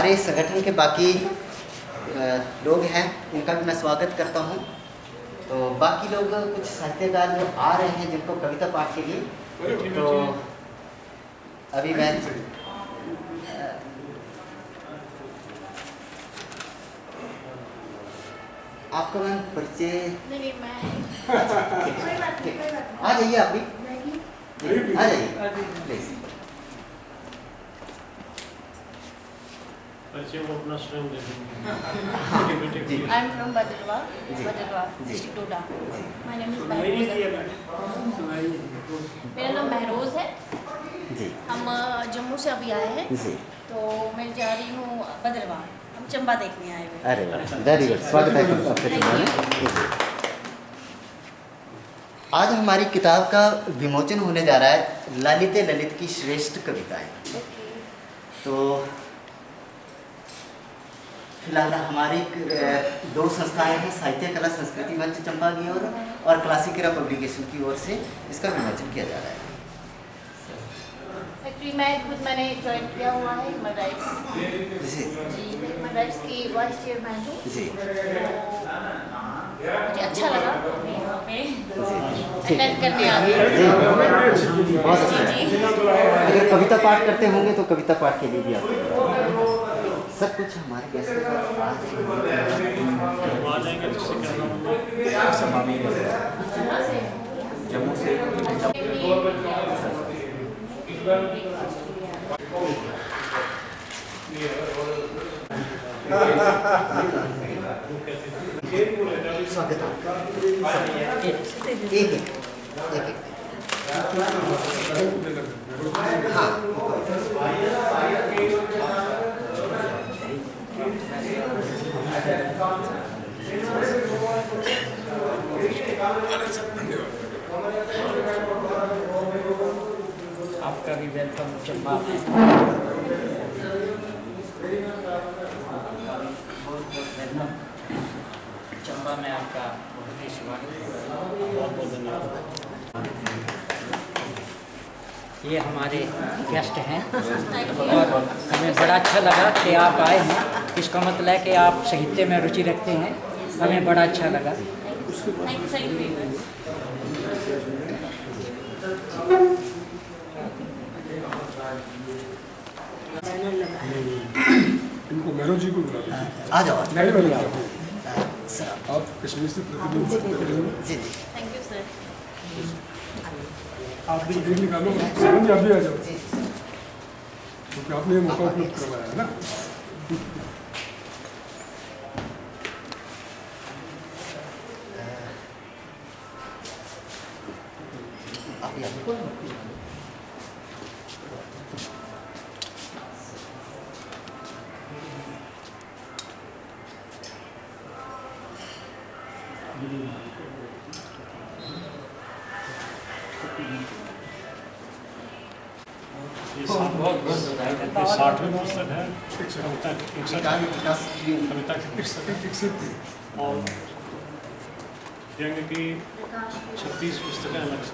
हमारे संगठन के बाकी लोग हैं उनका भी मैं स्वागत करता हूं। तो बाकी लोग कुछ साहित्यकार जो आ रहे हैं जिनको कविता पाठ के लिए, तो अभी मैं आपका मैम परिचय नहीं मैं आ जाइए, आप भी आ जाइए please. I am from Bhaderwah district Doda. My name is Mehroz. मेरा नाम महरोज है जी। हम जम्मू से अभी आए हैं जी। तो मैं जा रही हूँ बदरवा। हम चंबा देखने आए हुए। अरे वेरी गुड, स्वागत है आपके चंबा में। आज हमारी किताब का विमोचन होने जा रहा है, ललिते ललित की श्रेष्ठ कविताएं। तो फिलहाल हमारी दो संस्थाएं हैं, साहित्य कला संस्कृति मंच चंबा की ओर और क्लासिक एरा पब्लिकेशन की ओर से इसका विमोचन किया जा रहा है। एक्चुअली मैंने ज्वाइन किया हुआ है ह्यूमन राइट्स जी। ह्यूमन राइट्स की वाइस चेयरमैन हूँ। जी। मुझे अच्छा लगा यहाँ पे अटेंड करने आ गई। बहुत अच्छा। अगर कविता पाठ करते होंगे तो कविता पाठ के लिए भी आप सब कुछ हमारे गेस्ट के साथ जम्मू से स्वागत एक हाँ आपका भी वेलकम चंबा में। चंबा में आपका बहुत ही स्वागत। ये हमारे गेस्ट हैं और हमें बड़ा अच्छा लगा कि आप आए हैं। इसका मतलब है कि आप साहित्य में रुचि रखते हैं, हमें बड़ा अच्छा लगा। इनको महरोज जी को बुला दो। आ जाओ सर। आप कश्मीर से प्रतिनिधित्व कर रहे हो। जी जी थैंक यू सर। आप भी देख निकालो, समझ आप भी आ जाओ क्योंकि आपने ये मौका उपलब्ध करवाया है ना। साठवीं पुस्तक है कविता की पुस्तक और व्यंग्य की 36 पुस्तकें अलग से।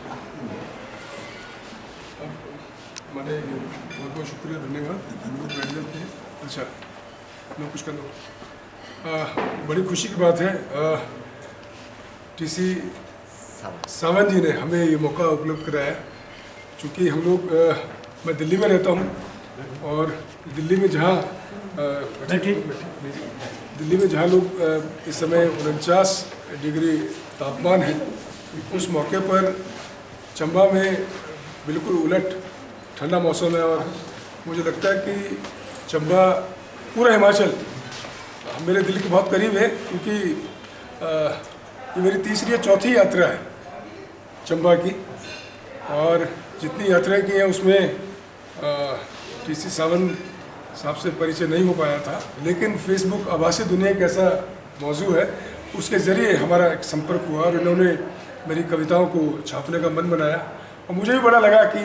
मैंने बहुत बहुत शुक्रिया, धन्यवाद। हम लोग बैठ जाते हैं। अच्छा मैं कुछ कर दो। बड़ी खुशी की बात है, टीसी सावंत जी ने हमें ये मौका उपलब्ध कराया। चूँकि हम लोग मैं दिल्ली में रहता हूँ और दिल्ली में जहाँ लोग इस समय 49 डिग्री तापमान है, उस मौके पर चंबा में बिल्कुल उलट ठंडा मौसम है। और मुझे लगता है कि चंबा पूरा हिमाचल मेरे दिल के बहुत करीब है, क्योंकि ये मेरी तीसरी या चौथी यात्रा है चंबा की। और जितनी यात्राएं की हैं उसमें टीसी सावंत साहब से परिचय नहीं हो पाया था, लेकिन फेसबुक आभासी दुनिया एक ऐसा मौजू है, उसके ज़रिए हमारा एक संपर्क हुआ और इन्होंने मेरी कविताओं को छापने का मन बनाया। और मुझे भी बड़ा लगा कि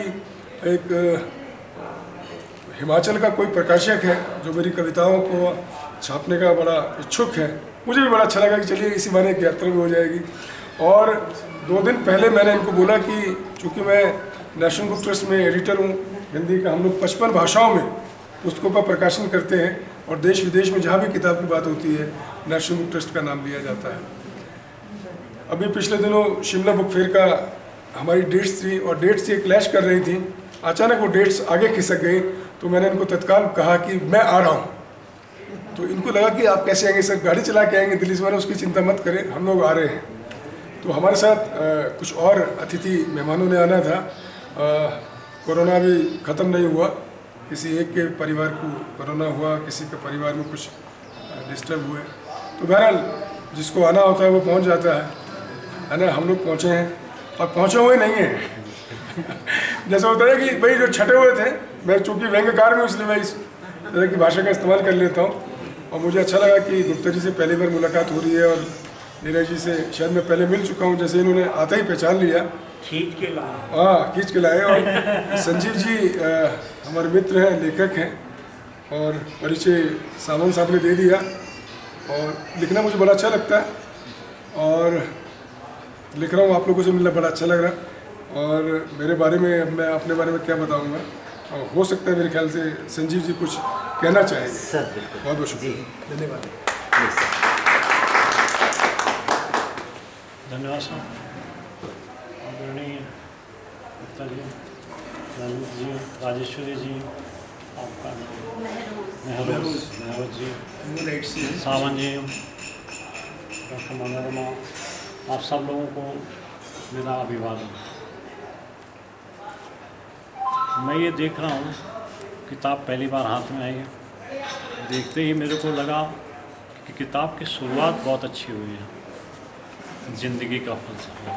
एक हिमाचल का कोई प्रकाशक है जो मेरी कविताओं को छापने का बड़ा इच्छुक है। मुझे भी बड़ा अच्छा लगा कि चलिए इसी बहाने एक यात्रा भी हो जाएगी। और 2 दिन पहले मैंने इनको बोला कि चूँकि मैं नेशनल बुक ट्रस्ट में एडिटर हूँ, हिंदी का हम लोग 55 भाषाओं में पुस्तकों का प्रकाशन करते हैं और देश विदेश में जहाँ भी किताब की बात होती है नेशनल बुक ट्रस्ट का नाम लिया जाता है। अभी पिछले दिनों शिमला बुक फेयर का हमारी डेट्स थी और डेट्स ये क्लैश कर रही थी। अचानक वो डेट्स आगे खिसक गई तो मैंने इनको तत्काल कहा कि मैं आ रहा हूँ। तो इनको लगा कि आप कैसे आएंगे सर, गाड़ी चला के आएंगे दिल्ली से। मैंने उसकी चिंता मत करें, हम लोग आ रहे हैं। तो हमारे साथ कुछ और अतिथि मेहमानों ने आना था। कोरोना भी ख़त्म नहीं हुआ, किसी एक के परिवार को कोरोना हुआ, किसी के परिवार में कुछ डिस्टर्ब हुए। तो बहरहाल जिसको आना होता है वो पहुंच जाता है ना। हम लोग पहुंचे हैं और पहुंचे हुए नहीं हैं। जैसा होता है कि भाई जो छटे हुए थे, मैं चूँकि व्यंग्यकार में इसलिए मैं इस तरह की भाषा का इस्तेमाल कर लेता हूँ। और मुझे अच्छा लगा कि गुप्ता जी से पहली बार मुलाकात हो रही है और नीरज जी से शायद मैं पहले मिल चुका हूँ, जैसे इन्होंने आते ही पहचान लिया, खींच के लाए। हाँ, खींच के लाए। और संजीव जी हमारे मित्र हैं, लेखक हैं, और परिचय सावंत साहब ने दे दिया। और लिखना मुझे बड़ा अच्छा लगता है और लिख रहा हूँ, आप लोगों से मिलना बड़ा अच्छा लग रहा है। और मेरे बारे में, मैं अपने बारे में क्या बताऊँगा, और हो सकता है मेरे ख्याल से संजीव जी कुछ कहना चाहेंगे। सर बिल्कुल, बहुत बहुत शुक्रिया, जी धन्यवाद। Please sir. धन्यवाद साहब। आदरणीय गुप्ता जी, ललित जी, राजेश्वरी जी, आपका महरोज जी, सावन जी, डॉक्टर मनोरमा, आप सब लोगों को मेरा अभिवादन। मैं ये देख रहा हूँ, किताब पहली बार हाथ में आई है। देखते ही मेरे को लगा कि किताब की शुरुआत बहुत अच्छी हुई है। ज़िंदगी का फ़लसफ़ा,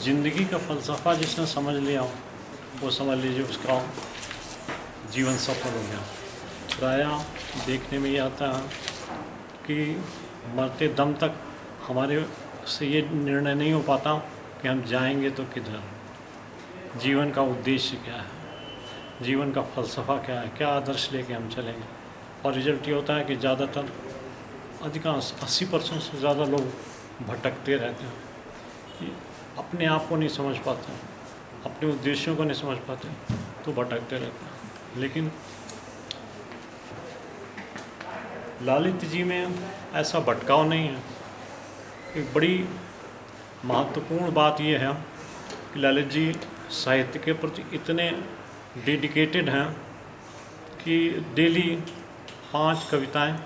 ज़िंदगी का फ़लसफ़ा जिसने समझ लिया वो समझ लीजिए उसका जीवन सफल हो गया। प्रायः देखने में ये आता है कि मरते दम तक हमारे से ये निर्णय नहीं हो पाता कि हम जाएंगे तो किधर, जीवन का उद्देश्य क्या है, जीवन का फ़लसफ़ा क्या है, क्या आदर्श लेके हम चलेंगे। और रिजल्ट ये होता है कि ज़्यादातर अधिकांश 80% से ज़्यादा लोग भटकते रहते हैं, कि अपने आप को नहीं समझ पाते, अपने उद्देश्यों को नहीं समझ पाते, तो भटकते रहते हैं। लेकिन ललित जी में ऐसा भटकाव नहीं है। एक बड़ी महत्वपूर्ण बात यह है कि ललित जी साहित्य के प्रति इतने डेडिकेटेड हैं कि डेली 5 कविताएं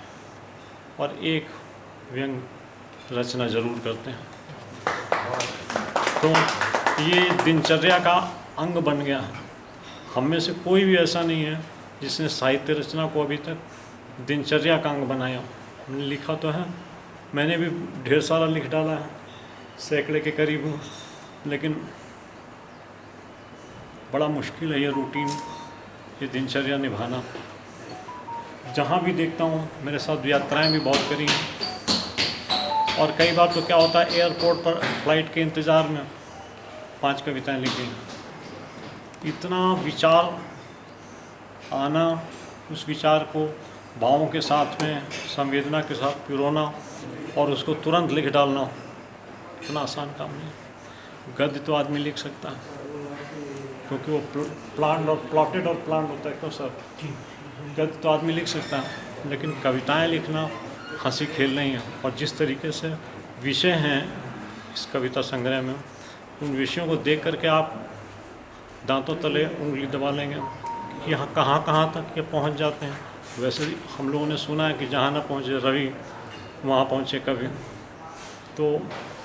और 1 व्यंग रचना ज़रूर करते हैं। तो ये दिनचर्या का अंग बन गया है। हम में से कोई भी ऐसा नहीं है जिसने साहित्य रचना को अभी तक दिनचर्या का अंग बनाया। हमने लिखा तो है, मैंने भी ढेर सारा लिख डाला है, सैकड़े के करीब हूँ, लेकिन बड़ा मुश्किल है ये रूटीन, ये दिनचर्या निभाना। जहाँ भी देखता हूँ, मेरे साथ यात्राएं भी बहुत करी हैं, और कई बार तो क्या होता है, एयरपोर्ट पर फ्लाइट के इंतज़ार में 5 कविताएं लिखी। इतना विचार आना, उस विचार को भावों के साथ में संवेदना के साथ पिरोना और उसको तुरंत लिख डालना इतना आसान काम नहीं। गद्य तो आदमी लिख सकता है क्योंकि वो प्लान्ड और प्लॉटेड और प्लान्ड होता है, क्यों सर? गद्य तो आदमी लिख सकता है, लेकिन कविताएं लिखना हंसी खेल नहीं है। और जिस तरीके से विषय हैं इस कविता संग्रह में, उन विषयों को देख करके आप दांतों तले उंगली दबा लेंगे कि यहाँ कहाँ तक ये पहुँच जाते हैं। वैसे हम लोगों ने सुना है कि जहाँ न पहुँचे रवि वहाँ पहुँचे कवि, तो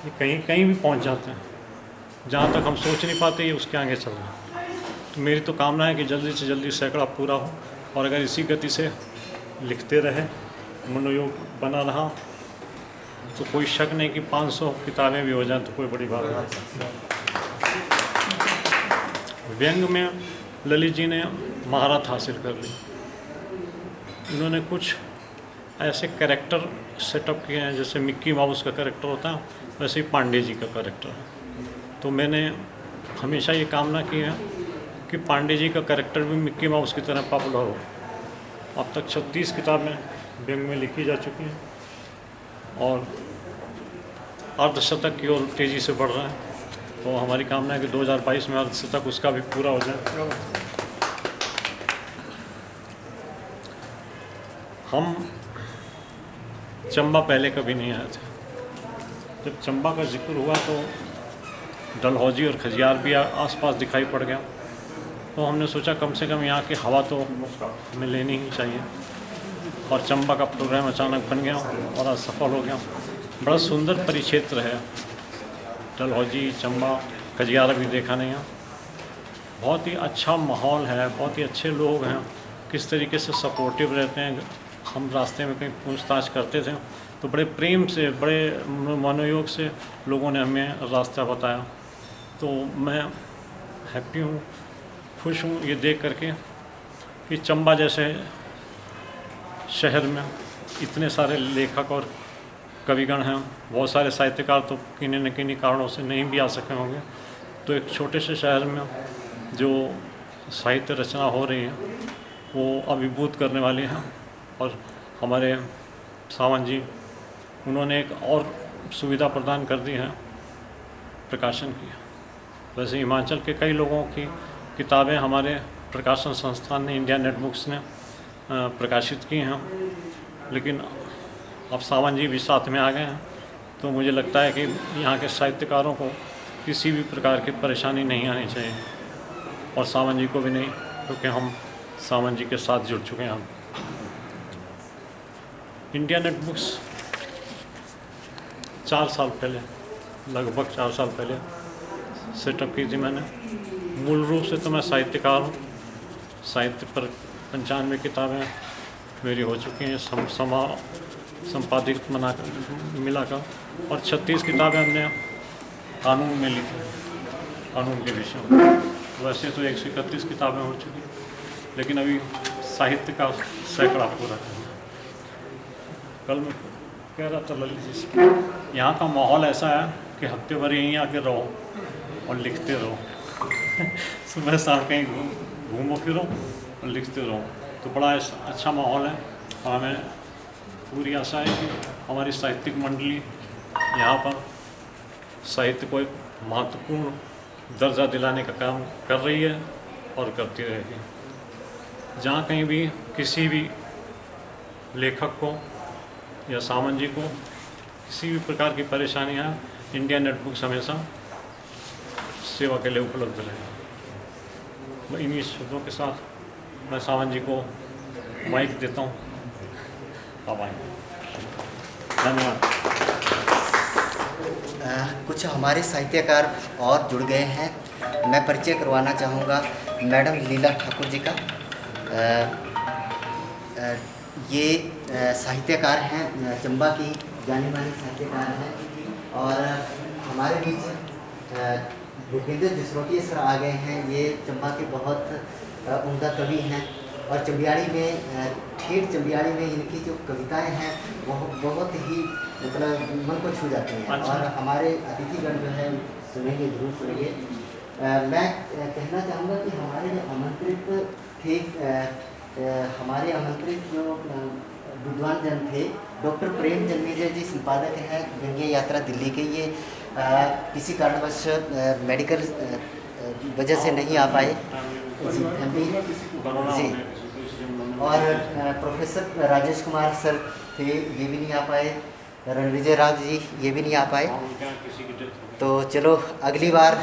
ये कहीं कहीं भी पहुँच जाते हैं। जहाँ तक हम सोच नहीं पाते ये उसके आगे चल रहे हैं। तो मेरी तो कामना है कि जल्दी से जल्दी सैकड़ा पूरा हो, और अगर इसी गति से लिखते रहे, मनोयोग बना रहा, तो कोई शक नहीं कि 500 किताबें भी हो जाएं तो कोई बड़ी बात नहीं। व्यंग में ललित जी ने महारत हासिल कर ली। इन्होंने कुछ ऐसे कैरेक्टर सेटअप किए हैं, जैसे मिक्की माउस का कैरेक्टर होता है, वैसे ही पांडे जी का कैरेक्टर है। तो मैंने हमेशा ये कामना की है कि पांडे जी का कैरेक्टर भी मिक्की माउस की तरह पॉपुलर हो। अब तक 36 किताबें व्यंग में लिखी जा चुकी हैं और अर्धशतक की ओर तेज़ी से बढ़ रहा है। तो हमारी कामना है कि 2022 में अर्धशतक उसका भी पूरा हो जाए। हम चंबा पहले कभी नहीं आए थे। जब चंबा का जिक्र हुआ तो डलहौजी और खजियार भी आसपास दिखाई पड़ गया, तो हमने सोचा कम से कम यहाँ की हवा तो हमें लेनी ही चाहिए, और चंबा का प्रोग्राम अचानक बन गया और आज सफल हो गया। बड़ा सुंदर परिक्षेत्र है डलहौजी, चंबा, खजियार भी देखा नहीं है। बहुत ही अच्छा माहौल है, बहुत ही अच्छे लोग हैं, किस तरीके से सपोर्टिव रहते हैं। हम रास्ते में कहीं पूछताछ करते थे तो बड़े प्रेम से, बड़े मनोयोग से लोगों ने हमें रास्ता बताया। तो मैं हैप्पी हूँ, खुश हूँ ये देख करके कि चंबा जैसे शहर में इतने सारे लेखक और कविगण हैं। बहुत सारे साहित्यकार तो किन्हीं न किन्हीं कारणों से नहीं भी आ सके होंगे, तो एक छोटे से शहर में जो साहित्य रचना हो रही है वो अभिभूत करने वाली हैं। और हमारे सावंत जी, उन्होंने एक और सुविधा प्रदान कर दी है प्रकाशन की। वैसे हिमाचल के कई लोगों की किताबें हमारे प्रकाशन संस्थान ने, इंडिया नेट बुक्स ने प्रकाशित की हैं, लेकिन अब सावंत जी भी साथ में आ गए हैं, तो मुझे लगता है कि यहाँ के साहित्यकारों को किसी भी प्रकार की परेशानी नहीं आनी चाहिए, और सावंत जी को भी नहीं, क्योंकि हम सावंत जी के साथ जुड़ चुके हैं। इंडिया नेट बुक्स 4 साल पहले, लगभग 4 साल पहले सेटअप की थी मैंने। मूल रूप से तो मैं साहित्यकार हूँ, साहित्य पर 95 किताबें मेरी हो चुकी हैं संपादित मिलाकर, और 36 किताबें हमने कानून में लिखी, कानून के विषय में। वैसे तो 131 किताबें हो चुकी, लेकिन अभी साहित्य का सैकड़ा पूरा करना। कल मैं कह रहा था ललित जी से, यहाँ का माहौल ऐसा है कि हफ्ते भर यहीं आके रहो और लिखते रहो सुबह शाम कहीं घूमो फिरो और लिखते रहो, तो बड़ा अच्छा माहौल है। और हमें पूरी आशा है कि हमारी साहित्यिक मंडली यहाँ पर साहित्य को एक महत्वपूर्ण दर्जा दिलाने का काम कर रही है और करती रहेगी। जहाँ कहीं भी किसी भी लेखक को या सावंत जी को किसी भी प्रकार की परेशानियाँ, इंडिया नेट बुक्स हमेशा सेवा के लिए उपलब्ध रहेगा। मैं इन्हीं शब्दों के साथ मैं सावंत जी को माइक देता हूँ। आप आएंगे। धन्यवाद। कुछ हमारे साहित्यकार और जुड़ गए हैं। मैं परिचय करवाना चाहूँगा मैडम लीला ठाकुर जी का। ये साहित्यकार हैं, चंबा की जाने मानी साहित्यकार हैं, और हमारे बीच भूपेंद्र जसरोटिया सर आ गए हैं। ये चंबा के बहुत उम्दा कवि हैं, और चंबियाड़ी में, ठेठ चंबियाड़ी में इनकी जो कविताएं हैं वो बहुत ही मतलब मन को छू जाती हैं। और हमारे अतिथिगण जो है सुनेंगे, जरूर सुनेंगे। मैं कहना चाहूँगा कि हमारे जो आमंत्रित थे, हमारे आमंत्रित जो विद्वान जन थे, डॉक्टर प्रेम जन्मेजय जी संपादक हैं गंगे यात्रा दिल्ली के। ये किसी कारणवश मेडिकल वजह से नहीं आ पाए जी। और प्रोफेसर राजेश कुमार सर थे, ये भी नहीं आ पाए। रणविजय राज जी ये भी नहीं आ पाए। तो चलो अगली बार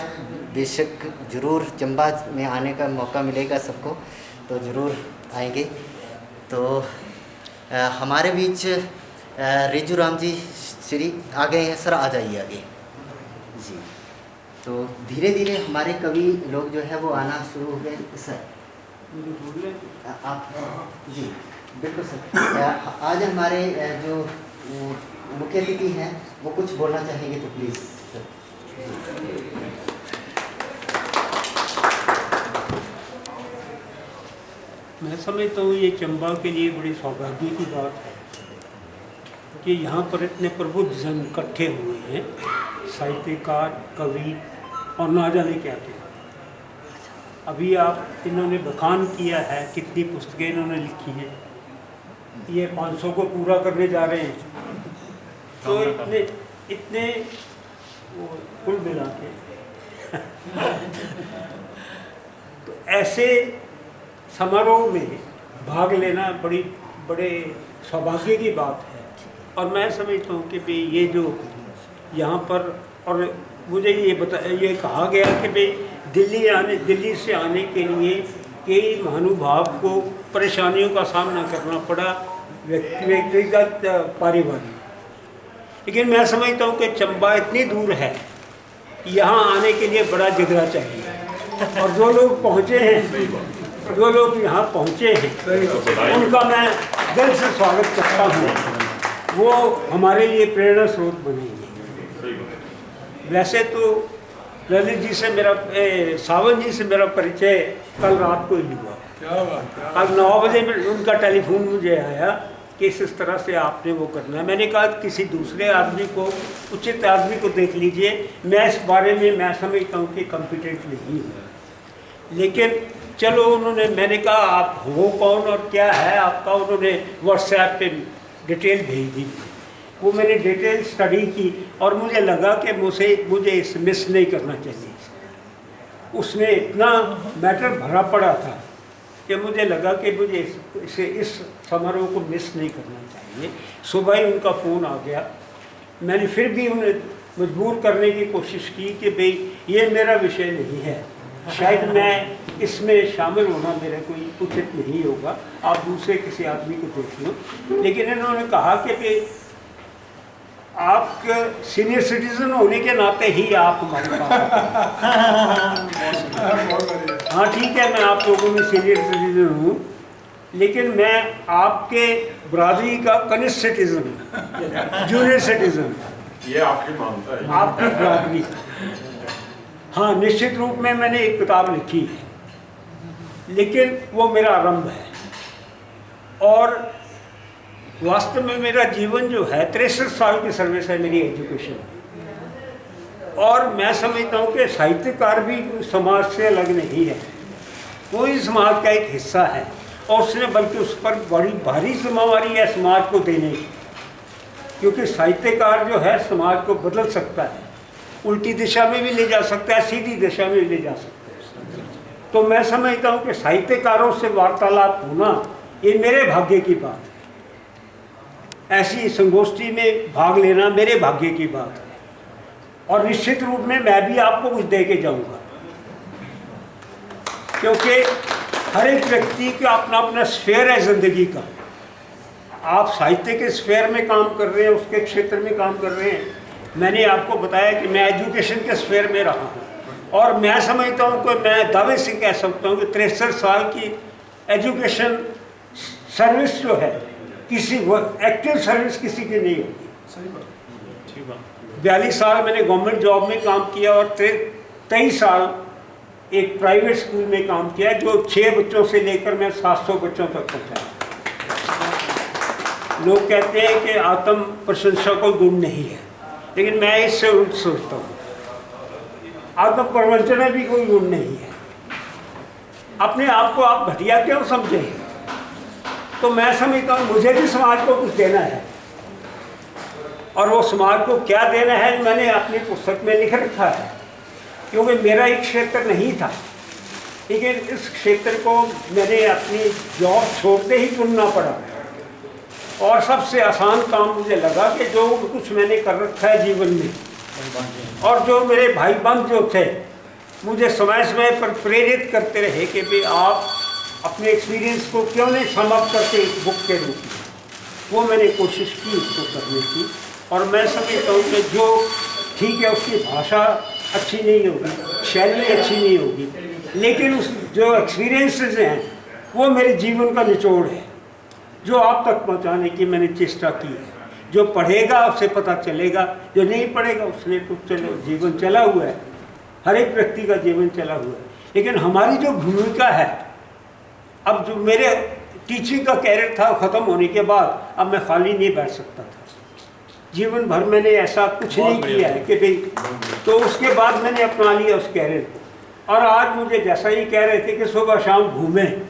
बेशक ज़रूर चंबा में आने का मौका मिलेगा सबको, तो ज़रूर आएंगे। तो हमारे बीच रेजू राम जी श्री आ गए हैं। सर आ जाइए आगे जी। तो धीरे धीरे हमारे कवि लोग जो है वो आना शुरू हो गए। सर आप जी बिल्कुल सर। आज हमारे जो मुख्य अतिथि हैं वो कुछ बोलना चाहेंगे तो प्लीज़ सर। मैं समझता हूँ ये चंबा के लिए बड़ी सौभाग्य की बात है कि यहाँ पर इतने प्रबुद्ध जन इकट्ठे हुए हैं, साहित्यकार, कवि और ना जाने क्या क्या। अभी आप इन्होंने बखान किया है कितनी पुस्तकें इन्होंने लिखी हैं, ये 500 को पूरा करने जा रहे हैं। तो इतने कुल मिला के तो ऐसे समारोह में भाग लेना बड़ी बड़े सौभाग्य की बात है। और मैं समझता हूँ कि भाई ये जो यहाँ पर, और मुझे ये कहा गया कि भाई दिल्ली से आने के लिए कई महानुभाव को परेशानियों का सामना करना पड़ा, व्यक्तिगत पारिवारिक। लेकिन मैं समझता हूँ कि चंबा इतनी दूर है, यहाँ आने के लिए बड़ा जिगरा चाहिए। और जो लोग पहुँचे हैं, जो लोग यहाँ पहुँचे हैं, उनका मैं दिल से स्वागत करता हूँ। वो हमारे लिए प्रेरणा स्रोत बनेंगे। वैसे तो ललित जी से मेरा सावन जी से मेरा परिचय कल रात को ही हुआ। कल 9 बजे उनका टेलीफोन मुझे आया कि इस तरह से आपने वो करना है। मैंने कहा किसी दूसरे आदमी को, उचित आदमी को देख लीजिए, मैं इस बारे में मैं समझता हूँ कि कॉम्पिटेंट नहीं हूँ। लेकिन चलो मैंने कहा आप हो कौन और क्या है आपका, उन्होंने व्हाट्सएप पे डिटेल भेज दी। वो मैंने डिटेल स्टडी की और मुझे लगा कि मुझे इस मिस नहीं करना चाहिए। उसमें इतना मैटर भरा पड़ा था कि मुझे लगा कि मुझे इस समारोह को मिस नहीं करना चाहिए। सुबह ही उनका फ़ोन आ गया। मैंने फिर भी उन्हें मजबूर करने की कोशिश की कि भाई ये मेरा विषय नहीं है, शायद मैं इसमें शामिल होना मेरा कोई उचित नहीं होगा, आप दूसरे किसी आदमी को देख लो। लेकिन इन्होंने कहा कि भाई आप सीनियर सिटीजन होने के नाते ही आप हमारे पास। हाँ ठीक है, मैं आप लोगों में सीनियर सिटीजन हूँ, लेकिन मैं आपके बरादरी का कनिष्ठ सिटीजन, जूनियर सिटीजन, ये आपकी मानता है, आपकी बरादरी। हाँ निश्चित रूप में मैंने एक किताब लिखी है, लेकिन वो मेरा आरंभ है। और वास्तव में मेरा जीवन जो है 63 साल की सर्विस है मेरी एजुकेशन। और मैं समझता हूँ कि साहित्यकार भी समाज से अलग नहीं है, कोई समाज का एक हिस्सा है। और उसने बल्कि उस पर बड़ी भारी जिम्मेवारी है समाज को देने की, क्योंकि साहित्यकार जो है समाज को बदल सकता है, उल्टी दिशा में भी ले जा सकता है, सीधी दिशा में भी ले जा सकता है। तो मैं समझता हूँ कि साहित्यकारों से वार्तालाप होना ये मेरे भाग्य की बात है। ऐसी संगोष्ठी में भाग लेना मेरे भाग्य की बात है। और निश्चित रूप में मैं भी आपको कुछ दे के जाऊँगा, क्योंकि हर एक व्यक्ति का अपना अपना स्फेयर है ज़िंदगी का। आप साहित्य के स्फेयर में काम कर रहे हैं, उसके क्षेत्र में काम कर रहे हैं। मैंने आपको बताया कि मैं एजुकेशन के स्फेयर में रहा हूँ, और मैं समझता हूँ कि मैं दावे से कह सकता हूँ कि 63 साल की एजुकेशन सर्विस जो है, किसी एक्टिव सर्विस किसी की नहीं होगी। 42 साल मैंने गवर्नमेंट जॉब में काम किया और 23 साल एक प्राइवेट स्कूल में काम किया, जो 6 बच्चों से लेकर मैं 700 बच्चों तक पहुँचा। लोग कहते हैं कि आत्म प्रशंसा कोई गुण नहीं है, लेकिन मैं इससे उल्ट सोचता हूँ। आत्म प्रवंचना भी कोई गुण नहीं है। अपने आप को आप घटिया क्यों समझें? तो मैं समझता हूँ मुझे भी समाज को कुछ देना है, और वो समाज को क्या देना है मैंने अपनी पुस्तक में लिख रखा है। क्योंकि मेरा एक क्षेत्र नहीं था, लेकिन इस क्षेत्र को मैंने अपनी जॉब छोड़ते ही चुनना पड़ा। और सबसे आसान काम मुझे लगा कि जो कुछ मैंने कर रखा है जीवन में, और जो मेरे भाई बंद जो थे मुझे समय समय पर प्रेरित करते रहे कि भाई आप अपने एक्सपीरियंस को क्यों नहीं सम अप करते इस बुक के रूप में, वो मैंने कोशिश की उसको करने की। और मैं समझता हूँ कि जो ठीक है उसकी भाषा अच्छी नहीं होगी, शैली अच्छी नहीं होगी, लेकिन उस जो एक्सपीरियंसेस हैं वो मेरे जीवन का निचोड़ है, जो आप तक पहुँचाने की मैंने चेष्टा की है। जो पढ़ेगा उससे पता चलेगा, जो नहीं पढ़ेगा उसने तो चलो जीवन चला हुआ है, हर एक व्यक्ति का जीवन चला हुआ है। लेकिन हमारी जो भूमिका है, अब जो मेरे टीचिंग का कैरियर था ख़त्म होने के बाद अब मैं खाली नहीं बैठ सकता था। जीवन भर मैंने ऐसा कुछ नहीं किया है कि भाई, तो उसके बाद मैंने अपना लिया उस कैरियर को। और आज मुझे जैसा ही कह रहे थे कि सुबह शाम घूमें,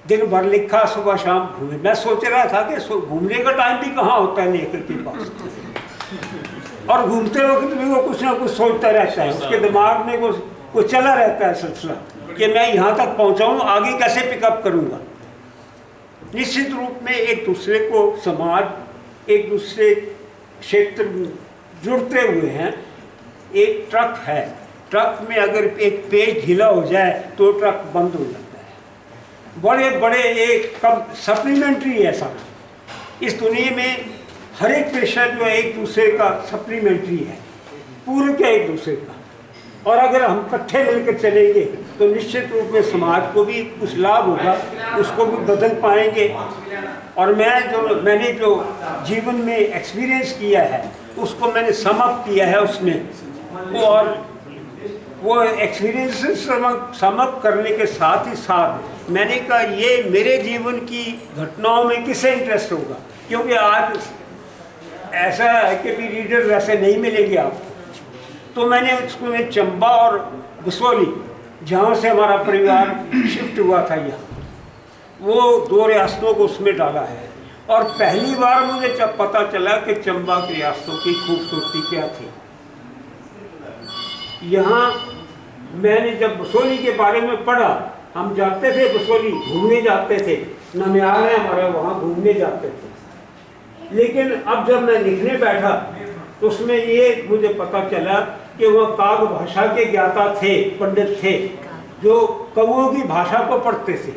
दिन भर लिखा सुबह शाम घूमें, मैं सोच रहा था कि घूमने का टाइम भी कहाँ होता है लेखक के पास। और घूमते वक्त भी वो कुछ ना कुछ सोचता रहता है, उसके दिमाग में वो चला रहता है सिलसिला कि मैं यहाँ तक पहुँचाऊँ, आगे कैसे पिकअप करूँगा। निश्चित रूप में एक दूसरे को समाज एक दूसरे क्षेत्र जुड़ते हुए हैं। एक ट्रक है, ट्रक में अगर एक पेज ढीला हो जाए तो ट्रक बंद हो जाता है। बड़े बड़े एक कम सप्लीमेंट्री है सब। इस दुनिया में हर एक पेशा जो है एक दूसरे का सप्लीमेंट्री है, पूरक है एक दूसरे का। और अगर हम इकट्ठे मिलकर चलेंगे तो निश्चित रूप में समाज को भी कुछ लाभ होगा, उसको भी बदल पाएंगे। और मैंने जो जीवन में एक्सपीरियंस किया है उसको मैंने समअप किया है उसमें। और वो एक्सपीरियंस समअप करने के साथ ही साथ मैंने कहा ये मेरे जीवन की घटनाओं में किसे इंटरेस्ट होगा, क्योंकि आज ऐसा है कि भी रीडर वैसे नहीं मिलेंगे आपको। तो मैंने उसको में चंबा और बसोली, जहाँ से हमारा परिवार शिफ्ट हुआ था यहाँ, वो 2 रियासतों को उसमें डाला है। और पहली बार मुझे जब पता चला कि चंबा की रियासतों की खूबसूरती क्या थी। यहाँ मैंने जब बसोली के बारे में पढ़ा, हम जाते थे बसोली घूमने जाते थे, ननिहाल है हमारा, वहाँ घूमने जाते थे। लेकिन अब जब मैं लिखने बैठा तो उसमें ये मुझे पता चला कि वह काग भाषा के ज्ञाता थे, पंडित थे, जो कौओं की भाषा को पढ़ते थे।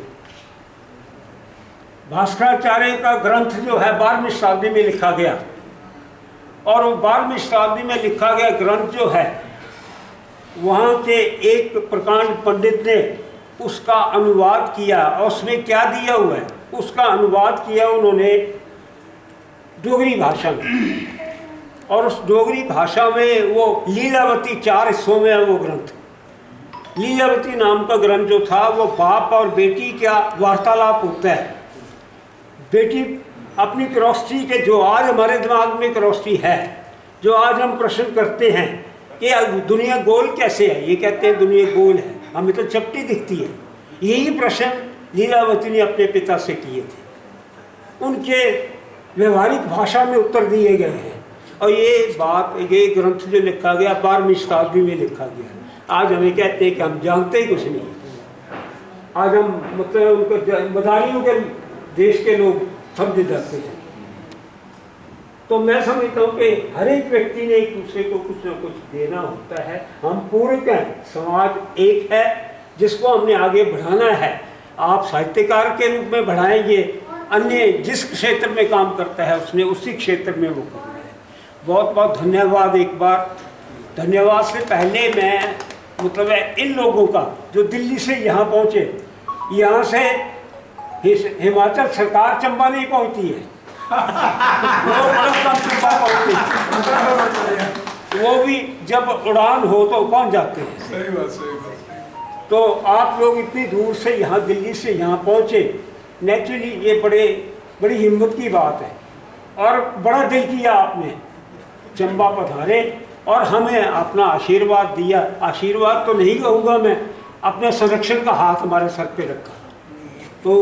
भास्कराचार्य का ग्रंथ जो है 12वीं शताब्दी में लिखा गया, और वो 12वीं शताब्दी में लिखा गया ग्रंथ जो है, वहाँ के एक प्रकांड पंडित ने उसका अनुवाद किया। और उसमें क्या दिया हुआ है, उसका अनुवाद किया उन्होंने डोगरी भाषा में। और उस डोगरी भाषा में वो लीलावती 4 हिस्सों में है वो ग्रंथ। लीलावती नाम का ग्रंथ जो था वो बाप और बेटी का वार्तालाप होता है। बेटी अपनी क्रोस्टी के, जो आज हमारे दिमाग में क्रोस्टी है, जो आज हम प्रश्न करते हैं कि दुनिया गोल कैसे है, ये कहते हैं दुनिया गोल है, हमें तो चपटी दिखती है। यही प्रश्न लीलावती ने अपने पिता से किए थे, उनके व्यवहारिक भाषा में उत्तर दिए गए हैं। और ये ग्रंथ जो लिखा गया 12वीं शताब्दी में लिखा गया। आज हमें कहते हैं कि हम जानते ही कुछ नहीं, आज हम मतलब उनको मदारियों के देश के लोग समझे जाते हैं। तो मैं समझता हूँ कि हर एक व्यक्ति ने एक दूसरे को कुछ ना कुछ देना होता है। हम पूरक हैं, समाज एक है जिसको हमने आगे बढ़ाना है। आप साहित्यकार के रूप में बढ़ाएंगे, अन्य जिस क्षेत्र में काम करता है उसने उसी क्षेत्र में वो करना है। बहुत बहुत धन्यवाद। एक बार धन्यवाद से पहले मैं मतलब इन लोगों का जो दिल्ली से यहाँ पहुँचे, यहाँ से हिमाचल सरकार चंबा नहीं पहुँचती है, वो बर्फ कम चंबा पहुँचती, वो भी जब उड़ान हो तो पहुँच जाते हैं। सही बात। तो आप लोग इतनी दूर से यहाँ दिल्ली से यहाँ पहुँचे, नेचुरली ये बड़ी हिम्मत की बात है। और बड़ा दिल किया आपने, चंबा पधारे और हमें अपना आशीर्वाद दिया। आशीर्वाद तो नहीं कहूँगा मैं, अपने संरक्षण का हाथ हमारे सर पे रखा, तो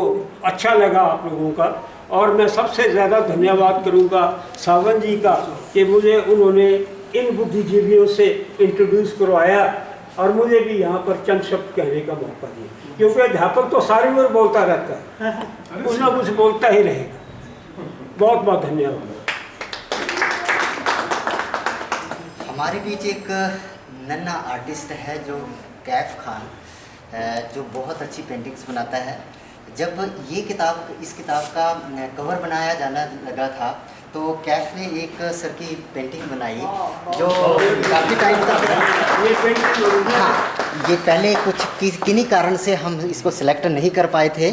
अच्छा लगा आप लोगों का। और मैं सबसे ज़्यादा धन्यवाद करूँगा सावन जी का कि मुझे उन्होंने इन बुद्धिजीवियों से इंट्रोड्यूस करवाया और मुझे भी यहाँ पर चंद शब्द कहने का मौका दिया, क्योंकि अध्यापक तो सारी उम्र बोलता रहता है, कुछ ना कुछ बोलता ही रहेगा। बहुत बहुत धन्यवाद। हमारे बीच एक नन्हा आर्टिस्ट है जो कैफ खान, जो बहुत अच्छी पेंटिंग्स बनाता है। जब इस किताब का कवर बनाया जाना लगा था तो कैफ ने एक सर की पेंटिंग बनाई जो काफ़ी टाइम तक ये पहले कुछ किन्हीं कारण से हम इसको सिलेक्ट नहीं कर पाए थे,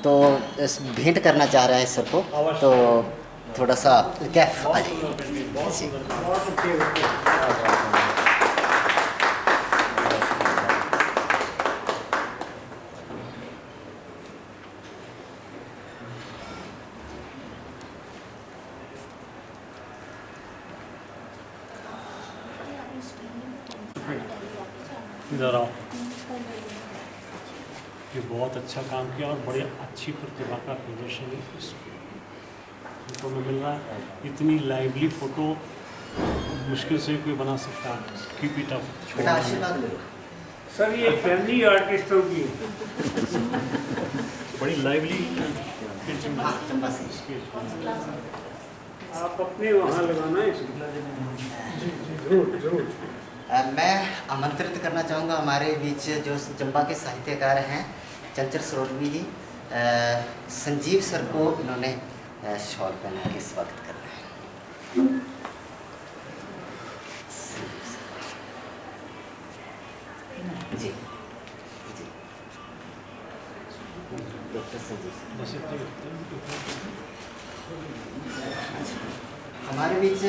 तो भेंट करना चाह रहा है सर को। तो थोड़ा सा कैफ आ जाइए। इधर आओ। ये बहुत अच्छा काम किया और बड़ी अच्छी प्रतिभा का प्रदर्शन है इसको में मिल रहा है। इतनी लाइवली फोटो मुश्किल से कोई बना सकता है। Keep it up. बेटा आशीर्वाद लो सर ये फैमिली आर्टिस्टों की बड़ी लाइवली हाँ चंबा से। कौन सी क्लास है? आप अपने वहाँ लगाना है इसको। जरूर जरूर। मैं आमंत्रित करना चाहूँगा हमारे बीच जो चंबा के साहित्यकार हैं चंचल सरोदवी जी, संजीव सर को इन्होंने शॉल पहना के स्वागत करना है। जी जी डॉक्टर संजीव। हमारे बीच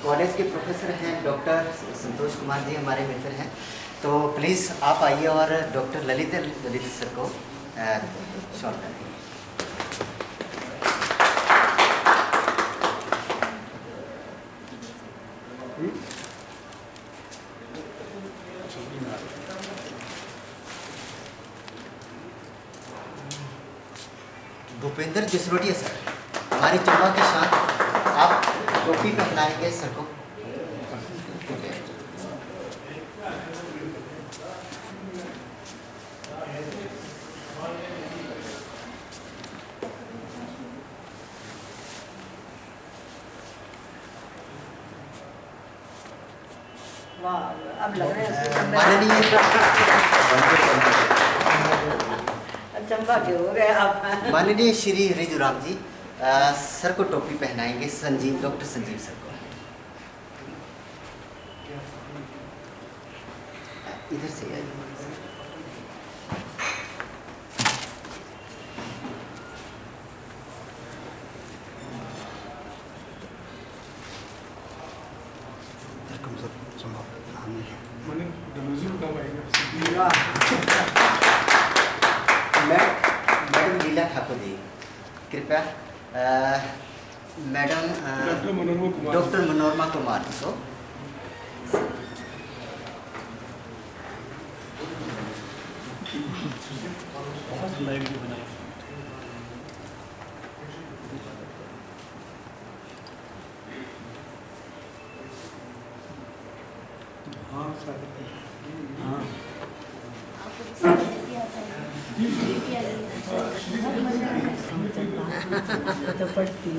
कॉलेज के प्रोफेसर हैं डॉक्टर संतोष कुमार जी, हमारे मित्र हैं, तो प्लीज़ आप आइए और डॉक्टर ललित सर को शॉर्ट करें। भूपेंद्र जसरोटिया सर, हमारी चंबा की शान, आप टोपी पहनाएंगे सर को। वाह, अब लग रहे हैं माननीय चंबा के हो गए आप। माननीय श्री रिजुराम जी सर को टोपी पहनाएंगे, डॉक्टर संजीव सर को। इधर से आइए। मैंने डमरूजी को कब आएगा? मैडम लीला ठाकुर जी, कृपया मैडम डॉक्टर मनोरमा कुमार जी को। तो पढ़ती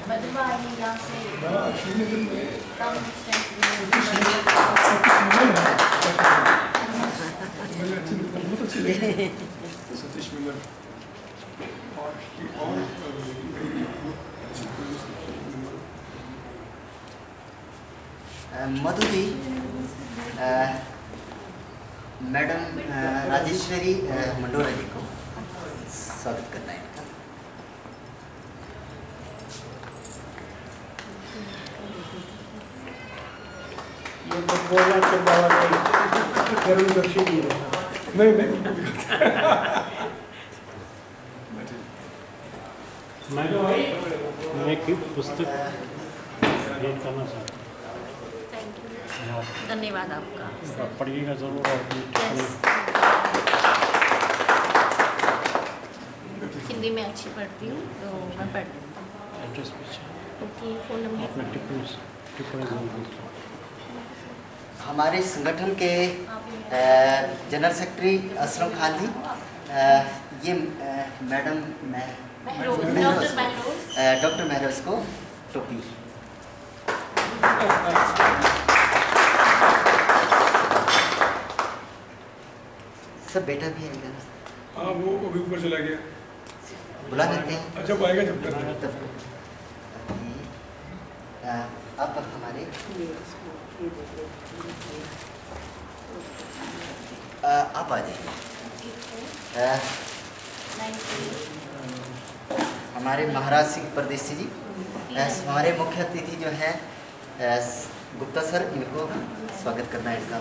बदलवा यहाँ से कम डिस्टेंस सतीश मिलर और मधु जी, मैडम राजेश्वरी मंडोरा जी को स्वागत करना है। ये तो बोलना के बाबा गरुड़ दर्शी जी नहीं मैं एक पुस्तक भेंट करना चाहता थैंक यू, धन्यवाद आपका। हूँ, आप पढ़िएगा ज़रूर। और हिंदी में अच्छी पढ़ती हूँ तो मैं पढ़ एड्रेस पूछिए, ओके। फ़ोन नंबर अपने टिप्पणी ज़रूर दीजिए। हमारे संगठन के जनरल सेक्रेटरी असलम खान जी, ये मैडम डॉक्टर महरोज को टोपी। सब बेटा भी आएगा, हाँ वो अभी ऊपर चला गया। बुला लेते हैं अच्छा वो आएगा जब तक। तब। अब हमारे आप आ जाइए। हमारे महाराज सिंह परदेसी जी, हमारे मुख्य अतिथि जो हैं गुप्ता सर, इनको स्वागत करना है इनका।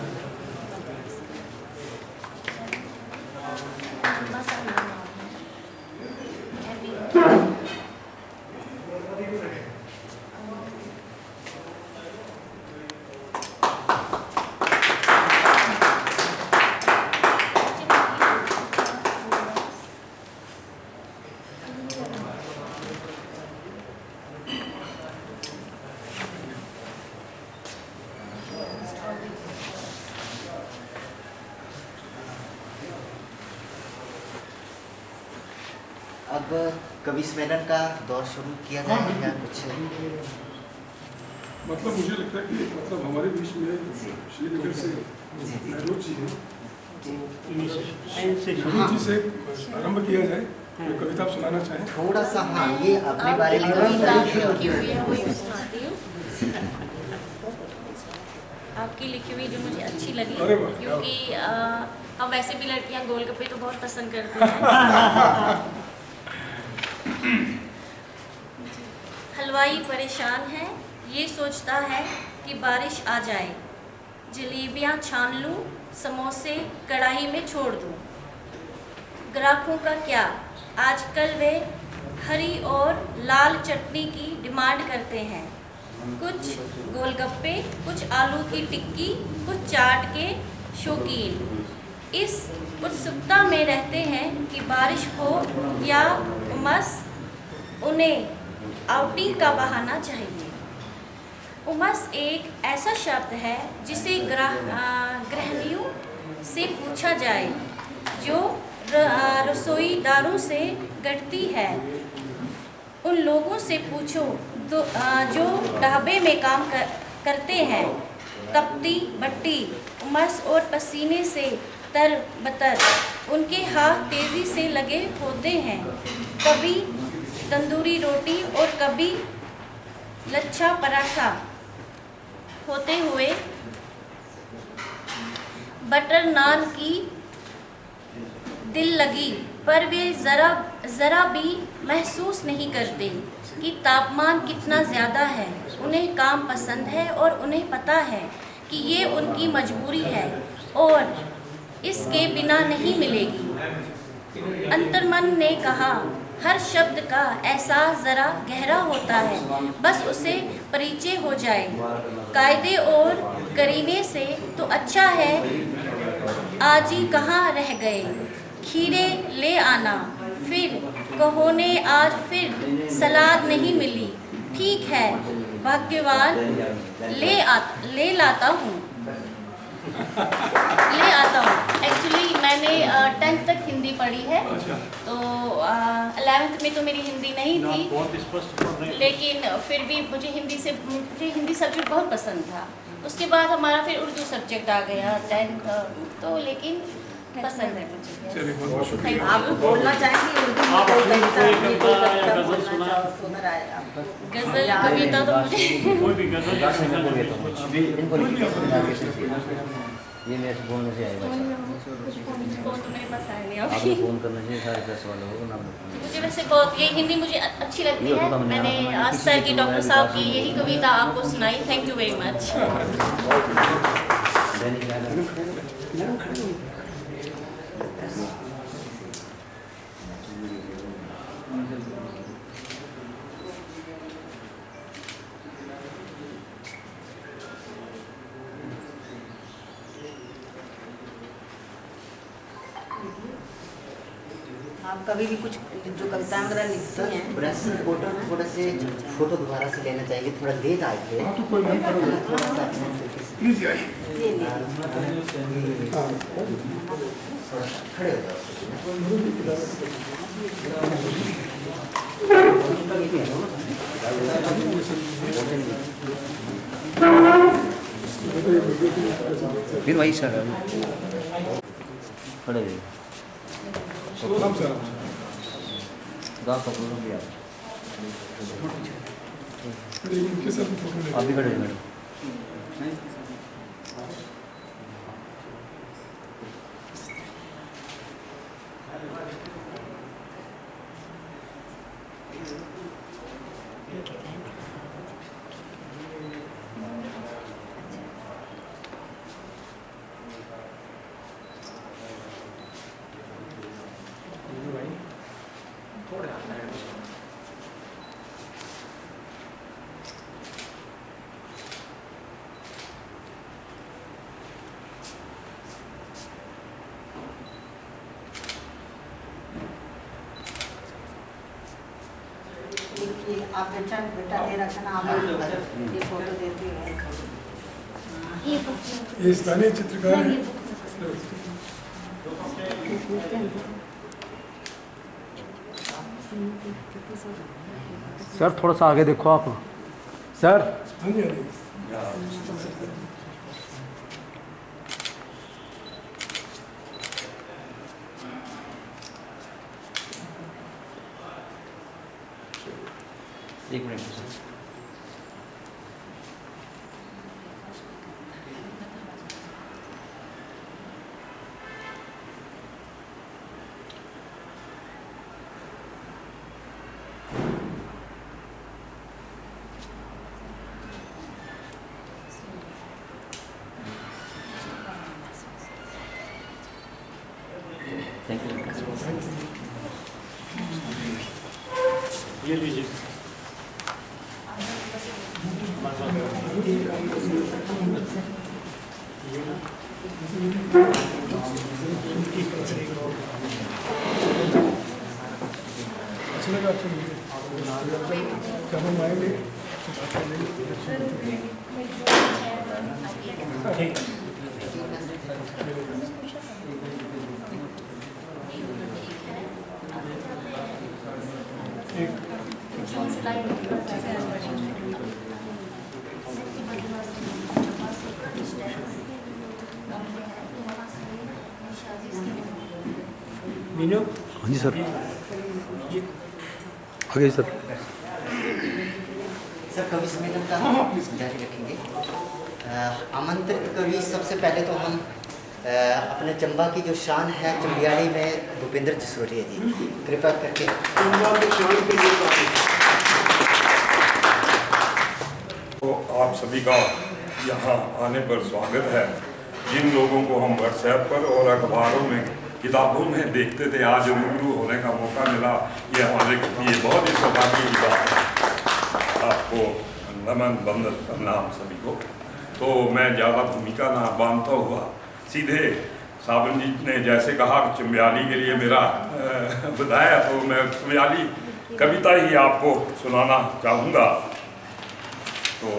अब कवि सम्मेलन का दौर शुरू किया जाएगा क्या कुछ? मतलब मुझे लगता है कि मतलब हमारे बीच में श्रीनगर से नेहरू जी है, श्री जी से आरंभ किया जाए। कोई कविता आप सुनाना चाहें? थोड़ा सा, हाँ, ये अपने बारे में आपकी लिखी हुई जो मुझे अच्छी लगी, अरे वाह। क्योंकि अब वैसे भी लड़कियां गोलगप्पे तो बहुत पसंद करती हैं। हलवाई परेशान है, ये सोचता है कि बारिश आ जाए, जलेबियां छान लूं, समोसे कढ़ाई में छोड़ दूं। ग्राहकों का क्या, आजकल वे हरी और लाल चटनी की डिमांड करते हैं। कुछ गोलगप्पे, कुछ आलू की टिक्की, कुछ चाट के शौकीन इस उत्सुकता में रहते हैं कि बारिश हो या उमस, उन्हें आउटिंग का बहाना चाहिए। उमस एक ऐसा शब्द है जिसे गृहिणियों से पूछा जाए जो रसोईदारों से घटती है। उन लोगों से पूछो जो ढाबे में काम करते हैं। तपती भट्टी, उमस और पसीने से तरबतर, उनके हाथ तेज़ी से लगे होते हैं। कभी तंदूरी रोटी और कभी लच्छा पराठा होते हुए बटर नान की दिल लगी, पर वे ज़रा भी महसूस नहीं करते कि तापमान कितना ज़्यादा है। उन्हें काम पसंद है और उन्हें पता है कि ये उनकी मजबूरी है और इसके बिना नहीं मिलेगी। अंतर्मन ने कहा, हर शब्द का एहसास ज़रा गहरा होता है, बस उसे परिचय हो जाए। कायदे और करीने से तो अच्छा है आज ही कहाँ रह गए, खीरे ले आना, फिर कहो ने आज फिर सलाद नहीं मिली। ठीक है भाग्यवान, ले आता हूँ। एक्चुअली मैंने 10th तक हिंदी पढ़ी है, तो 11th में तो मेरी हिंदी नहीं थी, लेकिन फिर भी मुझे हिंदी सब्जेक्ट बहुत पसंद था। उसके बाद हमारा फिर उर्दू सब्जेक्ट आ गया 10th, तो लेकिन पसंद है मुझे। आप बोलना चाहेंगे उर्दू में कोई कविता, गजल सुना? गजल कविता तो मुझे कोई भी गजल ये मेरे से बोलने से आएगा। फोन तो मेरे पास आया नहीं आपको अभी। फ़ोन करना चाहिए 10:30 वालों को नाम। मुझे वैसे बहुत ये हिंदी मुझे अच्छी लगती है। मैंने आज सर की, डॉक्टर साहब की यही कविता आपको सुनाई। Thank you very much. आप कभी भी कुछ जो कविता वगैरह लिखती हैं, प्रेस रिपोर्टर थोड़ा से फोटो दोबारा से लेना चाहिए, थोड़ा लेट आए थे। हाँ, तो कोई नहीं, थोड़ा सा प्लीज आइए। ये नहीं। थोड़ा खड़े हो जाओ। फिर वही सर खड़े रहिए। आराम से गाँव का प्रोग्राम भी आप इनके साथ फोटो ले। आप भी खड़े रहिए। देखिए आप बेटा दे रखा ना, आप ये फोटो देती है। ये स्थानीय चित्रकार है। सर थोड़ा सा आगे देखो आप सर। एक मिनट सर। Thank you. ये लीजिए। चलेगा आपसे क्या हम आएंगे? मीनू। हाँ जी सर। आगे सर। सर कवि सम्मेलन का जारी रखेंगे। आमंत्रित कवि सबसे पहले तो हम अपने चंबा की जो शान है चंबियाड़ी में भूपेंद्र जसरोटिया जी, कृपया करके। तो आप सभी का यहाँ आने पर स्वागत है। जिन लोगों को हम व्हाट्सएप पर और अखबारों में किताबों में देखते थे, आज रूबरू होने का मौका मिला, ये हमारे लिए बहुत ही सौभाग्य की बात है। आपको नमन बंदन प्रणाम सभी को। तो मैं ज़्यादा भूमिका ना बांधता हुआ सीधे सावन जी ने जैसे कहा कि चंबियाली के लिए मेरा बताया, तो मैं चंबियाली कविता ही आपको सुनाना चाहूँगा। तो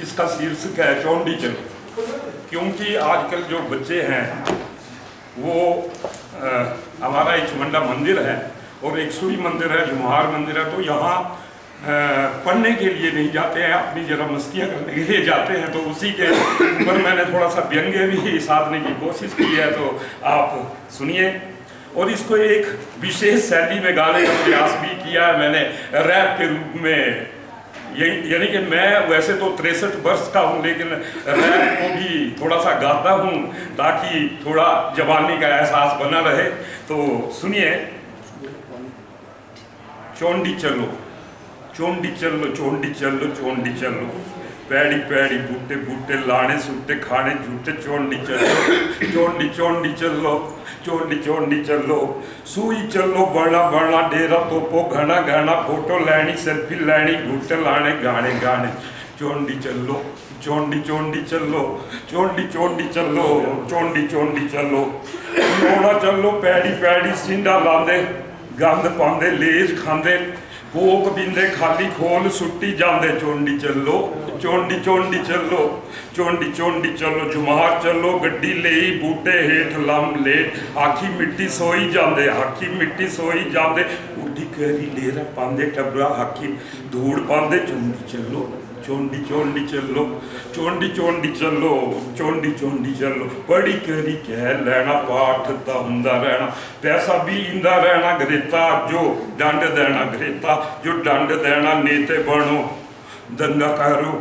इसका शीर्षक है चौंडी चलो। क्योंकि आजकल जो बच्चे हैं वो हमारा एक चुमंडा मंदिर है और एक सूर्य मंदिर है, जुमहार मंदिर है, तो यहाँ पढ़ने के लिए नहीं जाते हैं, अपनी जरा मस्तियाँ करने के लिए जाते हैं। तो उसी के ऊपर मैंने थोड़ा सा व्यंग्य भी साधने की कोशिश की है, तो आप सुनिए। और इसको एक विशेष शैली में गाने का प्रयास भी किया है मैंने, रैप के रूप में। यानी कि मैं वैसे तो 63 वर्ष का हूँ, लेकिन रैप को भी थोड़ा सा गाता हूँ ताकि थोड़ा जवानी का एहसास बना रहे। तो सुनिए। चौंडी चलो, चौंडी चलो, चौंडी चलो, चौंडी चलो, पैड़ी पैड़ी बूटे बूटे लाने सूटे खाने झूठे, चौंडी चलो, चौंडी चौंडी चलो, चौंडी चौंडी चलो, सूई चलो बड़ा बड़ा डेरा तोपो घना घना, फोटो लैनी सेल्फी लैनी घूटे लाने गाने गाने, चौंडी चलो, चौंडी चौंडी चलो, चौंडी चौंडी चलो, चौंडी चौंडी चलो, लोड़ा चलो पैड़ी पैड़ी सिंडा लांदे, गंद पांदे लेज खांदे, कोक बिंदे खाली खोल सुट्टी जांदे, चौंडी चलो, चौंडी चौंडी चलो, चौंडी चौंडी चलो, जुमार चलो गड्डी ले बूटे हेठ लम लेट, आखी मिट्टी सोई जांदे, आखी मिट्टी सोई जांदे, उठी करी लेरा पांदे टबरा आखी धूड़ पांदे, चौंडी चलो, चौंडी चौंडी चलो, चौंडी चौंडी चलो, चौंडी चौंडी चलो, पढ़ी करी कह लेना पाठ ता हुंदा रहना, पैसा भी इंदा रहना गरेता, जो डंड देना गरेता, जो डंड देना नेते बनो, दंगा करो,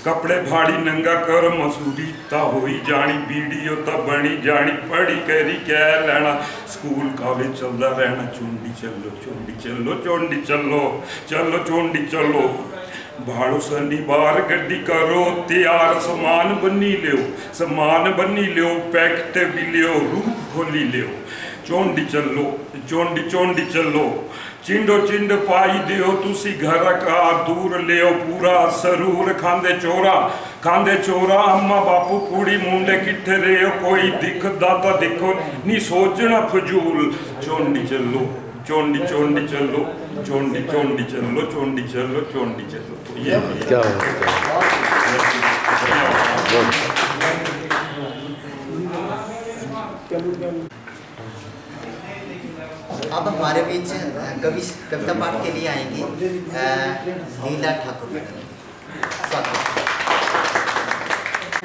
कपड़े भाड़ी नंगा करो, मसूरी ता होई जानी, वीडियो ता बनी जानी, पढ़ी करी कह लेना, स्कूल कॉलेज चलता रहना, चौंडी चलो, चौंडी चलो, चौंडी चलो, चलो चौंडी चलो, भाड़ो शनिवार गड्डी करो तैयार, समान बनी लियो, समान बनी लियो, पैकेट भी लियो, रूप खोली लियो, चौंडी चलो, चौंडी चौंडी चलो, चिंडो चिंड पाई दियो, तुसी घर का दूर लियो, पूरा सरूर खांदे चोरा, अम्मा बापू कुड़ी मुंडे किट्ठे रहे, कोई दिख दाता दिखो नी सोचना फजूल, चौंडी चलो, चौंडी चौंडी चलो, चौंडी चौंडी चलो, चौंडी चलो, चौंडी चलो। तो ये क्या अब हमारे बीच कविता पाठ के लिए आएंगी लीला ठाकुर मैडम। स्वागत।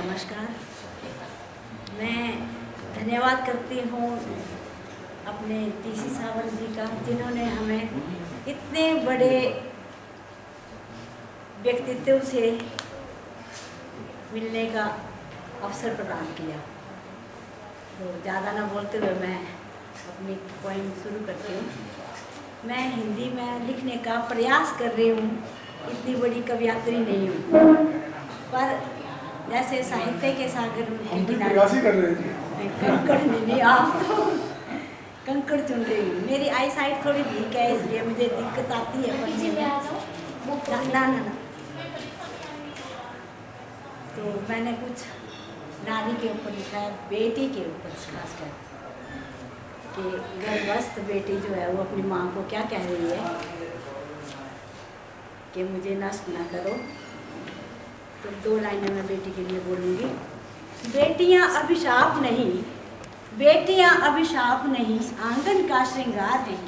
नमस्कार, मैं धन्यवाद करती हूँ अपने टीसी सावंत जी का, जिन्होंने हमें इतने बड़े व्यक्तित्व से मिलने का अवसर प्रदान किया। तो ज़्यादा ना बोलते हुए मैं अपनी पोइम शुरू करती हूँ। मैं हिंदी में लिखने का प्रयास कर रही हूँ, इतनी बड़ी कवियात्री नहीं हूँ, पर जैसे साहित्य के सागर के किनारे कंकड़ नहीं, आप तो कंकड़ चुन रही हूँ। मेरी आई साइट थोड़ी वीक है, इसलिए मुझे दिक्कत आती है पढ़ने में। ना तो मैंने कुछ नारी के ऊपर लिखा है, बेटी के ऊपर खासकर, कि गर्भस्थ बेटी जो है वो अपनी माँ को क्या कह रही है कि मुझे नष्ट ना करो। तो 2 लाइनें मैं बेटी के लिए बोलूँगी। बेटियाँ अभिशाप नहीं, बेटियाँ अभिशाप नहीं, आंगन का श्रृंगार नहीं,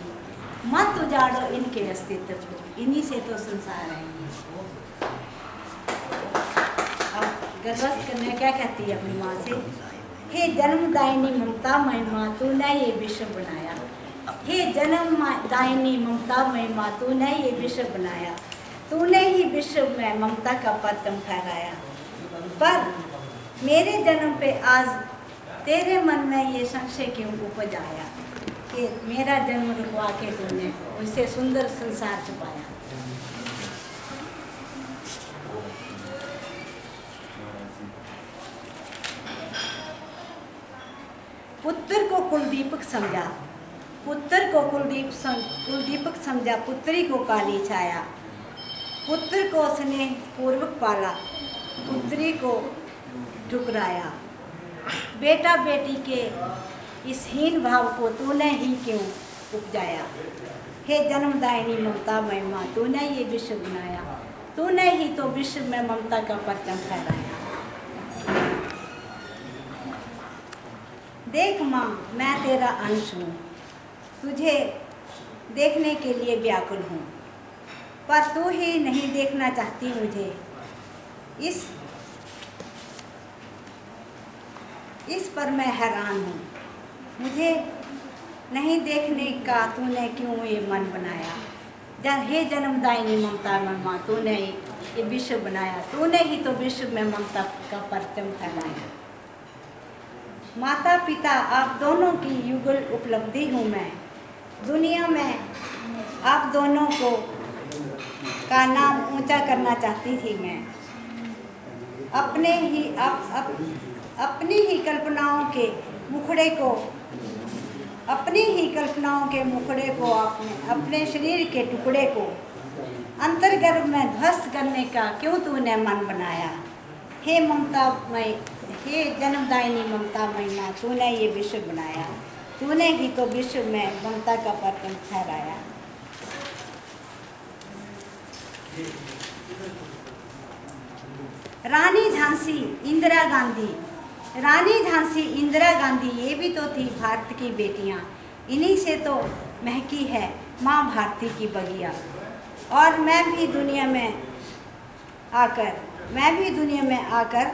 मत उजाड़ो इनके अस्तित्व को, इन्हीं से तो संसार है। अब गर्भस्थ कन्या क्या कहती है अपनी माँ से? हे जन्मदायिनी ममता मय माँ, तूने ये विश्व बनाया। हे जन्मदायिनी ममता मय माँ, तूने ये विश्व बनाया। तूने ही विश्व में ममता का परचम फहराया। पर मेरे जन्म पे आज तेरे मन में ये संशय क्यों उपज आया कि मेरा जन्म रुकवा के तूने उससे सुंदर संसार छुपाया। पुत्र को कुलदीपक समझा, पुत्र को कुलदीपक समझा, पुत्री को काली छाया। पुत्र को स्नेह पूर्वक पाला, पुत्री को ठुकराया। बेटा बेटी के इस हीन भाव को तूने ही क्यों उपजाया। हे जन्मदायिनी ममता मय माँ, तूने ये विश्व बनाया। तूने ही तो विश्व में ममता का परचम फहराया। देख माँ, मैं तेरा अंश हूँ, तुझे देखने के लिए व्याकुल हूँ, पर तू ही नहीं देखना चाहती मुझे। इस पर मैं हैरान हूँ, मुझे नहीं देखने का तूने क्यों ये मन बनाया। हे जन्मदायिनी ममता में माँ, तूने ये विश्व बनाया। तूने ही तो विश्व में ममता का परचम फैलाया। माता पिता आप दोनों की युगल उपलब्धि हूँ मैं। दुनिया में आप दोनों को का नाम ऊंचा करना चाहती थी मैं। अपनी ही कल्पनाओं के मुखड़े को आपने अपने शरीर के टुकड़े को अंतर्गर्भ में ध्वस्त करने का क्यों तूने मन बनाया। हे जन्मदायिनी ममता मय माँ, तूने ये विश्व बनाया। तूने ही तो विश्व में ममता का परचम फहराया। रानी झांसी इंदिरा गांधी ये भी तो थी भारत की बेटियां। इन्हीं से तो महकी है माँ भारती की बगिया। और मैं भी दुनिया में आकर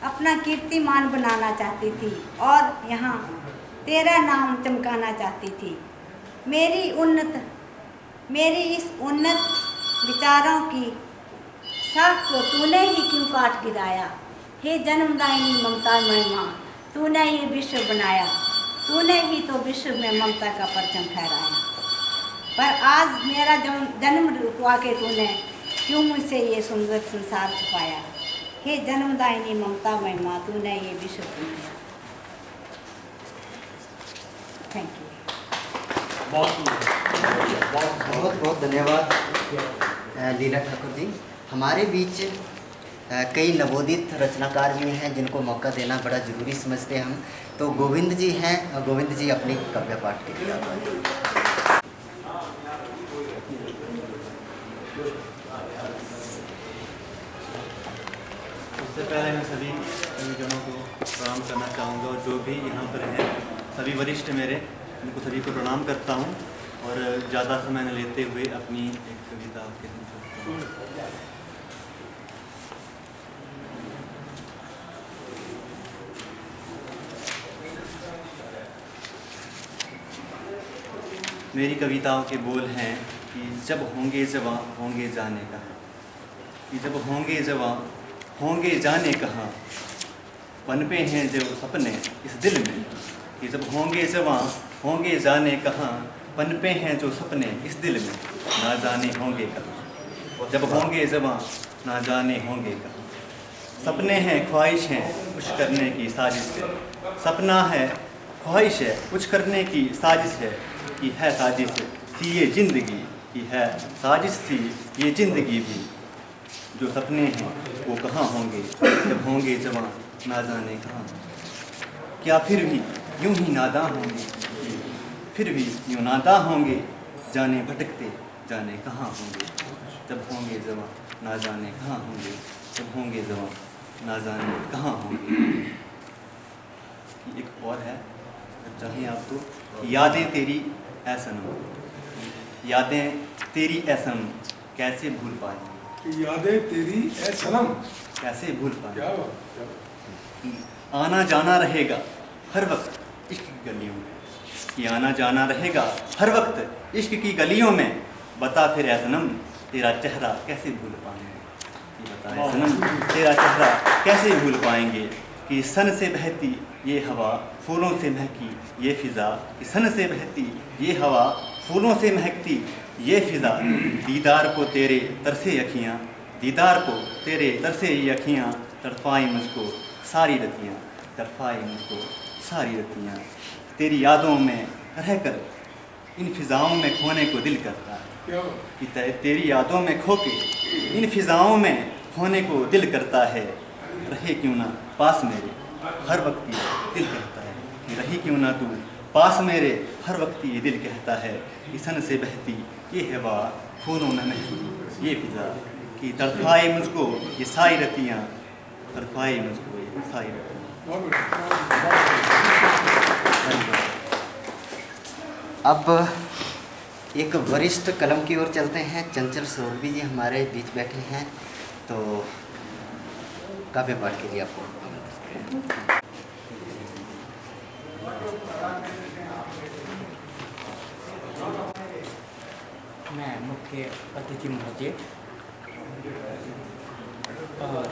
अपना कीर्तिमान बनाना चाहती थी और यहाँ तेरा नाम चमकाना चाहती थी। मेरी इस उन्नत विचारों की शाख को तूने ही क्यों काट गिराया। हे जन्मदायिनी ममता मय माँ, तूने ये विश्व बनाया। तूने ही तो विश्व में ममता का परचम फहराया। पर आज मेरा जन्म रुकवा के तूने क्यों मुझसे ये सुंदर संसार छुपाया। हे जन्मदायिनी ममता मय माँ, तूने ये विश्व बनाया। Thank you. बहुत बहुत धन्यवाद लीला ठाकुर जी। हमारे बीच कई नवोदित रचनाकार भी हैं जिनको मौका देना बड़ा ज़रूरी समझते हैं हम। तो गोविंद जी हैं, गोविंद जी अपनी काव्य पाठ के लिए आभारी। सबसे पहले मैं सभी कविजनों को प्रणाम करना चाहूँगा और जो भी यहाँ पर हैं सभी वरिष्ठ मेरे उनको सभी को प्रणाम करता हूँ और ज़्यादा समय न लेते हुए अपनी एक कविता आपके सामने रखता हूँ। मेरी कविताओं के बोल हैं कि जब होंगे जवां होंगे जाने कहाँ, कि जब होंगे जवां होंगे जाने कहाँ, पनपे हैं जो सपने इस दिल में, कि जब होंगे जवां होंगे जाने कहाँ, पनपे हैं जो सपने इस दिल में, ना जाने होंगे कहाँ, जब होंगे जवां ना जाने होंगे कहाँ। सपने हैं ख्वाहिश हैं कुछ करने की साजिश है, सपना है ख्वाहिश है कुछ करने की साजिश है, कि है साजिश सी ये ज़िंदगी, कि है साजिश सी ये ज़िंदगी भी, जो सपने हैं वो कहाँ होंगे जब होंगे जवां ना जाने कहाँ। क्या फिर भी यूं ही नादां होंगे, फिर भी यूं नादां होंगे, जाने भटकते जाने कहाँ होंगे, जब होंगे जवां ना जाने कहाँ होंगे, जब होंगे जवां ना जाने कहाँ होंगे। एक और है, अगर चाहें आप तो, यादें तेरी ऐ सनम, यादें तेरी ऐ सनम कैसे भूल पाएंगे, यादें तेरी ऐ सनम कैसे भूल पाएंगे। क्या बात। आना जाना रहेगा हर वक्त इश्क की गलियों में, कि आना जाना रहेगा हर वक्त इश्क की गलियों में, बता फिर ऐ सनम तेरा चेहरा कैसे भूल पाएंगे, कि बता ऐ सनम तेरा चेहरा कैसे भूल पाएंगे। कि सन से बहती ये हवा फूलों से महकी ये फ़िज़ा, कि सन से बहती ये हवा फूलों से महकती ये फ़िज़ा, दीदार को तेरे तरसे अखियाँ, दीदार को तेरे तरसे ये अखियाँ, तड़पाई मुझको सारी रतियाँ, तड़पाई मुझको सारी रतियाँ। तेरी यादों में रहकर इन फ़िज़ाओं में खोने को दिल करता है, कि तेरी यादों में खो के इन फ़िज़ाओं में खोने को दिल करता है। रहे क्यों ना पास मेरे हर वक्त ये दिल कहता है, कि रही क्यों ना तू पास मेरे हर वक्त ये दिल कहता है। कि सन से बहती ये हवा फूलों में महकी ये फ़िज़ा, कि तड़पाए मुझको ये सारी रतियाँ, तड़पाए मुझको ये सारी रतियाँ। अब एक वरिष्ठ कलम की ओर चलते हैं। चंचल सौरभी जी हमारे बीच बैठे हैं, तो काव्य पाठ के लिए आपको आमंत्रित करते हैं। मैं मुख्य अतिथि महोदय और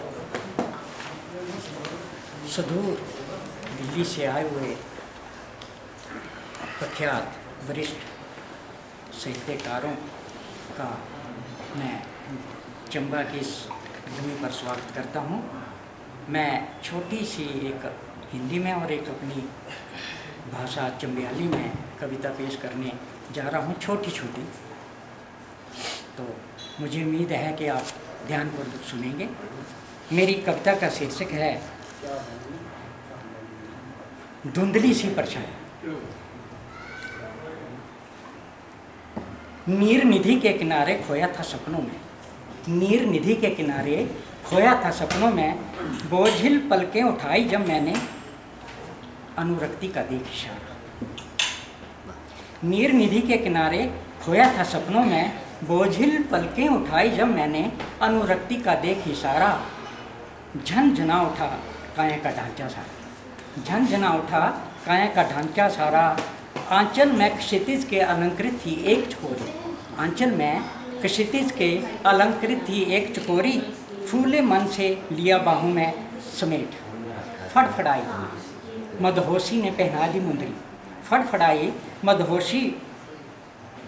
सुदूर दिल्ली से आए हुए प्रख्यात वरिष्ठ साहित्यकारों का मैं चंबा की इस भूमि पर स्वागत करता हूँ। मैं छोटी सी एक हिंदी में और एक अपनी भाषा चंबियाली में कविता पेश करने जा रहा हूँ, छोटी छोटी। तो मुझे उम्मीद है कि आप ध्यानपूर्वक सुनेंगे। मेरी कविता का शीर्षक है धुंधली सी परछाई। नीर निधि के किनारे खोया था सपनों में, नीर निधि के किनारे खोया था सपनों में, बोझिल पलकें उठाई जब मैंने अनुरक्ति का देख इशारा। नीर निधि के किनारे खोया था सपनों में, बोझिल पलकें उठाई जब मैंने अनुरक्ति का देख इशारा। झनझना उठा काया का ढांचा सारा, झनझना उठा काया का ढांचा सारा। आंचल में क्षितिज के अलंकृत थी एक चकोरी, आंचल में क्षितिज के अलंकृत थी एक चकोरी। फूले मन से लिया बाहों में समेट, फड़फड़ाई मदहोशी ने पहना दी मुंदरी, फड़फड़ाई मदहोशी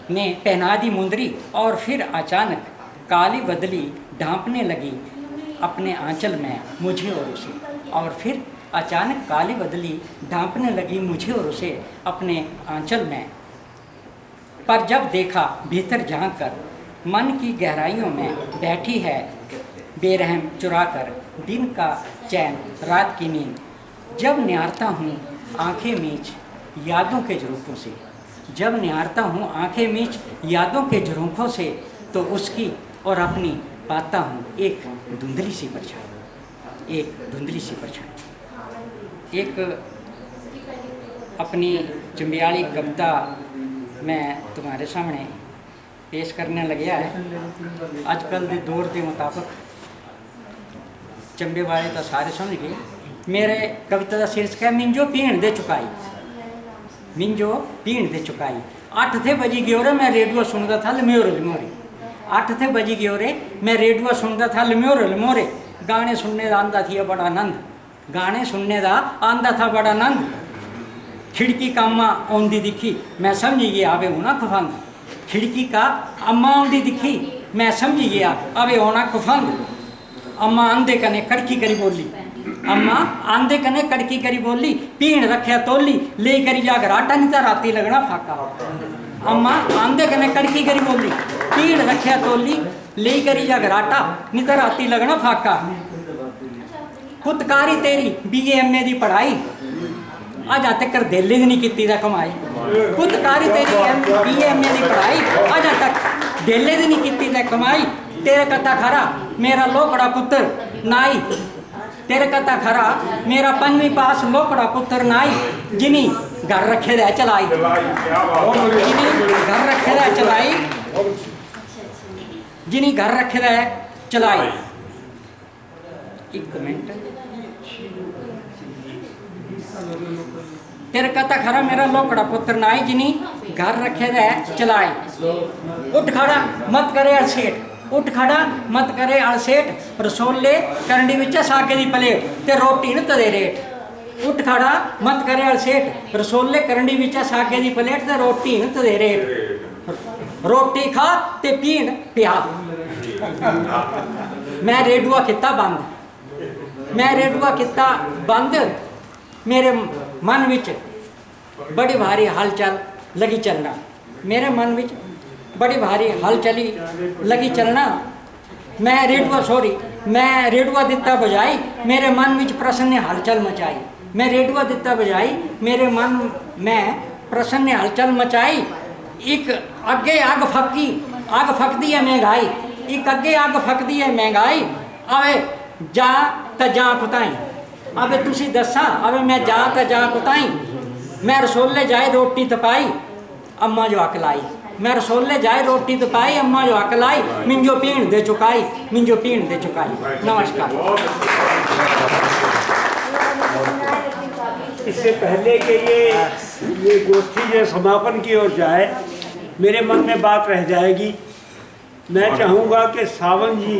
ने पहना दी मुंदरी। और फिर अचानक काली बदली ढांपने लगी अपने आंचल में मुझे और उसे, और फिर अचानक काली बदली ढांपने लगी मुझे और उसे अपने आंचल में। पर जब देखा भीतर झांक कर मन की गहराइयों में बैठी है बेरहम चुरा कर दिन का चैन रात की नींद। जब निहारता हूँ आंखें मीच यादों के झरोखों से, जब निहारता हूँ आंखें मीच यादों के झरोखों से, तो उसकी और अपनी पाता हूँ एक धुंधली सी परछाई, एक धुंधली सी परछाई। एक अपनी चंबियाली कविता मैं तुम्हारे सामने पेश करने लग्या है। आजकल के दौर के मुताबिक चंबे वाले तो सारे समझ गए। मेरे कविता का शीर्षक है मिंजो पीण दे चुकाई। मिंजो पीण दे चुकाई। 8 थे बजी गयो रे मैं रेडियो सुनता था लम्योरे लम्योरे। 8 थे बजी गयो रे मैं रेडियो सुनता था लम्योरे लम्योरे। गाने सुनने का आंदा थी बड़ा आनंद। गाने सुनने का आंदा था बड़ा आनंद। खिड़की का अम्मा आंदी दिखी मैं समझी गया आवे होना खुफंद। खिड़की का अम्मा आंदी दिखी मैं समझी गया आवे होना खुफंद। अम्मा आंदे कने कड़की करी बोली। अम्मा आंदे कने कड़की करी बोली पीण रखे तोली ले करी जाकर आटा नहीं तो राती लगना फाका। अम्मा आंदे कने कड़की करी बोली पीण रखे तोली ले करी जाकर आटा नहीं तो राती लगना फाका। कुतकारी तेरी BA MA दी पढ़ाई आज तक कर दिल्ली नहीं की कमाई। कुतकारी तेरी BA MA दी पढ़ाई आज तक दिल्ली नहीं की कमाई। तेरे कथा खरा मेरा लोकड़ा पुत्र नाई। तेरे कथा खरा मेरा 5वीं पास लोकड़ा पुत्र नाई। जिनी घर रखे दे चलाई। जिनी घर रखे दे चलाई। जिनी घर रखे दे चलाई। एक मिनट। तेरे कथा खरा मेरा लोकड़ा पुत्र नाई। जिनी घर रखे दे चलाई। उठ खड़ा मत करे अड़सेठ। उठ खड़ा मत करे अड़सेठ। रसोले करंडी विच सागे दी प्लेट ते रोटी न तदे रेट। उठ खड़ा मत करे अड़सेठ। रसोले करंडी विच सागे दी प्लेट ते रोटी न तदे रेट। रोटी खा ते पीण पिया। मैं रेडुआ किता बंद। मैं रेडुआ किता बंद। मेरे मन विच बड़ी भारी हलचल लगी चलना। मेरे मन विच बड़ी भारी हलचली लगी चलना। मैं रेडुआ दिता बजाई मेरे मन विच प्रश्न ने हलचल मचाई। मैं रेडुआ दिता बजाई मेरे मन में प्रश्न ने हलचल मचाई। एक अगे अग फकदी है महंगाई। एक अगे अग फकदी है महंगाई। आवे जा त जा कुताई। अबे तुसी दसा अबे मैं जा त जा कुताई। मैं रसोले जाए रोटी तपाई अम्मा जो अकलाई। मैं रसोले जाए रोटी तपाई अम्मा जो अकलाई। मिंजो पीण दे चुकाई। मिंजो पीण दे चुकाई। नमस्कार। इससे पहले कि ये गोष्ठी जो समापन की ओर जाए मेरे मन में बात रह जाएगी। मैं चाहूँगा कि सावन जी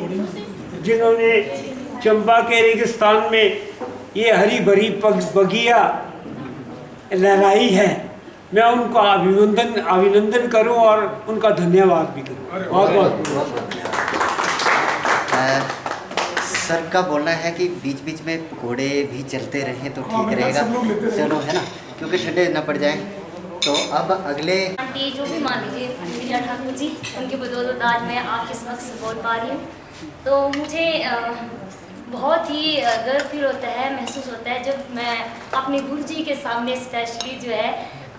जिन्होंने चंबा के रेगिस्तान में ये हरी भरी बगिया लहराई है मैं उनको अभिनंदन करूं और उनका धन्यवाद भी करूं। बहुत बहुत सर का बोलना है कि बीच बीच में घोड़े भी चलते रहें तो ठीक रहेगा। चलो है ना क्योंकि ठंडे न पड़ जाए। तो अब अगले आंटी जो भी मान लीजिए मीरा ठाकुर जी उनकी बदौलत आज मैं आपके समक्ष बोल पा रही हूँ। तो मुझे बहुत ही गर्व फील होता है महसूस होता है जब मैं अपने गुरु जी के सामने स्पेशली जो है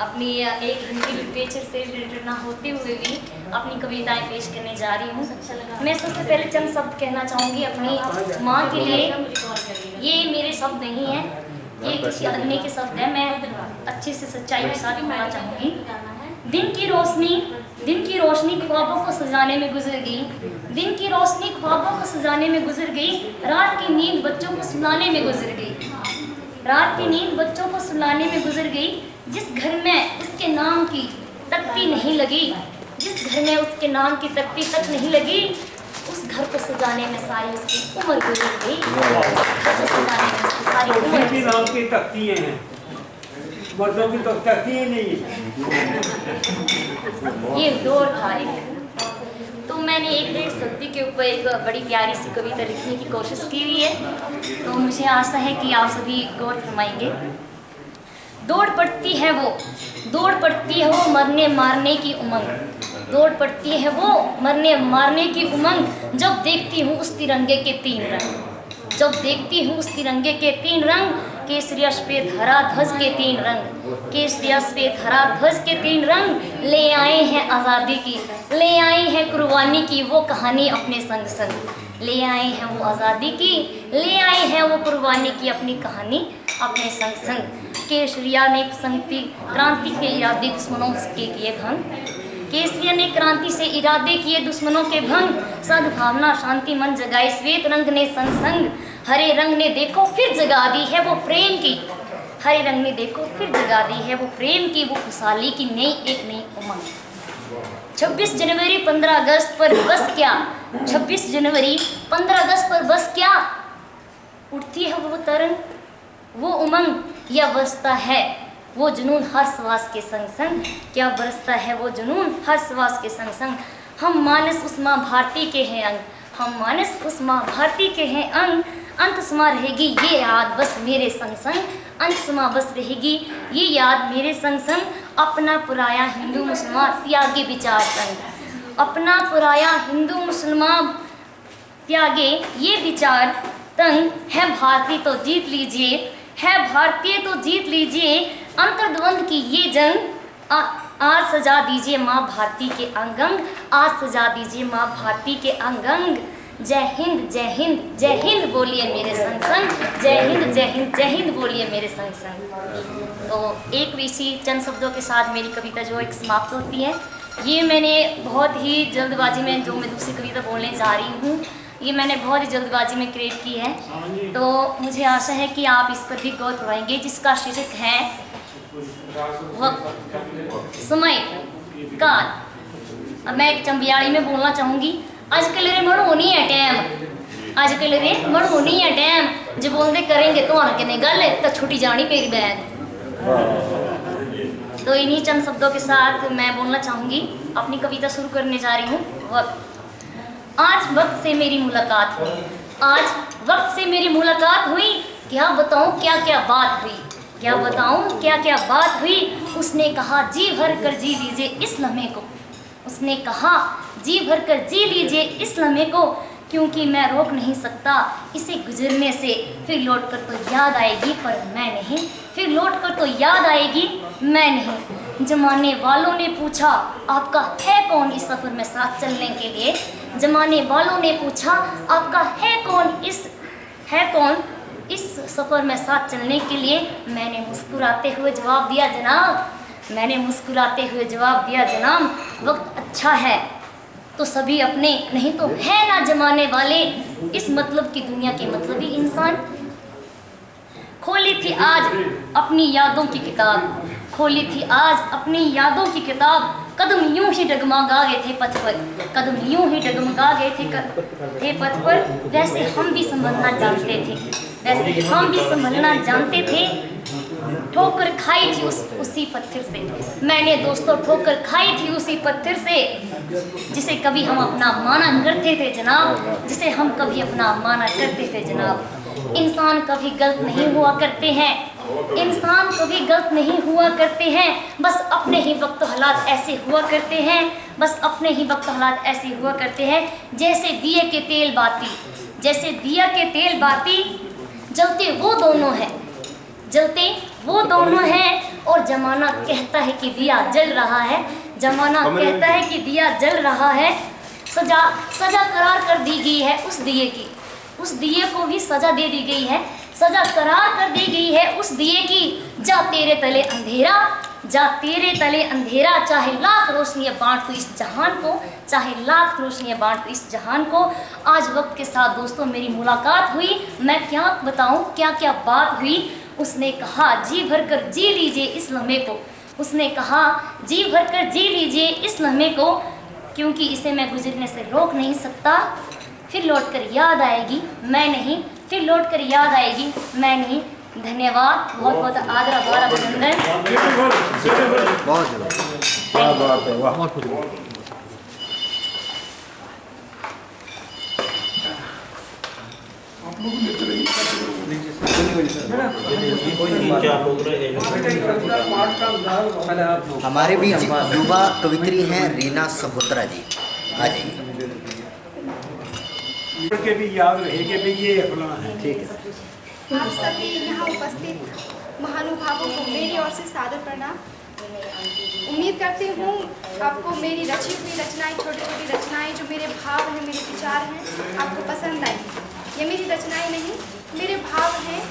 अपनी एक हिंदी लिटरेचर से रिलेटेड ना होते हुए भी अपनी कविताएं पेश करने जा रही हूँ। मैं सबसे पहले चंद शब्द कहना चाहूँगी अपनी माँ के लिए। ये मेरे शब्द नहीं हैं, ये किसी अन्य के शब्द हैं। मैं अच्छे से सच्चाई के साथ बोलना चाहूँगी। दिन की रोशनी ख्वाबों को सजाने में गुजर गई। दिन की रोशनी ख्वाबों को सजाने में गुजर गई। रात की नींद बच्चों को सुलाने में गुजर गई। रात की नींद बच्चों को सुलाने में गुजर गई। जिस घर में उसके नाम की तख्ती नहीं लगी, जिस घर में उसके नाम की तख्ती तक नहीं लगी, उस घर को सजाने में सारी उसकी उम्र गुजर गई। सारी उम्र नाम की तख्तियाँ हैं, मर्दों की तो तख्तियाँ नहीं है। ये दौर था एक। तो मैंने एक देश भक्ति के ऊपर एक बड़ी प्यारी सी कविता लिखने की कोशिश की हुई है। तो मुझे आशा है कि आप सभी गौर फरमाएंगे। दौड़ पड़ती है वो मरने मारने की उमंग। दौड़ पड़ती है वो मरने मारने की उमंग। जब देखती हूँ उस तिरंगे के तीन रंग। जब देखती हूँ उस तिरंगे के तीन रंग। केसरिया श्वेत हरा ध्वज के तीन रंग। केसरिया श्वेत हरा ध्वज के तीन रंग। ले आए हैं आज़ादी की, ले आए हैं कुर्बानी की वो कहानी अपने संग संग। ले आए हैं वो आज़ादी की, ले आए हैं वो कुर्बानी की अपनी कहानी अपने संग संग। केसरिया ने क्रांति के इरादे दुश्मनों के किए भंग। केसरिया ने क्रांति से इरादे किए दुश्मनों के भंग। सद्भावना शांति मन जगाए श्वेत रंग ने संग संग। हरे रंग ने देखो फिर जगा दी है वो प्रेम की। हरे रंग ने देखो फिर जगा दी है वो प्रेम की, वो खुशहाली की एक नई उमंग। 26 जनवरी 15 अगस्त पर बस क्या, 26 जनवरी 15 अगस्त पर बस क्या उठती है वो तरंग, वो उमंग या बरसता है वो जुनून हर श्वास के संग संग। क्या बरसता है वो जुनून हर श्वास के संग संग। हम मानस उस माँ भारती के हैं अंग, हम मानस उस माँ भारती के हैं अंग। अंत समा रहेगी ये याद बस मेरे संग संग, अंत समा बस रहेगी ये याद मेरे संग संग। अपना पुराया हिंदू मुसलमान त्यागे विचार संग, अपना पुराया हिंदू मुसलमान त्यागे ये विचार तंग। है भारतीय तो जीत लीजिए, है भारतीय तो जीत लीजिए, अंतर्द्वंद की ये जंग। आज सजा दीजिए माँ भारती के अंगंग, आज सजा दीजिए माँ भारती के अंगंग। जय हिंद जय हिंद जय हिंद बोलिए मेरे संग संग, जय हिंद जय हिंद जय हिंद बोलिए मेरे संग संग। तो एक इसी चंद शब्दों के साथ मेरी कविता जो एक समाप्त होती है। ये मैंने बहुत ही जल्दबाजी में जो मैं दूसरी कविता बोलने जा रही हूँ, ये मैंने बहुत ही जल्दबाजी में क्रिएट की है। तो मुझे आशा है कि आप इस पर भी गौर करवाएंगे, जिसका शीर्षक है वक्त समय काल। अब मैं एक चंबियाड़ी में बोलना चाहूँगी। आजकल रे मड़ो नहीं है टाइम, आजकल रे मड़ो नहीं है टाइम। जो बोलते करेंगे तो आने के गल तो छुट्टी जानी पेरी बैग। तो इन्हीं चंद शब्दों के साथ मैं बोलना चाहूँगी, अपनी कविता शुरू करने जा रही हूँ। वक्त। आज वक्त से मेरी मुलाकात हुई, आज वक्त से मेरी मुलाकात हुई। क्या बताऊँ क्या क्या बात हुई, क्या बताऊँ क्या क्या बात हुई। उसने कहा जी भर कर जी लीजिए इस लम्हे को, उसने कहा जी भर कर जी लीजिए इस लम्हे को। क्योंकि मैं रोक नहीं सकता इसे गुजरने से, फिर लौट कर तो याद आएगी पर मैं नहीं, फिर लौट कर तो याद आएगी मैं नहीं। जमाने वालों ने पूछा आपका है कौन इस सफ़र में साथ चलने के लिए, जमाने वालों ने पूछा आपका है कौन इस सफ़र में साथ चलने के लिए। मैंने मुस्कुराते हुए जवाब दिया जनाब, मैंने मुस्कुराते हुए जवाब दिया जनाब। वक्त अच्छा है तो सभी अपने, नहीं तो है ना जमाने वाले। इस मतलब की दुनिया के मतलबी इंसान। खोली थी आज अपनी यादों की किताब, खोली थी आज अपनी यादों की किताब। कदम यूं ही डगमगा गए थे पथ पर, कदम यूं ही डगमगा गए थे पथ पर। वैसे हम भी संभलना जानते थे, वैसे हम भी संभलना जानते थे। ठोकर खाई थी उसी पत्थर से, मैंने दोस्तों ठोकर खाई थी उसी पत्थर से। जिसे कभी हम अपना माना करते थे जनाब, जिसे हम कभी अपना माना करते थे जनाब। इंसान कभी गलत नहीं हुआ करते हैं, इंसान कभी गलत नहीं हुआ करते हैं। बस अपने ही वक्त हालात ऐसे हुआ करते हैं, बस अपने ही वक्त हालात ऐसे हुआ करते हैं। जैसे दिए के तेल बाती, जैसे दिया के तेल बाती। जलते वो दोनों हैं, जलते वो दोनों हैं। और जमाना कहता है कि दिया जल रहा है, जमाना कहता है कि दिया जल रहा है। सजा करार कर दी गई है उस दिए की, उस दिए को भी सजा दे दी गई है, सजा करार कर दी गई है उस दिए की। जा तेरे तले अंधेरा, जा तेरे तले अंधेरा। चाहे लाख रोशनियाँ बांट तू इस जहान को, चाहे लाख रोशनियाँ बांट तू इस जहान को। आज वक्त के साथ दोस्तों मेरी मुलाकात हुई, मैं क्या बताऊँ क्या क्या बात हुई। उसने कहा जी भर कर जी लीजिए इस लम्हे को, उसने कहा जी भर कर जी लीजिए इस लम्हे को। क्योंकि इसे मैं गुजरने से रोक नहीं सकता, फिर लौट कर याद आएगी मैं नहीं, फिर लौट कर याद आएगी मैं नहीं। धन्यवाद, बहुत बहुत आदर आभार अभिनंदन। हमारे बीच युवा कवित्री हैं रीना सहोत्रा जी, आ जाइए। के भी याद रहेंगे भी ये अपना है। ठीक है। आप सभी यहाँ उपस्थित महानुभावों को मेरी ओर से सादर प्रणाम। उम्मीद करती हूँ आपको मेरी रची हुई रचनाएं, छोटी छोटी रचनाएं जो मेरे भाव हैं, मेरे विचार हैं, आपको पसंद आएंगी। ये मेरी रचनाएं नहीं, मेरे भाव हैं,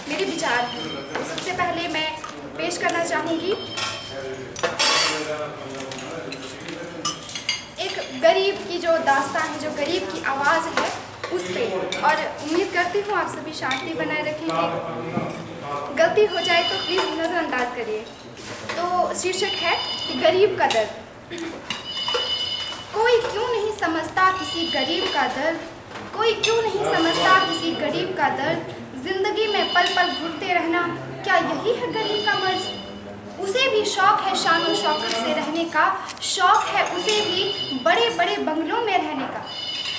मेरे विचार हैं। सबसे पहले मैं पेश करना चाहूँगी। एक गरीब की जो दास्तान है, जो गरीब की आवाज़ है उस पे, और उम्मीद करती हूँ आप सभी शांति बनाए रखेंगे। गलती हो जाए तो प्लीज़ नज़रअंदाज करिए। तो शीर्षक है कि गरीब का दर्द। कोई क्यों नहीं समझता किसी गरीब का दर्द, कोई क्यों नहीं समझता किसी गरीब का दर्द। जिंदगी में पल पल घुटते रहना, क्या यही है गरीब का मर्ज। उसे भी शौक है शान शौकत से रहने का, शौक है उसे भी बड़े बड़े बंगलों में रहने का।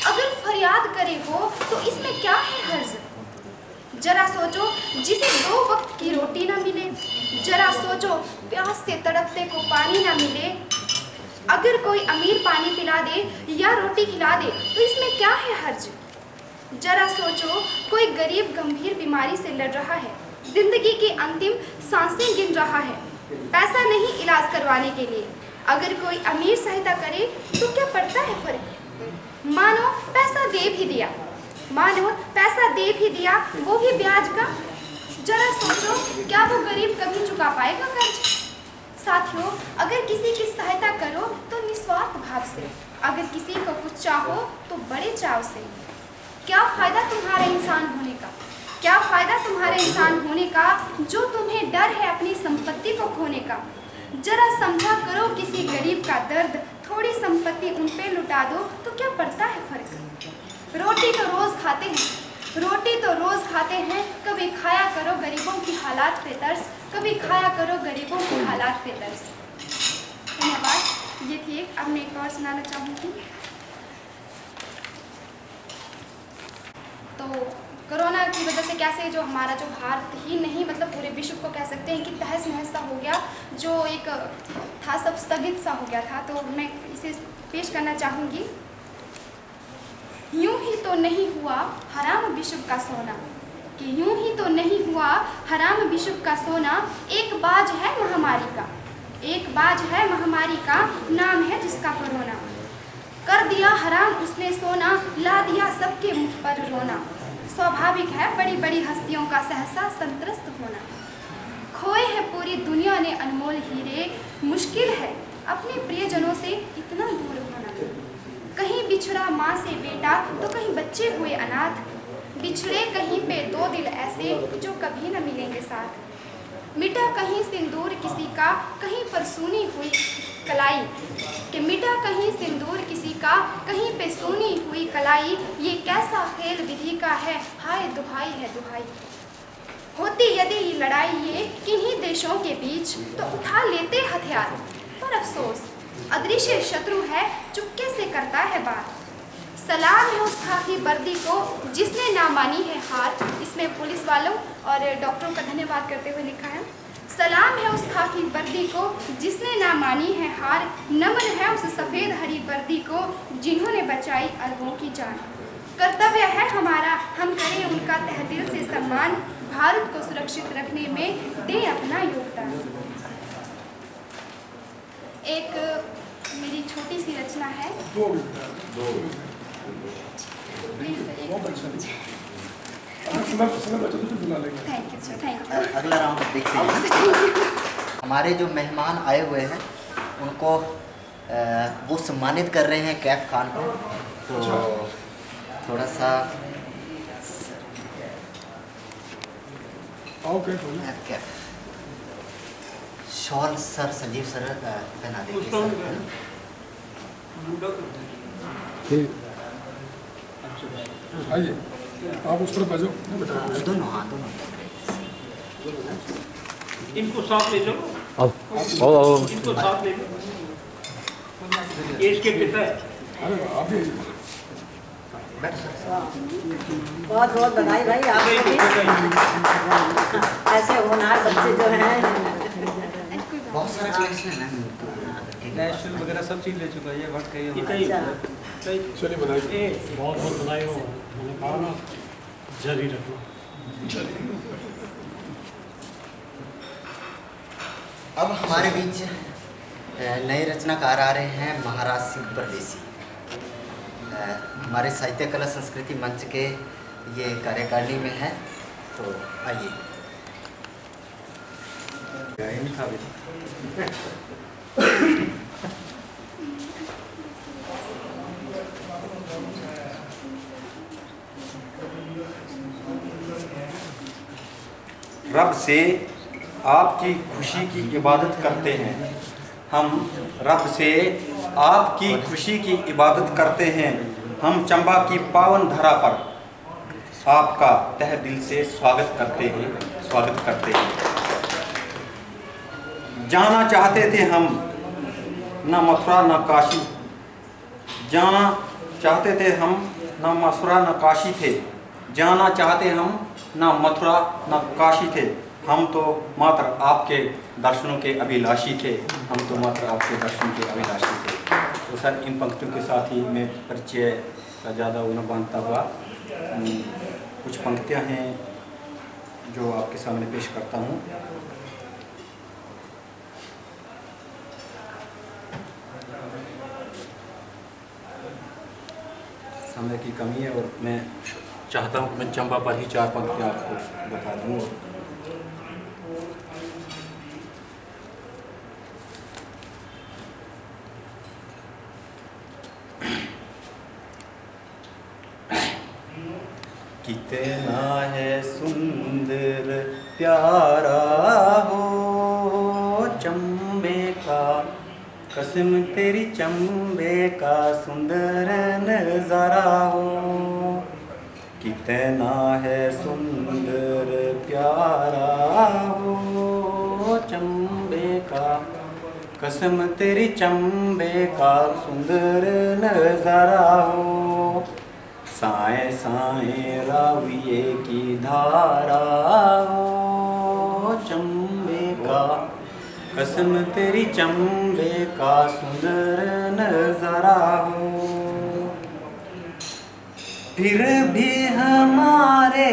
अगर फरियाद करे हो तो इसमें क्या है हर्ज। जरा सोचो जिसे 2 वक्त की रोटी ना मिले, जरा सोचो प्यास से तड़पते को पानी ना मिले। अगर कोई अमीर पानी पिला दे या रोटी खिला दे तो इसमें क्या है हर्ज। जरा सोचो कोई गरीब गंभीर बीमारी से लड़ रहा है, जिंदगी की अंतिम सांसें गिन रहा है, पैसा नहीं इलाज करवाने के लिए। अगर कोई अमीर सहायता करे तो क्या पड़ता है फर्क। मानो पैसा दे भी दिया, मानो पैसा दे भी दिया, वो भी ब्याज का। जरा सोचो क्या वो गरीब कभी चुका पाएगा कर्ज। साथियों, अगर किसी की सहायता करो तो निस्वार्थ भाव से, अगर किसी को कुछ चाहो तो बड़े चाव से। क्या फ़ायदा तुम्हारे इंसान होने का, क्या फ़ायदा तुम्हारे इंसान होने का, जो तुम्हें डर है अपनी संपत्ति को खोने का। जरा समझा करो किसी गरीब का दर्द, थोड़ी संपत्ति उन पे लुटा दो तो क्या पड़ता है फर्क। रोटी तो रोज़ खाते हैं, रोटी तो रोज़ खाते हैं, कभी खाया करो गरीबों की हालात पे तरस, कभी खाया करो गरीबों की हालात पे तरस। धन्यवाद। ये थी एक, अब मैं एक और सुनाना चाहूँगी। तो कोरोना की वजह से कैसे जो हमारा जो भारत ही नहीं मतलब पूरे विश्व को कह सकते हैं कि तहस नहस सा हो गया, जो एक था सब स्थगित सा हो गया था। तो मैं इसे पेश करना चाहूँगी। यूं ही तो नहीं हुआ हराम विश्व का सोना, कि यूं ही तो नहीं हुआ हराम विश्व का सोना। एक बाज है महामारी का, एक बाज है महामारी का, नाम है जिसका कोरोना। कर दिया हराम उसने सोना, ला दिया सबके मुख पर रोना। स्वाभाविक है बड़ी बड़ी हस्तियों का सहसा संत्रस्त होना। खोए है पूरी दुनिया ने अनमोल हीरे, मुश्किल है अपने प्रियजनों से इतना दूर होना। कहीं बिछड़ा माँ से बेटा तो कहीं बच्चे हुए अनाथ, बिछड़े कहीं पे 2 दिल ऐसे जो कभी न मिलेंगे साथ। मिटा कहीं सिंदूर किसी का, कहीं पर सूनी हुई कलाई, कि मिटा कहीं सिंदूर किसी का, कहीं पे सूनी हुई कलाई। ये कैसा खेल विधि का है, हाय दुहाई है दुहाई। होती यदि ये लड़ाई ये किन्हीं देशों के बीच, तो उठा लेते हथियार, पर अफसोस अदृश्य शत्रु है चुपके से करता है बात। सलाम है उस खाकी वर्दी को जिसने ना मानी है हार। इसमें पुलिस वालों और डॉक्टरों का धन्यवाद करते हुए लिखा है। सलाम है उस खाकी वर्दी को जिसने ना मानी है हार। नमन है उस सफ़ेद हरी वर्दी को जिन्होंने बचाई अरबों की जान। कर्तव्य है हमारा हम करें उनका तहे दिल से सम्मान, भारत को सुरक्षित रखने में दें अपना योगदान। एक मेरी छोटी सी रचना है। अगला राउंड देखते हैं। हमारे जो मेहमान आए हुए हैं उनको वो सम्मानित कर रहे हैं कैफ खान को, तो थोड़ा सा Kaif shawl sir Sanjeev sir पहना देंगे। आइए आप उस तरफ आ जाओ। दोनों हाँ दोनों इनको साथ ले जाओ, इनको साथ ले लो। ये इसके पिता है। अरे आप भी बहुत बहुत बधाई भाई आपको भी। ऐसे होनहार बच्चे जो हैं। बहुत सारा कलेक्शन है, नेशनल वगैरह सब चीज़ ले चुका है ये भट के। चलिए बधाई। बहुत बहुत बधाई हो। मैंने कहा ना जारी रखना। अब हमारे बीच नए रचनाकार आ रहे हैं महाराज सिंह परदेसी। हमारे साहित्य कला संस्कृति मंच के ये कार्यकारिणी में है, तो आइए। रब से आपकी खुशी की इबादत करते हैं। हम रब से आपकी खुशी की इबादत करते हैं। हम चंबा की पावन धरा पर आपका तहे दिल से स्वागत करते हैं। जाना चाहते थे हम न मथुरा न काशी, जाना चाहते थे हम न मथुरा न काशी थे, जाना चाहते हम न मथुरा न काशी थे। हम तो मात्र आपके दर्शनों के अभिलाषी थे, तो सर इन पंक्तियों के साथ ही मैं परिचय का ज़्यादा उन्हें बांधता हुआ कुछ पंक्तियां हैं जो आपके सामने पेश करता हूँ। समय की कमी है और मैं चाहता हूँ कि मैं चंबा पर ही 4 पंक्तियाँ आपको बता दूँ। कितना है सुंदर प्यारा हो चंबे का, कसम तेरी चंबे का सुंदर नजारा हो। कितना है सुंदर प्यारा हो चंबे का, कसम तेरी चंबे का सुंदर नजारा हो। साए साए राविये की धारा हो चंबे का, कसम तेरी चंबे का सुंदर नजारा हो। फिर भी हमारे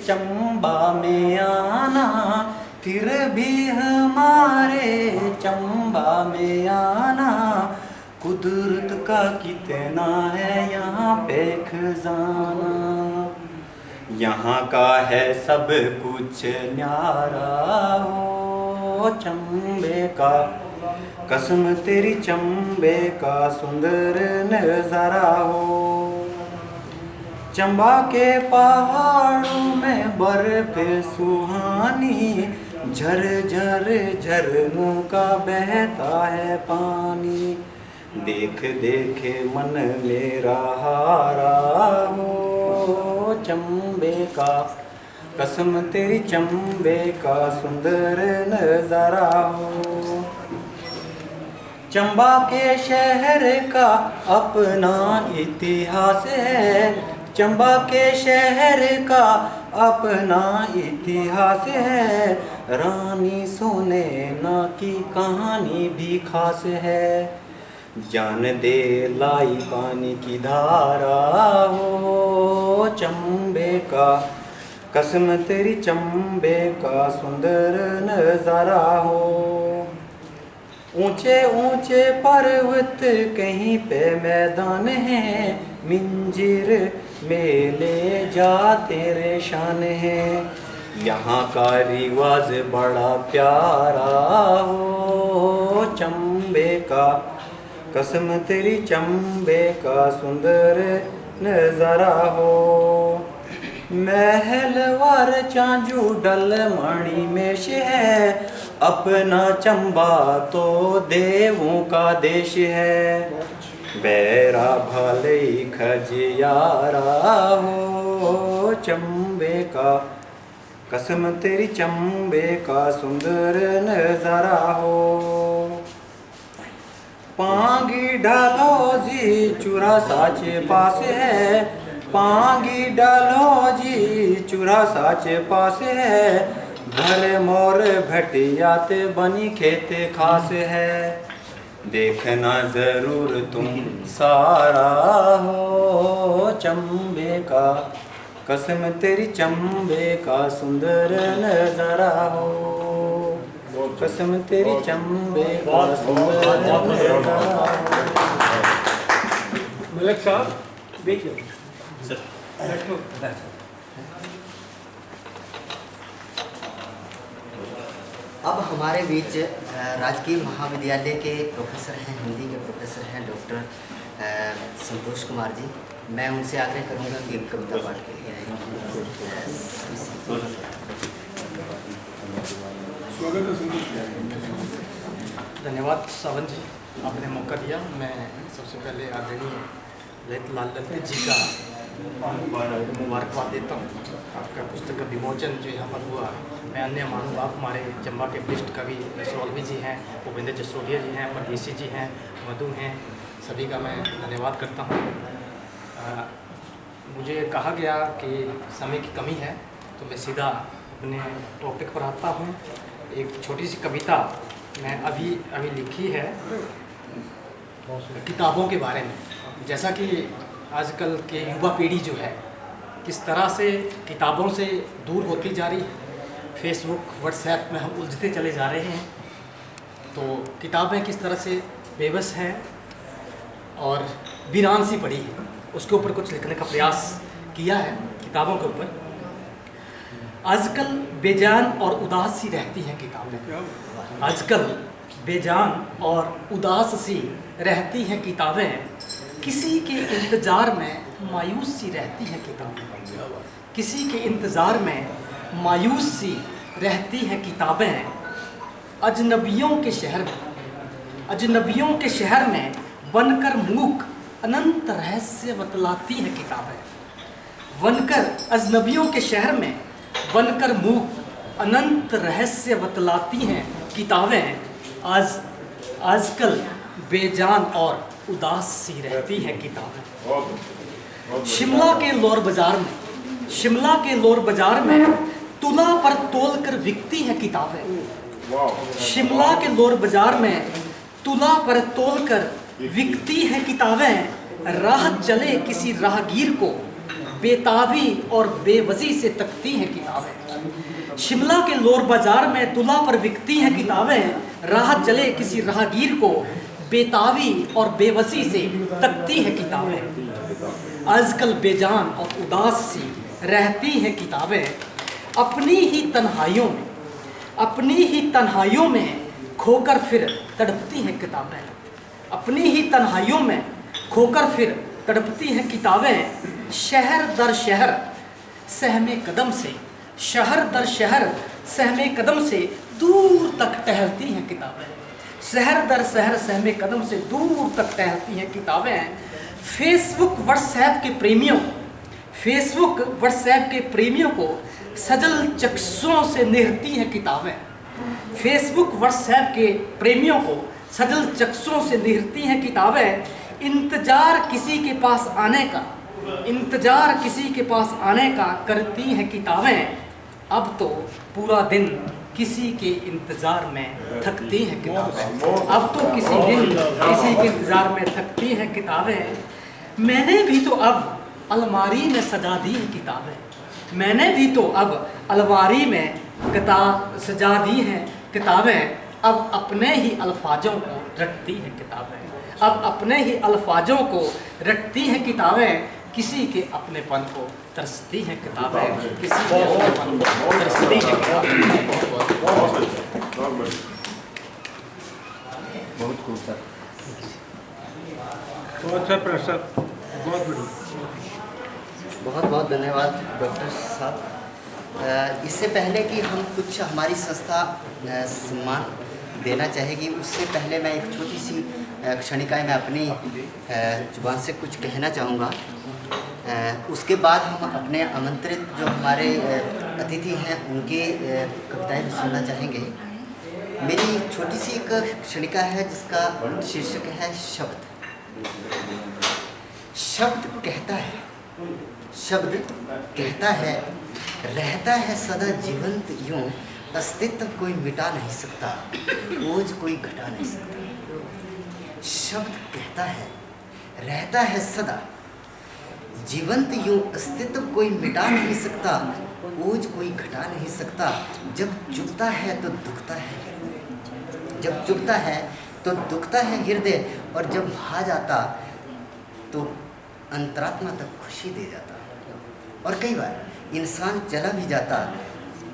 चंबा में आना, फिर भी हमारे चंबा में आना, कुदरत का कितना है यहाँ पे खजाना। यहाँ का है सब कुछ न्यारा हो चंबे का, कसम तेरी चंबे का सुंदर नजारा हो। चंबा के पहाड़ों में बर्फ सुहानी, झर झर झरनों का बहता है पानी। देख देख मन मेरा हारा हो चंबे का, कसम तेरी चंबे का सुंदर नजारा हो। चंबा के शहर का अपना इतिहास है, चंबा के शहर का अपना इतिहास है। रानी सोनेना की कहानी भी खास है। जान दे लाई पानी की धारा हो चंबे का, कसम तेरी चंबे का सुंदर नजारा हो। ऊंचे ऊंचे पर्वत कहीं पे मैदान है, मिंजीर मेले जा तेरे शान है। यहाँ का रिवाज बड़ा प्यारा हो चंबे का, कसम तेरी चंबे का सुंदर नजारा हो। महलवार चांजू डल मणि में है, अपना चंबा तो देवों का देश है। बैरा भले खजियारा हो चंबे का, कसम तेरी चंबे का सुंदर नजारा हो। पांगी डालौजी चूरा साचे पास है, पांगी डालौजी चूरा साचे पास है। भर मोर भटियाते बनी खेते खास है। देखना जरूर तुम सारा हो चंबे का, कसम तेरी चंबे का सुंदर नजारा हो। कसम तेरी चंबे का सुंदर नजारा हो। मलिक साहब देखिए बैठो। अब हमारे बीच राजकीय महाविद्यालय के प्रोफेसर हैं, हिंदी के प्रोफेसर हैं, डॉक्टर संतोष कुमार जी। मैं उनसे आग्रह करूंगा कि कविता पाठ के लिए धन्यवाद सावंत जी, आपने मौका दिया। मैं सबसे पहले आदरणीय ललित ललित जी का मुबारकबाद देता हूँ। आपका पुस्तक का विमोचन जो यहाँ पर हुआ, मैं अन्य महानुभाव हमारे चंबा के वरिष्ठ कवि सोलवी जी हैं, भूपेंद्र जसरोटिया जी हैं, परदेसी जी हैं, मधु हैं, सभी का मैं धन्यवाद करता हूँ। मुझे कहा गया कि समय की कमी है, तो मैं सीधा अपने टॉपिक पर आता हूँ। एक छोटी सी कविता मैं अभी लिखी है किताबों के बारे में। जैसा कि आजकल के युवा पीढ़ी जो है किस तरह से किताबों से दूर होती जा रही है, फेसबुक व्हाट्सएप में हम उलझते चले जा रहे हैं, तो किताबें किस तरह से बेबस हैं और वीरान सी पड़ी है, उसके ऊपर कुछ लिखने का प्रयास किया है किताबों के ऊपर। आजकल बेजान और उदास सी रहती हैं किताबें, आजकल बेजान और उदास सी रहती हैं किताबें, किसी के इंतज़ार में मायूस सी रहती हैं किताबें, किसी के इंतज़ार में मायूस सी रहती हैं किताबें। अजनबियों के शहर में, अजनबियों के शहर में बनकर मूक अनंत रहस्य बतलाती हैं किताबें, बनकर अजनबियों के शहर में बनकर मूक अनंत रहस्य बतलाती हैं किताबें। आजकल बेजान और उदास सी रहती हैं किताबें। शिमला के लोर बाजार में, शिमला के लोर बाजार में तुला पर तोल कर बिकती हैं किताबें। शिमला के लोर बाजार में तुला पर तोल कर बिकती हैं किताबें। राह चले किसी राहगीर को बेताबी और बेबसी से तकती हैं किताबें। शिमला के लोर बाजार में तुला पर बिकती हैं किताबें। राह चले किसी राहगीर को बेताबी और बेबसी से तकती हैं किताबें। आजकल बेजान और उदास सी रहती हैं किताबें। अपनी ही तन्हाइयों में, अपनी ही तन्हाइयों में खोकर फिर तड़पती हैं किताबें। अपनी ही तन्हाइयों में खोकर फिर तड़पती हैं किताबें। शहर दर शहर सहमे कदम से, शहर दर शहर सहमे कदम से दूर तक टहलती हैं किताबें। शहर दर शहर सहमे कदम से दूर तक टहलती हैं किताबें। फेसबुक व्हाट्सएप के प्रेमियों, फेसबुक व्हाट्सएप के प्रेमियों को सजल चक्षुओं से निहरती हैं किताबें। फेसबुक व्हाट्सएप के प्रेमियों को सजल चक्षुओं से निहरती हैं किताबें। इंतजार किसी के पास आने का, इंतजार किसी के पास आने का करती हैं किताबें। अब तो पूरा दिन किसी के इंतज़ार में थकती हैं किताबें। अब तो किसी दिन किसी के इंतज़ार में थकती हैं किताबें। मैंने भी तो अब अलमारी में सजा दी हैं किताबें। मैंने भी तो अब अलमारी में किताब सजा दी हैं किताबें। अब अपने ही अल्फाजों को रटती हैं किताबें। अब अपने ही अल्फाजों को रटती हैं किताबें। किसी के अपनेपन को तरसती हैं किताबें। किसी के अपनेपन को तरसती हैं किताबें। बहुत खूब सर, बहुत अच्छा प्रश्न, बहुत बढ़िया। बहुत बहुत धन्यवाद डॉक्टर साहब। इससे पहले कि हम कुछ हमारी संस्था सम्मान देना चाहेगी, उससे पहले मैं एक छोटी सी क्षणिकाएँ मैं अपनी जुबान से कुछ कहना चाहूँगा। उसके बाद हम अपने आमंत्रित जो हमारे अतिथि हैं उनके कविताएं भी सुनना चाहेंगे। मेरी छोटी सी एक क्षणिका है जिसका शीर्षक है शब्द। शब्द कहता है, शब्द कहता है, रहता है सदा जीवंत यूं, अस्तित्व कोई मिटा नहीं सकता, बोझ कोई घटा नहीं सकता। शब्द कहता है, रहता है सदा जीवंत यूं, अस्तित्व कोई मिटा नहीं सकता, बोझ कोई घटा नहीं सकता। जब चुभता है तो दुखता है, जब चुभता है तो दुखता है हृदय, और जब भा जाता तो अंतरात्मा तक खुशी दे जाता। और कई बार इंसान चला भी जाता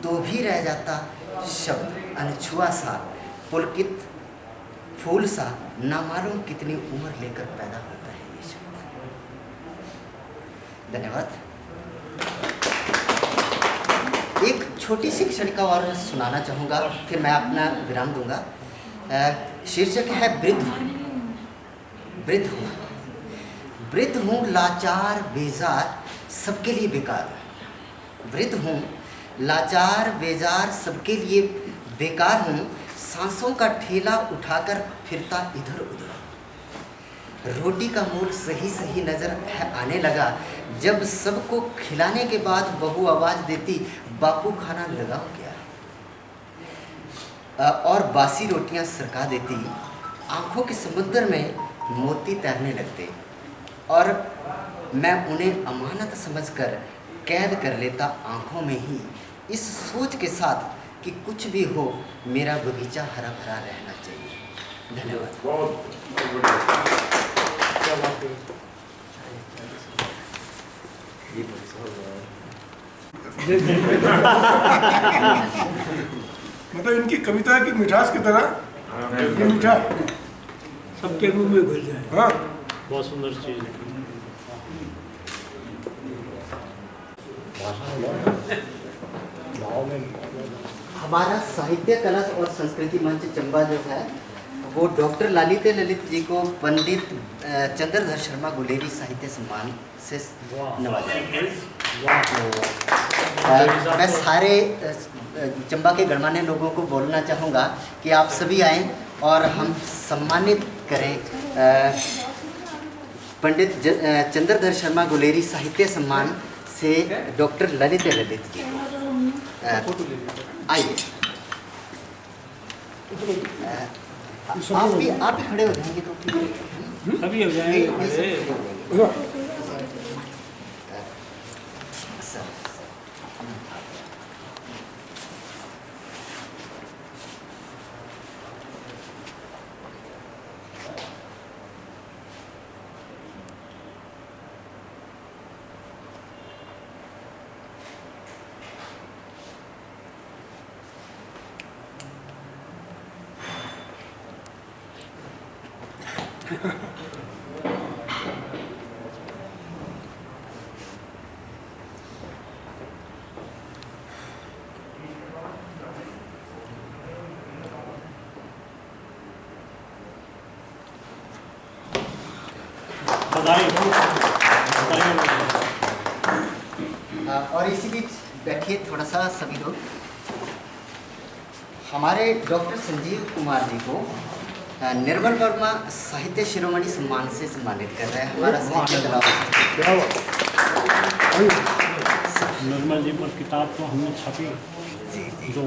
तो भी रह जाता शब्द अनछुआ सा, पुलकित फूल सा, ना मालूम कितनी उम्र लेकर पैदा होता है ये शब्द। धन्यवाद। एक छोटी सी क्षणिका और सुनाना चाहूँगा, फिर मैं अपना विराम दूंगा। शीर्षक है वृद्ध हूँ। वृद्ध हूँ, लाचार बेजार, सबके लिए बेकार। वृद्ध हूँ, लाचार बेजार, सबके लिए बेकार हूँ। सांसों का ठेला उठाकर फिरता इधर उधर। रोटी का मूल सही सही नजर आने लगा जब सबको खिलाने के बाद बहू आवाज देती, बापू खाना लगाओ क्या। और बासी रोटियां सरका देती। आंखों के समुद्र में मोती तैरने लगते और मैं उन्हें अमानत समझकर कैद कर लेता आंखों में ही, इस सोच के साथ कि कुछ भी हो मेरा बगीचा हरा भरा रहना चाहिए। धन्यवाद। मतलब इनकी कविता की मिठास की तरह ये मीठा सबके मुंह में घुल जाए। हाँ, बहुत सुंदर चीज़ है। हमारा साहित्य कला और संस्कृति मंच चंबा जो है वो डॉक्टर ललित जी को पंडित चंद्रधर शर्मा गुलेरी साहित्य सम्मान से नवाजा। मैं सारे चंबा के गणमान्य लोगों को बोलना चाहूँगा कि आप सभी आएं और हम सम्मानित करें पंडित चंद्रधर शर्मा गुलेरी साहित्य सम्मान से डॉक्टर ललित जी को। आइए, आप भी खड़े हो जाएंगे तो अभी हो जाएंगे। और इसी बीच बैठिए थोड़ा सा सभी लोग। हमारे डॉक्टर संजीव कुमार जी को निर्मल वर्मा साहित्य शिरोमणि सम्मान से सम्मानित कर रहे हैं हमारा साहित्य कला। निर्मल जी पर किताब तो हमने छपी जो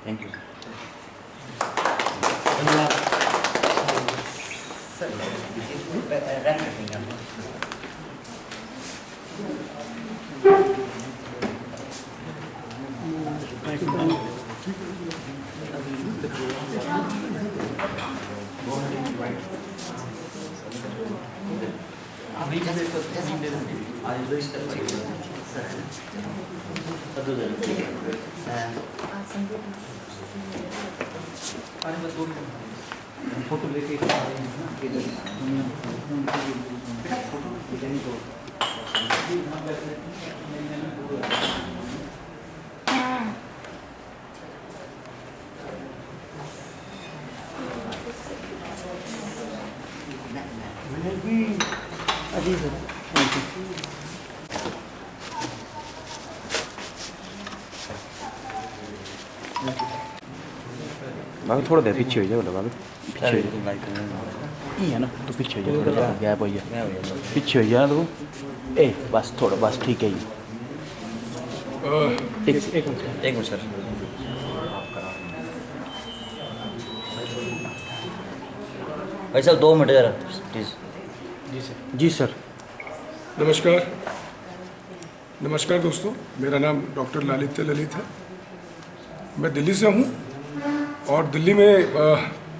थैंक यू। फोटो लेके बाबू थोड़ा देर पीछे हो जाए बाबू, पीछे हो जाए है ना, तो पीछे हो जाए, थोड़ा सा गैप हो जाए, पीछे हो जाए तू। ए बस थोड़ा, बस ठीक है जी। एक मिनट सर। भाई साहब 2 मिनट जरा प्लीज़। जी सर। जी सर। नमस्कार दोस्तों, मेरा नाम डॉक्टर लालित्य ललित है। मैं दिल्ली से हूँ और दिल्ली में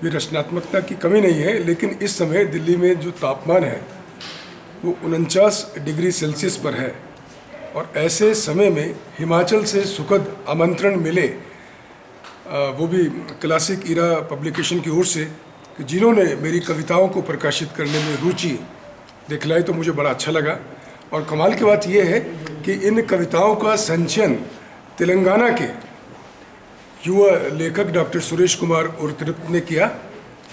भी रचनात्मकता की कमी नहीं है, लेकिन इस समय दिल्ली में जो तापमान है वो 49 डिग्री सेल्सियस पर है। और ऐसे समय में हिमाचल से सुखद आमंत्रण मिले, वो भी क्लासिक इरा पब्लिकेशन की ओर से, कि जिन्होंने मेरी कविताओं को प्रकाशित करने में रुचि दिखलाई, तो मुझे बड़ा अच्छा लगा। और कमाल की बात यह है कि इन कविताओं का संचयन तेलंगाना के युवा लेखक डॉक्टर सुरेश कुमार उर्तृप्त ने किया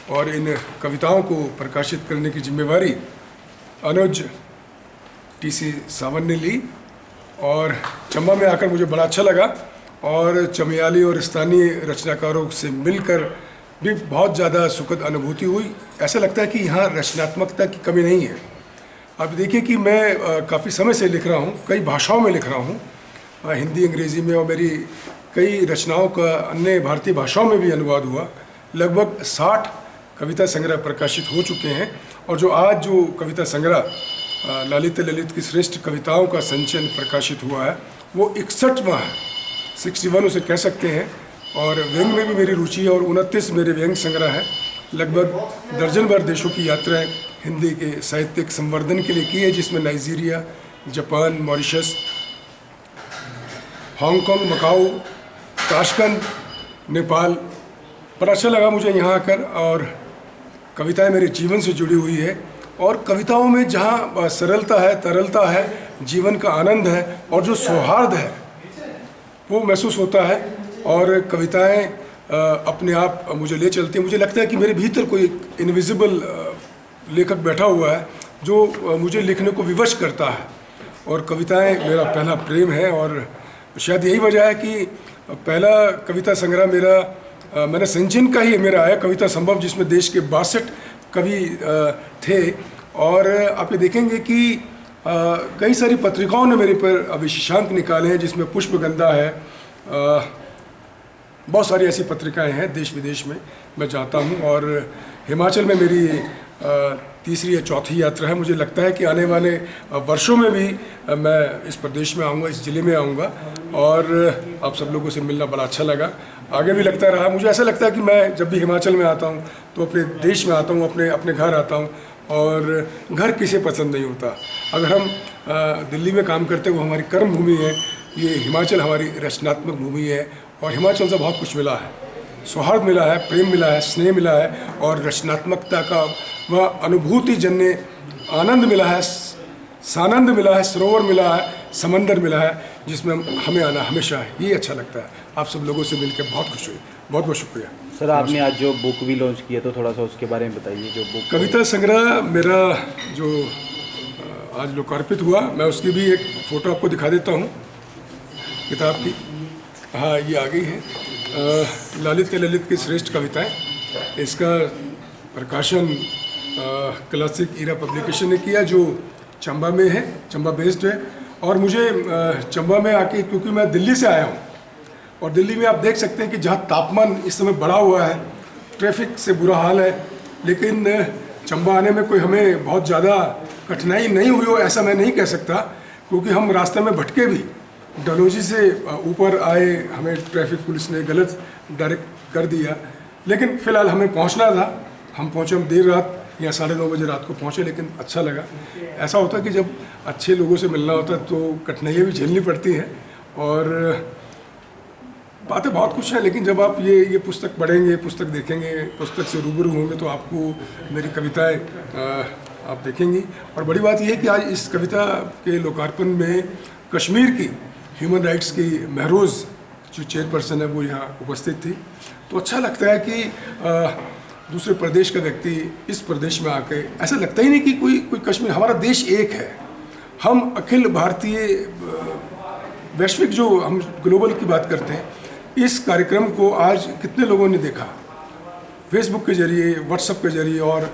और इन कविताओं को प्रकाशित करने की जिम्मेवारी अनुज टीसी सावन ने ली। और चंबा में आकर मुझे बड़ा अच्छा लगा और चमियाली और स्थानीय रचनाकारों से मिलकर भी बहुत ज़्यादा सुखद अनुभूति हुई। ऐसा लगता है कि यहाँ रचनात्मकता की कमी नहीं है। आप देखिए कि मैं काफ़ी समय से लिख रहा हूँ, कई भाषाओं में लिख रहा हूँ, हिंदी, अंग्रेज़ी में, और मेरी कई रचनाओं का अन्य भारतीय भाषाओं में भी अनुवाद हुआ। लगभग 60 कविता संग्रह प्रकाशित हो चुके हैं। और जो आज जो कविता संग्रह लालित्य ललित की श्रेष्ठ कविताओं का संचयन प्रकाशित हुआ है वो 61वां है, 61 उसे कह सकते हैं। और व्यंग में भी मेरी रुचि है और 29 मेरे व्यंग संग्रह हैं। लगभग दर्जन भर देशों की यात्राएं हिंदी के साहित्यिक संवर्धन के लिए की है, जिसमें Nigeria, Japan, Mauritius, Hong Kong, Macau, Tashkent, Nepal. पर अच्छा लगा मुझे यहाँ आकर, और कविताएं मेरे जीवन से जुड़ी हुई है। और कविताओं में जहाँ सरलता है, तरलता है, जीवन का आनंद है और जो सौहार्द है वो महसूस होता है। और कविताएं अपने आप मुझे ले चलती हैं। मुझे लगता है कि मेरे भीतर कोई इनविजिबल लेखक बैठा हुआ है जो मुझे लिखने को विवश करता है। और कविताएं मेरा पहला प्रेम है और शायद यही वजह है कि पहला कविता संग्रह मेरा मैंने संचयन का ही मेरा आया, कविता संभव, जिसमें देश के 62 कवि थे। और आप ये देखेंगे कि कई सारी पत्रिकाओं ने मेरे पर विशेषांक निकाले हैं, जिसमें पुष्पगंधा है, बहुत सारी ऐसी पत्रिकाएं हैं देश विदेश में मैं जाता हूं। और हिमाचल में मेरी तीसरी या चौथी यात्रा है। मुझे लगता है कि आने वाले वर्षों में भी मैं इस प्रदेश में आऊँगा, इस ज़िले में आऊँगा। और आप सब लोगों से मिलना बड़ा अच्छा लगा, आगे भी लगता रहा। मुझे ऐसा लगता है कि मैं जब भी हिमाचल में आता हूँ तो अपने देश में आता हूँ, अपने घर आता हूँ। और घर किसे पसंद नहीं होता। अगर हम दिल्ली में काम करते हैं, वो हमारी कर्म भूमि है, ये हिमाचल हमारी रचनात्मक भूमि है। और हिमाचल से बहुत कुछ मिला है, सौहार्द मिला है, प्रेम मिला है, स्नेह मिला है और रचनात्मकता का वह अनुभूति जन्य आनंद मिला है, सानंद मिला है, सरोवर मिला है, समंदर मिला है, जिसमें हमें आना हमेशा है। ये अच्छा लगता है। आप सब लोगों से मिलकर बहुत खुश हुई। बहुत बहुत शुक्रिया सर। आपने आज जो बुक भी लॉन्च किया, तो थोड़ा सा उसके बारे में बताइए। जो बुक कविता संग्रह मेरा जो आज लोकार्पित हुआ, मैं उसकी भी एक फ़ोटो आपको दिखा देता हूँ किताब की। हाँ, ये आ गई है, लालित्य ललित की श्रेष्ठ कविताएं। इसका प्रकाशन क्लासिक इरा पब्लिकेशन ने किया, जो चंबा में है, चंबा बेस्ड है। और मुझे चंबा में आके, क्योंकि मैं दिल्ली से आया हूँ और दिल्ली में आप देख सकते हैं कि जहाँ तापमान इस समय बढ़ा हुआ है, ट्रैफिक से बुरा हाल है, लेकिन चंबा आने में कोई हमें बहुत ज़्यादा कठिनाई नहीं हुई हो ऐसा मैं नहीं कह सकता, क्योंकि हम रास्ते में भटके भी, डलहौजी से ऊपर आए, हमें ट्रैफिक पुलिस ने गलत डायरेक्ट कर दिया। लेकिन फ़िलहाल हमें पहुंचना था, हम पहुंचे, हम देर रात या 9:30 बजे रात को पहुंचे, लेकिन अच्छा लगा। ऐसा होता है कि जब अच्छे लोगों से मिलना होता है तो कठिनाइयाँ भी झेलनी पड़ती हैं। और बातें बहुत कुछ है, लेकिन जब आप ये पुस्तक पढ़ेंगे, पुस्तक देखेंगे, पुस्तक से रूबरू होंगे, तो आपको मेरी कविताएँ आप देखेंगी। और बड़ी बात यह है कि आज इस कविता के लोकार्पण में कश्मीर की ह्यूमन राइट्स की महरोज़ जो चेयरपर्सन है वो यहाँ उपस्थित थी। तो अच्छा लगता है कि दूसरे प्रदेश का व्यक्ति इस प्रदेश में आके ऐसा लगता ही नहीं कि कोई कश्मीर, हमारा देश एक है। हम अखिल भारतीय वैश्विक जो हम ग्लोबल की बात करते हैं, इस कार्यक्रम को आज कितने लोगों ने देखा, फेसबुक के जरिए, व्हाट्सएप के जरिए और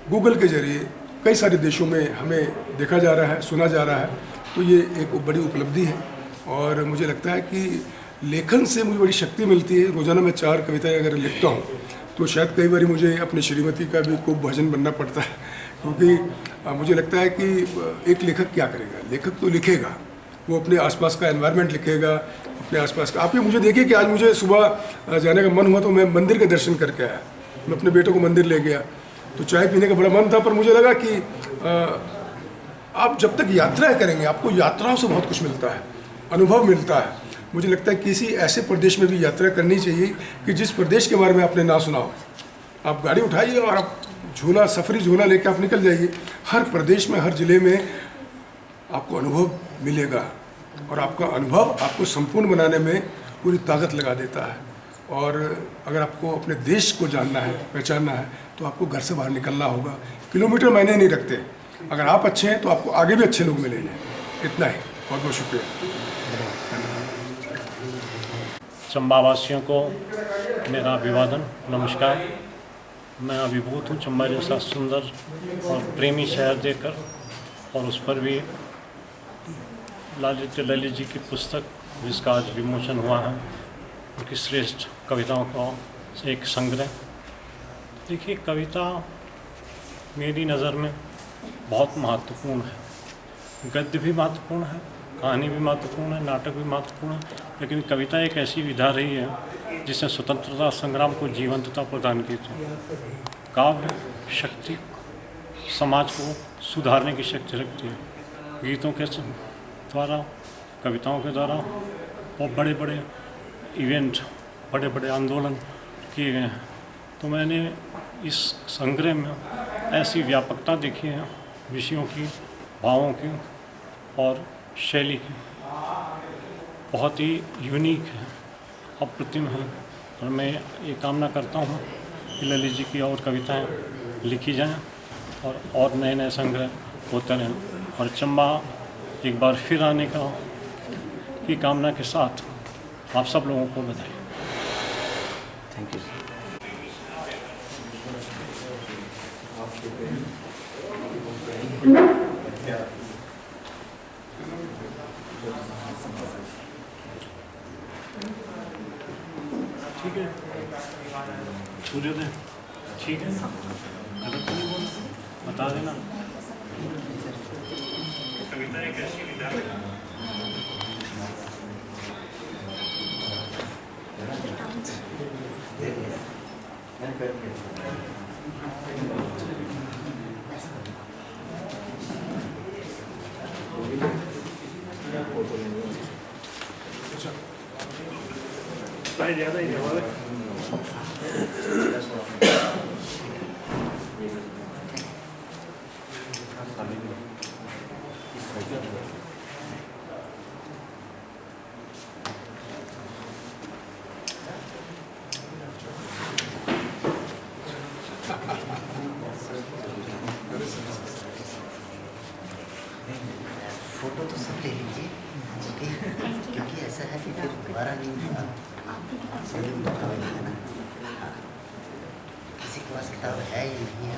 गूगल के जरिए कई सारे देशों में हमें देखा जा रहा है, सुना जा रहा है। तो ये एक बड़ी उपलब्धि है और मुझे लगता है कि लेखन से मुझे बड़ी शक्ति मिलती है। रोज़ाना मैं 4 कविताएं अगर लिखता हूँ तो शायद कई बार मुझे अपनी श्रीमती का भी खूब भजन बनना पड़ता है, क्योंकि मुझे लगता है कि एक लेखक क्या करेगा, लेखक तो लिखेगा, वो अपने आसपास का एनवायरनमेंट लिखेगा, अपने आसपास का। आप ये मुझे देखिए कि आज मुझे सुबह जाने का मन हुआ तो मैं मंदिर के दर्शन करके आया, मैं अपने बेटे को मंदिर ले गया, तो चाय पीने का बड़ा मन था, पर मुझे लगा कि आप जब तक यात्राएं करेंगे आपको यात्राओं से बहुत कुछ मिलता है, अनुभव मिलता है। मुझे लगता है किसी ऐसे प्रदेश में भी यात्रा करनी चाहिए कि जिस प्रदेश के बारे में आपने ना सुना हो। आप गाड़ी उठाइए और आप झूला, सफरी झूला लेकर आप निकल जाइए। हर प्रदेश में, हर ज़िले में आपको अनुभव मिलेगा और आपका अनुभव आपको संपूर्ण बनाने में पूरी ताकत लगा देता है। और अगर आपको अपने देश को जानना है, पहचानना है, तो आपको घर से बाहर निकलना होगा। किलोमीटर मायने नहीं रखते, अगर आप अच्छे हैं तो आपको आगे भी अच्छे लोग मिलेंगे। इतना ही, बहुत बहुत शुक्रिया। चंबा वासियों को मेरा अभिवादन, नमस्कार। मैं अभिभूत हूँ चंबा जैसा सुंदर और प्रेमी शहर देखकर, और उस पर भी ललित जी की पुस्तक जिसका आज विमोचन हुआ है, उनकी श्रेष्ठ कविताओं का एक संग्रह। देखिए, कविता मेरी नज़र में बहुत महत्वपूर्ण है। गद्य भी महत्वपूर्ण है, कहानी भी महत्वपूर्ण है, नाटक भी महत्वपूर्ण है, लेकिन कविता एक ऐसी विधा रही है जिसने स्वतंत्रता संग्राम को जीवंतता प्रदान की थी। काव्य शक्ति समाज को सुधारने की शक्ति रखती है। गीतों के द्वारा, कविताओं के द्वारा बहुत बड़े बड़े इवेंट, बड़े बड़े आंदोलन किए गए हैं। तो मैंने इस संग्रह में ऐसी व्यापकता देखी है विषयों की, भावों की और शैली की, बहुत ही यूनिक है, अप्रतिम है। और मैं ये कामना करता हूँ कि ललित जी की और कविताएं लिखी जाएं और नए नए संग्रह होते रहें। और चंबा एक बार फिर आने की कामना के साथ आप सब लोगों को बधाई। Thank you. ठीक है, सूर्योदय ठीक है, गलत तो नहीं बोल, बता देना। कविता एक ऐसी विधा है। ज़्यादा ही जवाब है। फोटो तो सब ले लीजिए, क्योंकि ऐसा है कि फिर दोबारा नहीं होगा। है ना, किसी के पास किताब है या नहीं है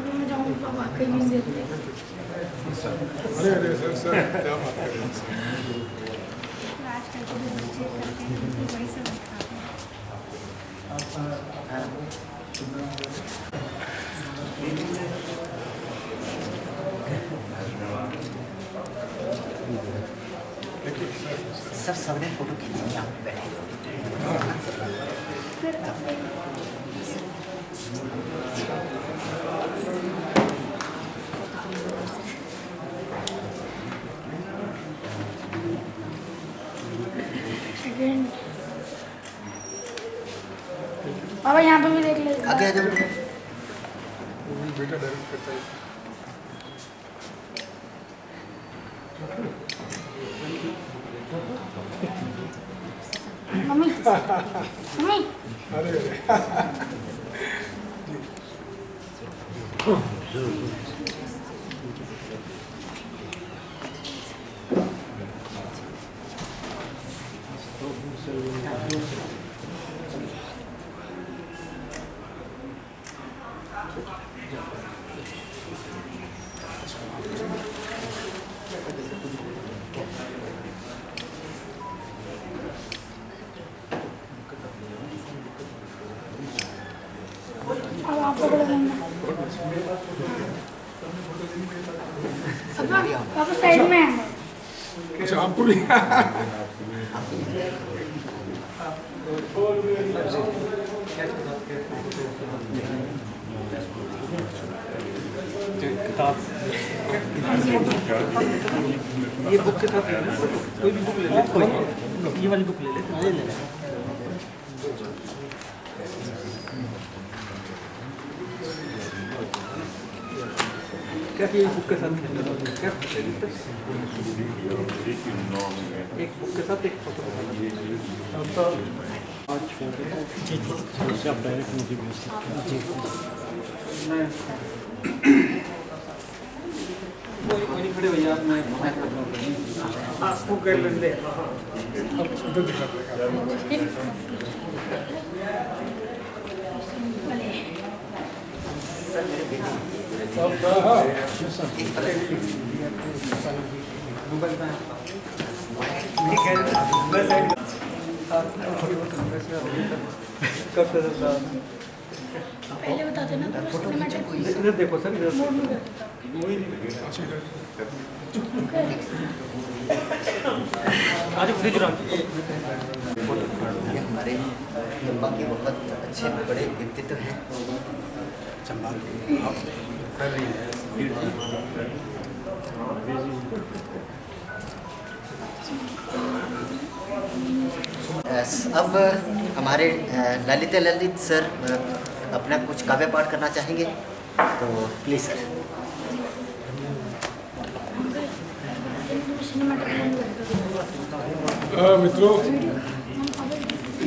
मैं जाऊँ तो वाकई नहीं देते। अरे सर क्या बात कर रहे हैं। सर सबने फोटो खींची, यहाँ पे बैठे। बाबा यहाँ पे भी देख ले। आगे आ जाओ बेटा डायरेक्ट करता है। मम्मी मम्मी अरे अब आप पकड़ो मम्मी पापा साइड में है अच्छा आपको भी ये बुक के साथ कोई भी बुक ले ले, ये वाली बुक ले ले। क्या ये बुक के साथ क्या एक बुक के साथ एक फोटो आप डायरेक्ट मुझे भेज सकते हैं। कोई नहीं खड़े भैया मैं आपको कर लेंगे। पहले बता देना इधर देखो सर, इधर आज फ्रिज रख। ये हमारे चंबा के बहुत अच्छे बड़े व्यक्तित्व हैं। चंबा आप कर रही हैं। अब हमारे ललित सर अपना कुछ काव्य पाठ करना चाहेंगे, तो प्लीज सर। मित्रों,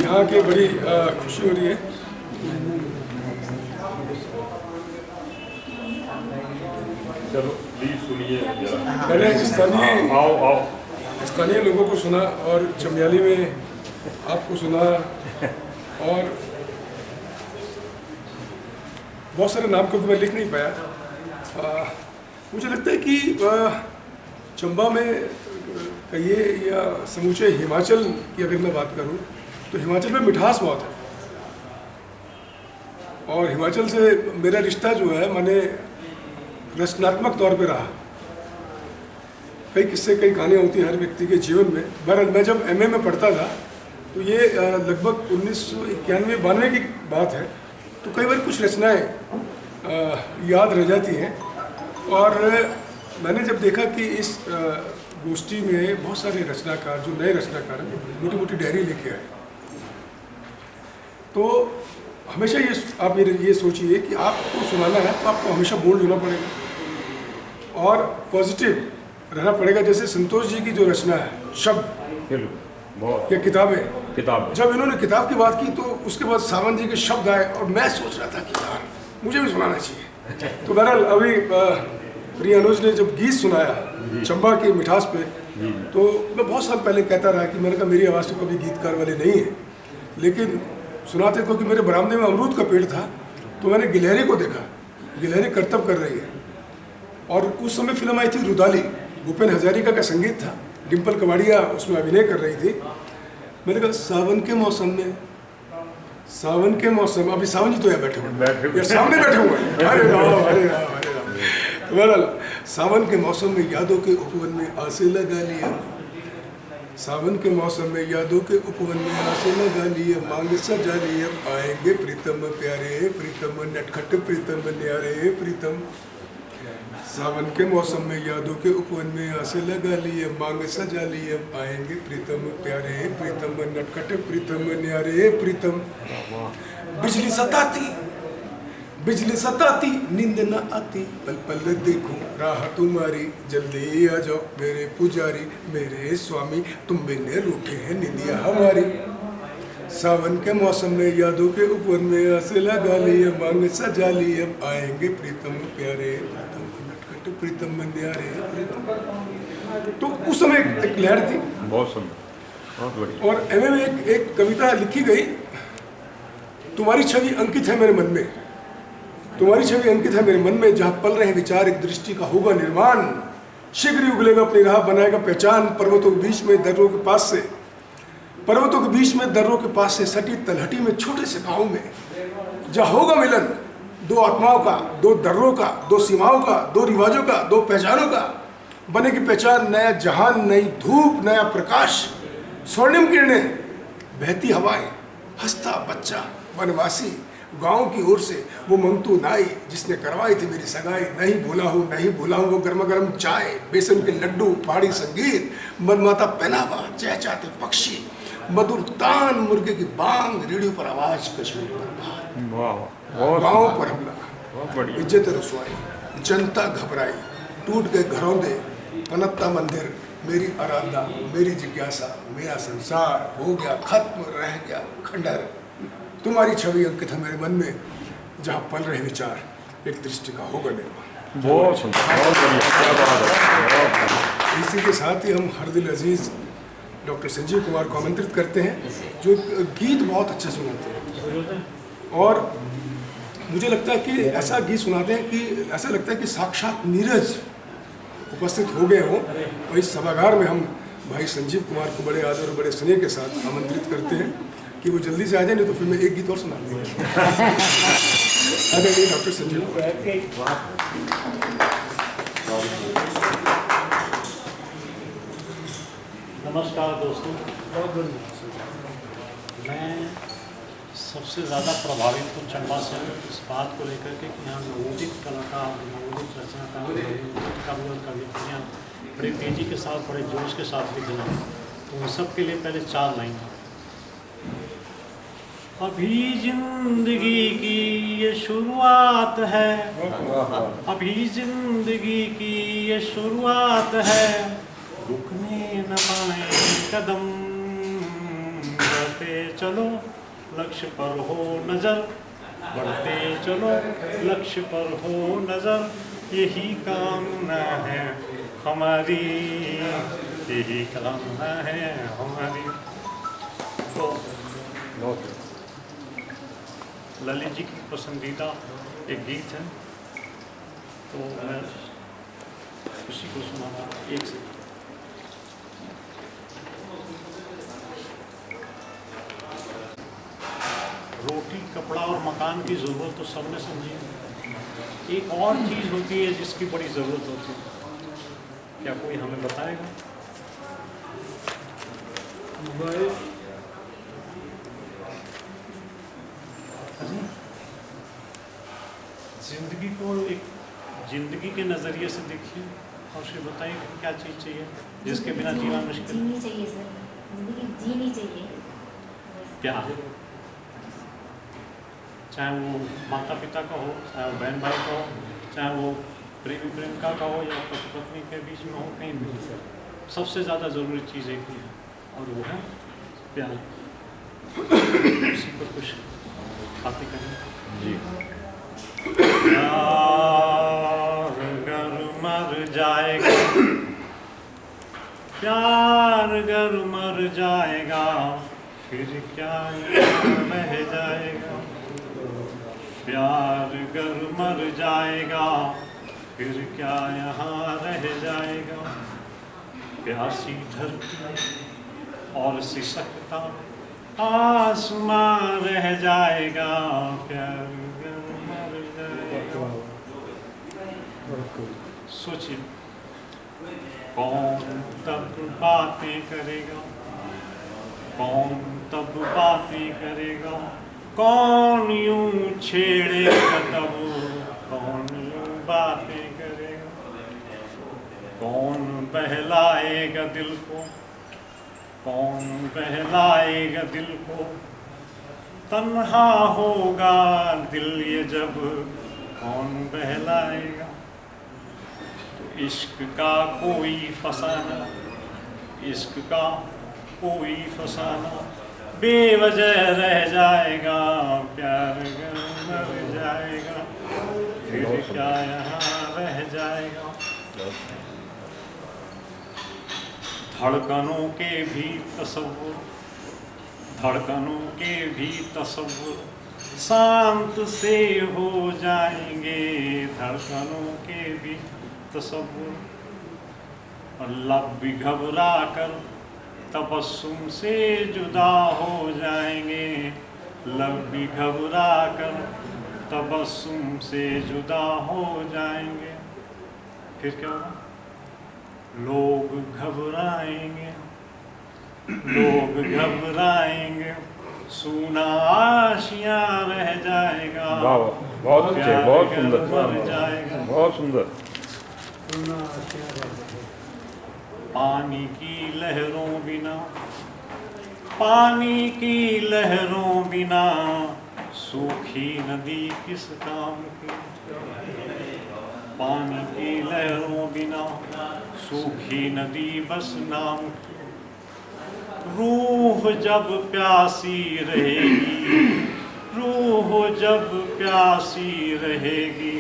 यहाँ की बड़ी खुशी हो रही है। चलो प्लीज सुनिए। मैंने स्थानीय लोगों को सुना और चमियाली में आपको सुना और बहुत सारे नाम को तो मैं लिख नहीं पाया। मुझे लगता है कि चंबा में कहिए या समूचे हिमाचल की अगर मैं बात करूं तो हिमाचल में मिठास बहुत है, और हिमाचल से मेरा रिश्ता जो है मैंने रचनात्मक तौर पे रहा। कई किस्से कई कहानियाँ होती हैं हर व्यक्ति के जीवन में। बहरहाल मैं जब एमए में पढ़ता था तो ये लगभग 1991-92 की बात है, तो कई बार कुछ रचनाएं याद रह जाती हैं। और मैंने जब देखा कि इस गोष्ठी में बहुत सारे रचनाकार, जो नए रचनाकार हैं, मोटी मोटी डायरी लेके आए, तो हमेशा आप ये सोचिए कि आपको सुनाना है तो आपको हमेशा बोल्ड होना पड़ेगा और पॉजिटिव रहना पड़ेगा। जैसे संतोष जी की जो रचना है शब्द या किताबें, जब इन्होंने किताब की बात की तो उसके बाद सावंत जी के शब्द आए और मैं सोच रहा था कि यार मुझे भी सुनाना चाहिए। तो बहरहाल अभी प्रिय अनुज ने जब गीत सुनाया चंबा की मिठास पे, तो मैं बहुत साल पहले कहता रहा कि मैंने कहा मेरी आवाज़ तो कभी गीतकार वाली नहीं है, लेकिन सुनाते क्योंकि मेरे बरामदे में अमरूद का पेड़ था तो मैंने गिलहरी को देखा, गिलहरी करतब कर रही है। और उस समय फिल्म आई थी रुदाली, भूपेन हजारिका का संगीत था, डिम्पल कबाड़िया उसमें अभिनय कर रही थी। मैंने कहा सावन के मौसम में, सावन के मौसम, अभी सावन जी तो यहाँ बैठे हुए, सामने बैठे हुए हैं, अरे राम अरे राम अरे राम। बहरहाल सावन के मौसम में यादों के उपवन में आसे लगा लिया, सावन के मौसम में यादों के उपवन में आसे लगा लिए, मांग सजा लिए, आएंगे प्रीतम प्यारे प्रीतम, नटखट प्रीतम न्यारे प्रीतम। सावन के मौसम में यादों के उपवन में आसे लगा लिए, मांग सजा लिए, आएंगे प्रीतम प्यारे प्रीतम, नटखट प्रीतम न्यारे प्रीतम। बिजली सताती, बिजली सताती, नींद न आती, पल पल देखूं राह तुम्हारी, जल्दी आ जाओ मेरे पुजारी, मेरे स्वामी, तुम बिन रूठे हैं निंदिया हमारी। सावन के मौसम में यादों के ऊपर में आसे लगा लिए मांग सजा ली अब आएंगे प्रीतम प्यारे प्रीतम नटखट प्रीतम न्यारे प्रीतम। तो उस समय एक लहर थी बहुत सुंदर, बहुत बढ़िया। और एमए में एक कविता लिखी गई, तुम्हारी छवि अंकित है मेरे मन में, तुम्हारी छवि अंकित है मेरे मन में, जहाँ पल रहे विचार एक दृष्टि का होगा निर्माण, शीघ्र ही उगलेगा अपनी राह बनाएगा पहचान, पर्वतों के बीच में दर्रों के पास से, पर्वतों के बीच में दर्रों के पास से सटी तलहटी में छोटे से गाँव में, जहाँ होगा मिलन दो आत्माओं का, दो दर्रों का, दो सीमाओं का, दो रिवाजों का, दो पहचानों का, बनेगी पहचान, नया जहान, नई धूप, नया प्रकाश, स्वर्णिम किरणें, बहती हवाएं, हंसता बच्चा वनवासी, गांव की ओर से वो मंगतू नाई जिसने करवाई थी मेरी सगाई, नहीं भूला हूँ वो गर्मा गर्म चाय, बेसन के लड्डू, पहाड़ी संगीत, मनमाता पहनावा, चहचहाते पक्षी, मधुर तान, मुर्गे की बांग, रेडियो पर आवाज, कश्मीर पर बात, गाँव पर हमला, इज्जत रसवाई, जनता घबराई, टूट गए घरौंदे, पनपता मंदिर, मेरी आराधना, मेरी जिज्ञासा, मेरा संसार हो गया खत्म, रह गया खंडहर, तुम्हारी छवि अंकित है मेरे मन में, जहाँ पल रहे विचार एक दृष्टि का होगा निर्माण। बहुत सुंदर, बहुत बढ़िया, क्या बात है। इसी के साथ ही हम हर दिल अजीज डॉक्टर संजीव कुमार को आमंत्रित करते हैं, जो गीत बहुत अच्छे सुनाते हैं, और मुझे लगता है कि ऐसा गीत सुनाते हैं कि ऐसा लगता है कि साक्षात नीरज उपस्थित हो गए हों। और इस सभागार में हम भाई संजीव कुमार को बड़े आदर और बड़े स्नेह के साथ आमंत्रित करते हैं कि वो जल्दी से आ जाए, नहीं तो फिर मैं एक गीत और सुना दूँगा। आदरणीय डॉक्टर संजीव नमस्कार दोस्तों, मैं सबसे ज़्यादा प्रभावित हूँ चंबा से इस बात को लेकर के कि यहाँ नवोदित कलाकार, नवोदित रचनाकार, नवोदित कवि और कविताएँ बड़ी तेज़ी के साथ, बड़े जोश के साथ लिख रहे हैं। तो उन सब के लिए पहले 4 लाइन। अभी जिंदगी की ये शुरुआत है, अभी जिंदगी की ये शुरुआत है, रुकने न पाए कदम, बढ़ते चलो लक्ष्य पर हो नज़र, बढ़ते चलो लक्ष्य पर हो नज़र, यही कामना है हमारी, यही कामना है हमारी। तो ललित जी की पसंदीदा एक गीत है, तो मैं उसी को सुनाना एक से। रोटी, कपड़ा और मकान की ज़रूरत तो सबने समझी है। एक और चीज़ होती है जिसकी बड़ी ज़रूरत होती है, क्या कोई हमें बताएगा? जिंदगी को एक जिंदगी के नज़रिए से देखिए और फिर बताइए क्या चीज़ चाहिए जिसके बिना जीना मुश्किल। जीनी चाहिए सर, जिंदगी जीनी चाहिए। प्यार, चाहे वो माता पिता का हो, चाहे वो बहन भाई का हो, चाहे वो प्रेमी प्रेमिका का हो, या पति पत्नी के बीच में हो, कहीं भी सबसे ज़्यादा ज़रूरी चीज़ एक ही है, और वो है प्यार। उसी पर कुछ बातें करें जी। प्यार गर मर जाएगा, प्यार गर मर जाएगा, फिर क्या रह जाएगा। प्यार गर मर जाएगा, फिर क्या यहाँ रह जाएगा। प्यासी धरती और सिसकता आसमां रह जाएगा, प्यार गर मर जाएगा। सोचिए कौन तब बातें करेगा, कौन तब बातें करेगा, कौन यूं छेड़ेगा तब, कौन यूं बातें करेगा। कौन बहलाएगा दिल को, कौन बहलाएगा दिल को, तन्हा होगा दिल ये जब, कौन बहलाएगा। तो इश्क का कोई फसाना, इश्क का कोई फसाना, बेवजह रह जाएगा, प्यार अगर मर जाएगा फिर क्या यहाँ रह जाएगा। धड़कनों के भी तसव्वुर, धड़कनों के भी तसव्वुर शांत से हो जाएंगे, धड़कनों के भी तसव्वुर। और लब भी घबरा कर तबस्सुम से जुदा हो जाएंगे, लब भी घबरा कर तबस्सुम से जुदा हो जाएंगे। फिर क्या होगा? लोग घबराएंगे, लोग घबराएंगे, सूना आशियाँ रह जाएगा। बहुत अच्छे, बहुत सुंदर, मर जाएगा, बहुत सुंदर। पानी की लहरों बिना, पानी की लहरों बिना सूखी नदी किस काम की। पानी की लहरों बिना सूखी नदी बस नाम। रूह जब प्यासी रहेगी, रूह जब प्यासी रहेगी,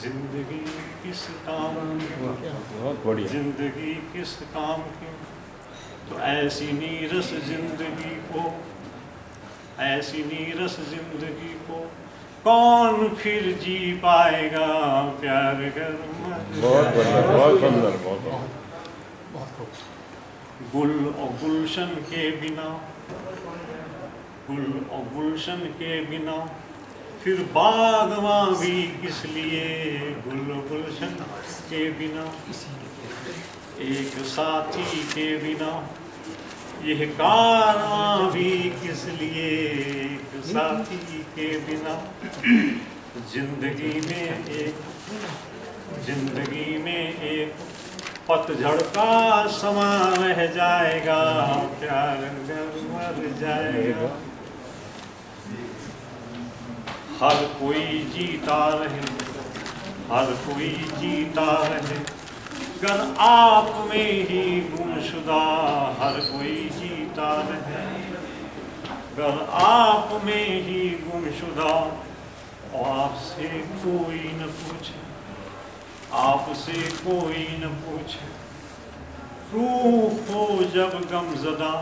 जिंदगी किस काम की, बहुत बढ़िया। जिंदगी किस काम की। तो ऐसी नीरस जिंदगी को, ऐसी नीरस जिंदगी को कौन फिर जी पाएगा, प्यार कर मर बहुत बढ़िया, बहुत सुंदर, बहुत गुल और गुलशन के बिना, गुल और गुलशन के बिना फिर बागवां भी किस लिए, गुल और गुलशन के बिना एक साथी के बिना यह कारवां भी किस लिए, एक साथी के बिना। जिंदगी में एक, जिंदगी में एक पतझड़ का समा रह जाएगा, प्यार अगर मर जाएगा। हर कोई जीता रहे, हर कोई जीता रहे, गर आप में ही गुमशुदा, हर कोई जीता रहे, गर आप में ही गुमशुदा। और आपसे कोई न पूछे, आपसे कोई न पूछे, रूह हो जब गमज़दा,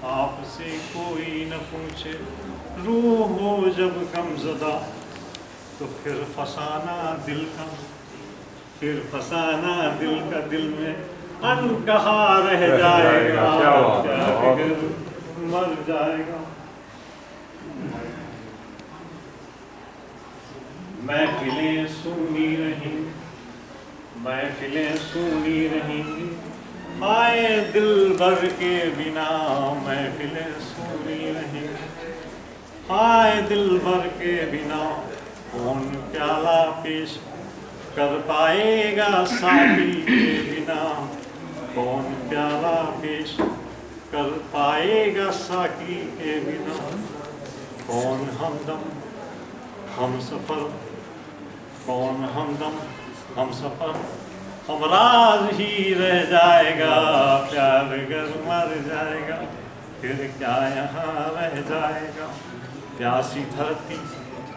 आपसे कोई न पूछे, रूह हो जब गमज़दा, तो फिर फसाना दिल का, फिर फसाना दिल का दिल में अनकहा रह जाएगा, प्यार मर जाएगा। महफिलें सुनी रहेंगी, महफिलें सुनी रहेंगी, आए दिल भर के बिना, महफिलें सुनी रहेंगी, आए दिल भर के बिना। कौन प्याला पेश कर पाएगा साथी के बिना, कौन प्याला पेश कर पाएगा साकी के बिना। कौन हमदम हम सफ़र, कौन हमदम हम सफ़र, हमराज ही रह जाएगा, प्यार अगर मर जाएगा फिर क्या यहाँ रह जाएगा। प्यासी धरती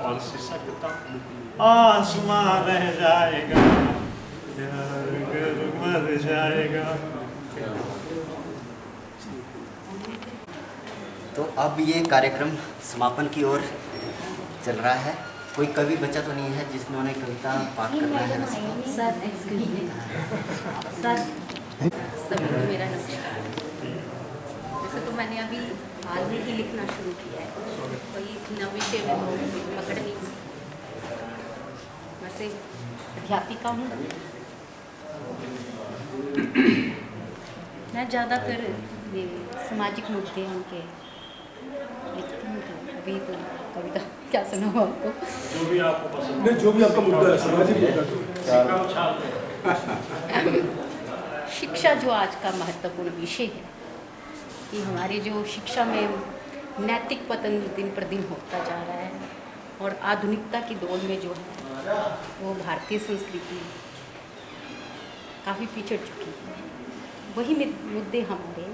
और सिसकता आसमां रह जाएगा, प्यार अगर मर जाएगा। तो अब ये कार्यक्रम समापन की ओर चल रहा है। कोई कवि बचा तो नहीं है जिन्होंने कविता पाठ करना है? सर एक्सक्यूज मी सर, सभी को मेरा नमस्कार। जैसे तो मैंने अभी हाल में ही लिखना शुरू किया है, वही नए विषय में पकड़ नहीं। वैसे अध्यापिका हूँ मैं, ज़्यादातर ये सामाजिक मुद्दे उनके लिखती हूँ। तो अभी तो कविता क्या सुनाऊँ आपको, जो भी आपको पसंद नहीं, जो भी आपका मुद्दा है, सामाजिक मुद्दा तो शिक्षा जो आज का महत्वपूर्ण विषय है कि हमारे जो शिक्षा में नैतिक पतन दिन पर दिन होता जा रहा है और आधुनिकता की दौड़ में जो है वो भारतीय संस्कृति काफ़ी पिछड़ चुकी है। वही मुद्दे हमारे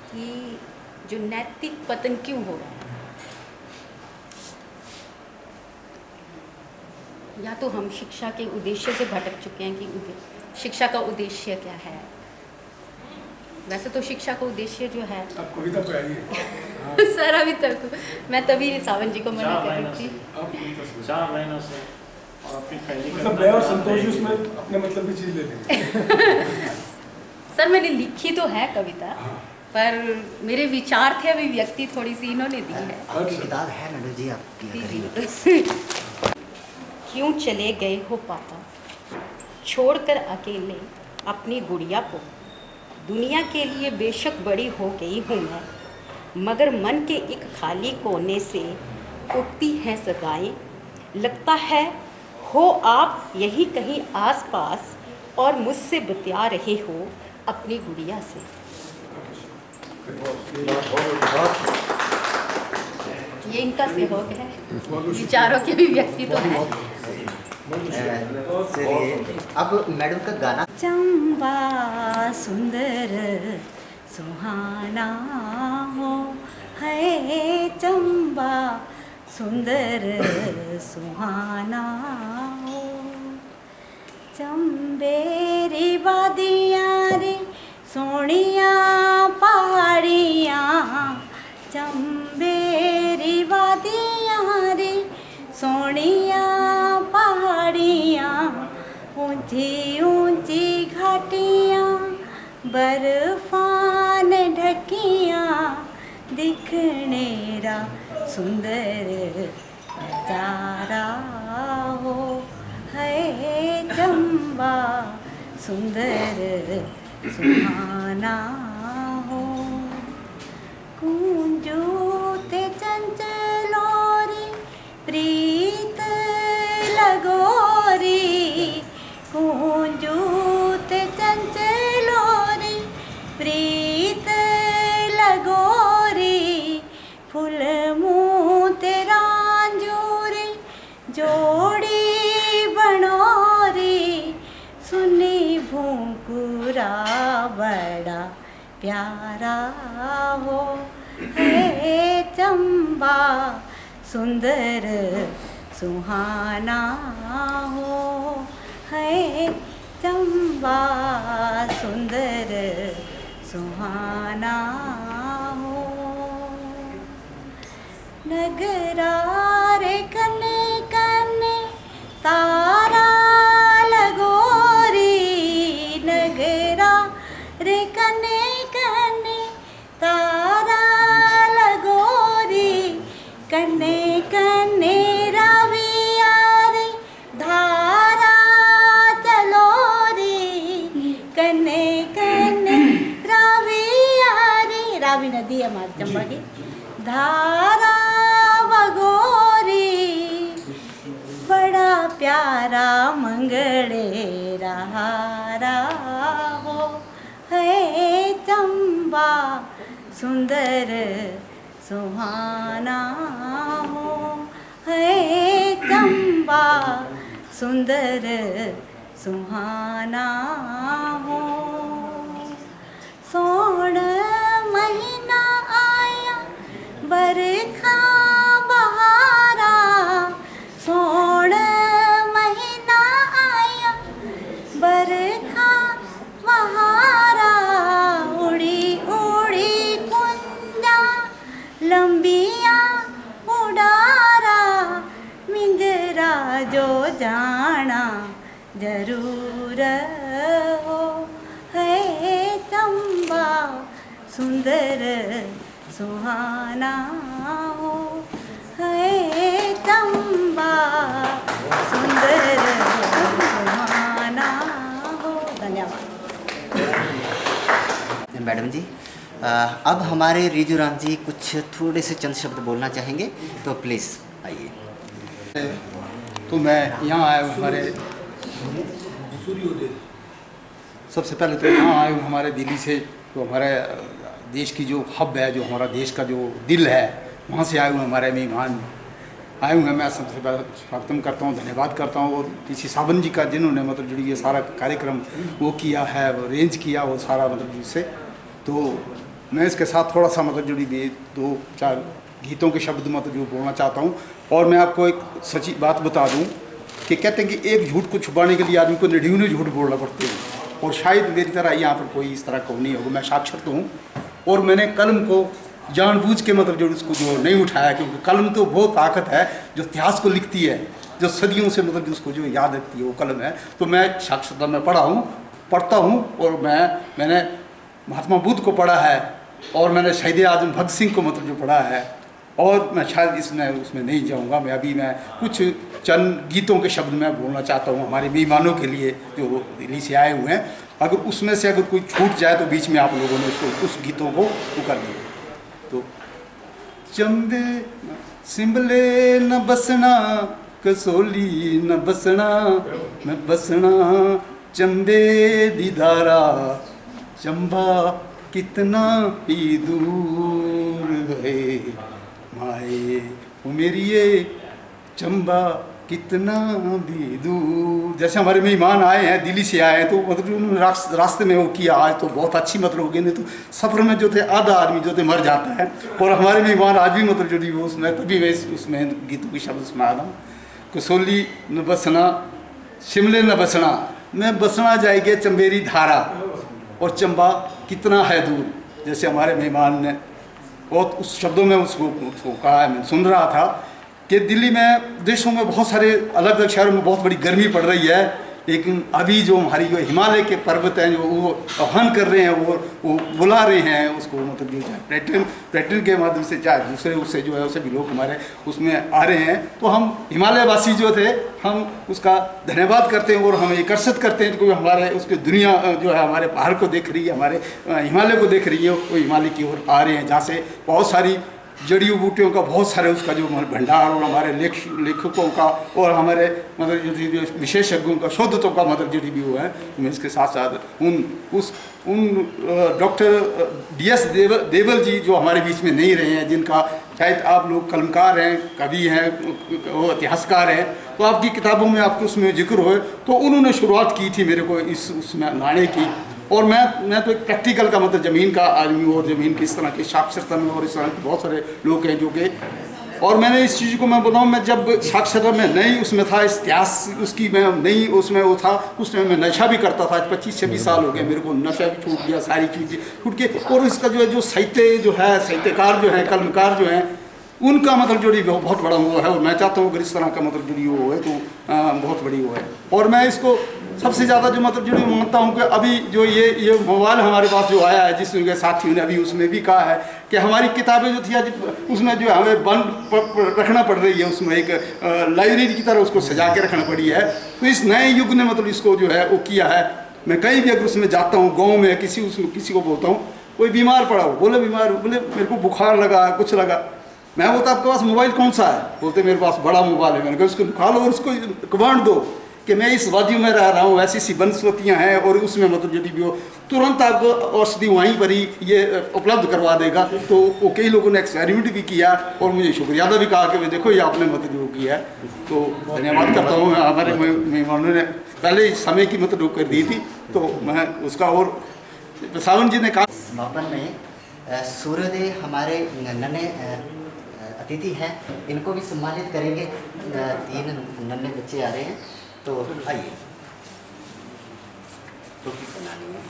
कि जो नैतिक पतन क्यों हो रहा है। या तो हम शिक्षा के उद्देश्य से भटक चुके हैं कि शिक्षा का उद्देश्य क्या है। वैसे तो शिक्षा का उद्देश्य जो है आप कविता पे आइए। सर अभी तक मैं तभी सावन जी को मना कर रही थी। 4 महीनों से और अपनी पहली मतलब मैं और संतोष उसमें अपने मतलब की चीज़ ले लेंगे। सर मैंने लिखी तो है कविता, पर मेरे विचार थे अभिव्यक्ति थोड़ी सी इन्होंने दी है। आपकी किताब है मैडम जी, आप क्यों चले गए हो पापा छोड़कर अकेले अपनी गुड़िया को। दुनिया के लिए बेशक बड़ी हो गई हूँ मैं, मगर मन के एक खाली कोने से उठती हैं सदाएं। लगता है हो आप यही कहीं आसपास और मुझसे बतिया रहे हो अपनी गुड़िया से। ये इनका सहयोग है, विचारों की अभिव्यक्ति तो है। चलिए अब मैडम का गाना। चंबा सुंदर सुहाना हो है, चंबा सुंदर सुहाना हो। चंबेरी वादियाँ रे सोनिया पहाड़ियाँ, चंबेरी वादियाँ रे सोनिया पहाड़ियाँ। ऊंची ऊंची घाटियाँ बर्फान ढकियाँ, दिखने रा सुंदर नजारा हो है, चंबा सुंदर सुहाना हो। कुंजूते चंचलोरी प्रीत लगोरी, कुंजूते चंचलोरी प्रीत लगोरी। फूल मुँह तेरा अंजूरी जोड़ी बनोरी, सुनी भूकुरा बड़ा प्यारा हो है, चंबा सुंदर सुहाना हो है, चंबा सुंदर सुहाना हो। नगरा रे कने कने तारा लगोरी, नगरा रे कने कने तारा लगोरी। कने कने राविया रे धारा चलोरी, कने कने राविया रे, रावी नदी है हमारे चंबा की, धारा वगोरी। बड़ा प्यारा मंगले रहारा हो है, चंबा सुंदर सुहाना हो है, चंबा सुंदर सुहाना हो। सोण महीना आया बरखा बहारा, सोण महीना आया बरखा बहारा। उड़ी उड़ी कुंजा लंबिया उडारा, मिंजरा जो जाना जरूर हो है, चंबा सुंदर सुहाना हो है, चंबा सुंदर सुहाना हो। धन्यवाद मैडम जी। अब हमारे रिजू राम जी कुछ थोड़े से चंद शब्द बोलना चाहेंगे, तो प्लीज़ आइए। तो मैं यहाँ आया हूँ हमारे सबसे पहले तो यहाँ आया हूँ हमारे दिल्ली से, जो हमारे देश की जो हब है, जो हमारा देश का जो दिल है, वहाँ से आए हुए हमारे मेहमान आए हुए हैं। मैं सबसे पहले स्वागतम करता हूँ, धन्यवाद करता हूँ। और किसी सावन जी का जिन्होंने मतलब जो ये सारा कार्यक्रम वो किया है, वो अरेंज किया वो सारा मतलब जिससे, तो मैं इसके साथ थोड़ा सा मतलब जुड़ी भी 2-4 गीतों के शब्द मतलब जो बोलना चाहता हूँ। और मैं आपको एक सच्ची बात बता दूँ कि कहते हैं कि एक झूठ को छुपाने के लिए आदमी को 99 झूठ बोलना पड़ते हैं, और शायद मेरी तरह यहाँ पर कोई इस तरह को नहीं होगा। मैं साक्षर तो हूँ, और मैंने कलम को जानबूझ के मतलब जो उसको जो नहीं उठाया, क्योंकि कलम तो बहुत ताकत है जो इतिहास को लिखती है, जो सदियों से मतलब उसको जो याद रखती है वो कलम है। तो मैं साक्षरता में पढ़ता हूँ, और मैंने महात्मा बुद्ध को पढ़ा है, और मैंने शहीद आजम भगत सिंह को मतलब जो पढ़ा है, और मैं शायद उसमें नहीं जाऊँगा। मैं कुछ चंद गीतों के शब्द मैं बोलना चाहता हूँ हमारे मेहमानों के लिए जो दिल्ली से आए हुए हैं। अगर उसमें से अगर कोई छूट जाए तो बीच में आप लोगों ने उसको उस गीतों को कर लिया। तो चंबे सिंबले न बसना, कसोली न बसना, मैं बसना चंबे दीदारा, चंबा कितना ही दूर है माए वो मेरी ये चंबा कितना भी दूर। जैसे हमारे मेहमान आए हैं दिल्ली से आए हैं, तो मतलब उन्होंने रास्ते में वो किया, आज तो बहुत अच्छी मतलब हो गई, नहीं तो सफ़र में जो थे आधा आदमी जो थे मर जाता है। और हमारे मेहमान आज भी मतलब जो वो उसमें तभी मैं उसमें गीतों के शब्द सुना रहा हूँ। कसोली न बसना, शिमले न बसना, मैं बसना जाएगी चंबेरी धारा, और चंबा कितना है दूर। जैसे हमारे मेहमान ने बहुत उस शब्दों में उसको कहा है। मैं सुन रहा था कि दिल्ली में देशों में बहुत सारे अलग अलग शहरों में बहुत बड़ी गर्मी पड़ रही है, लेकिन अभी जो हमारी जो हिमालय के पर्वत हैं जो वो आह्वान कर रहे हैं, वो बुला रहे हैं उसको, मतलब जो चाहे पर्यटन के माध्यम से चाहे दूसरे उससे जो है उससे भी लोग हमारे उसमें आ रहे हैं। तो हम हिमालय वासी जो थे हम उसका धन्यवाद करते हैं, और हम आकर्षित करते हैं क्योंकि हमारे उसके दुनिया जो है हमारे पहाड़ को देख रही है, हमारे हिमालय को देख रही है, वो हिमालय की ओर आ रहे हैं, जहाँ से बहुत सारी जड़ी बूटियों का बहुत सारे उसका जो भंडार, और हमारे लेखकों का और हमारे मतलब जो विशेषज्ञों का शोधकों का मतलब जो भी वो है। मैं इसके साथ साथ उन डॉक्टर DS देवल जी जो हमारे बीच में नहीं रहे हैं, जिनका शायद आप लोग कलमकार हैं, कवि हैं, वो इतिहासकार हैं, तो आपकी किताबों में आपको उसमें जिक्र हो, तो उन्होंने शुरुआत की थी मेरे को उसमें लाने की। और मैं तो एक प्रैक्टिकल का मतलब ज़मीन का आदमी हूँ, और ज़मीन की इस तरह की साक्षरता में और इस तरह के बहुत सारे लोग हैं जो कि, और मैंने इस चीज़ को मैं बताऊँ, मैं जब साक्षरता में नहीं उसमें था, इतिहास उसकी मैं नहीं उसमें वो था, उसमें मैं नशा भी करता था। 25-26 साल हो गए मेरे को, नशा भी छूट गया, सारी चीज़ें छूट के। और इसका जो है जो साहित्य जो है, साहित्यकार जो है, कलमकार जो हैं, उनका मतलब जो बहुत बड़ा वो है, और मैं चाहता हूँ अगर इस तरह का मतलब जो वो है तो बहुत बड़ी वो है। और मैं इसको सबसे ज़्यादा जो मतलब जो मानता हूँ कि अभी जो ये मोबाइल हमारे पास जो आया है, जिसमें साथियों ने अभी उसमें भी कहा है कि हमारी किताबें जो थी आज उसमें जो हमें बंद रखना पड़ रही है, उसमें एक लाइब्रेरी की तरह उसको सजा के रखना पड़ी है। तो इस नए युग ने मतलब इसको जो है वो किया है। मैं कहीं भी अगर उसमें जाता हूँ, गाँव में किसी को बोलता हूँ, कोई बीमार पड़ा हो, बोले मेरे को बुखार लगा, कुछ लगा, मैं बोलता आपके पास मोबाइल कौन सा है? बोलते मेरे पास बड़ा मोबाइल है। मैंने कहा उसको निकालो और उसको कमांड दो कि मैं इस वादी में रह रहा हूँ, ऐसी सी वनस्पतियाँ हैं, और उसमें मतलब यदि भी हो तुरंत आपको औषधि वहीं पर ही ये उपलब्ध करवा देगा। तो वो कई लोगों ने एक्सपेरिमेंट भी किया और मुझे शुक्रिया भी कहा कि देखो ये आपने मतलब जो किया है। तो धन्यवाद करता हूँ। हमारे मेहमानों ने पहले ही समय की मतलब रोक कर दी थी, तो मैं उसका, और सावन जी ने कहा समापन में सूर्योदय हमारे नन्हे अतिथि हैं, इनको भी सम्मानित करेंगे। 3 नन्हे बच्चे आ रहे हैं, तो आइए टोपी बनानी है।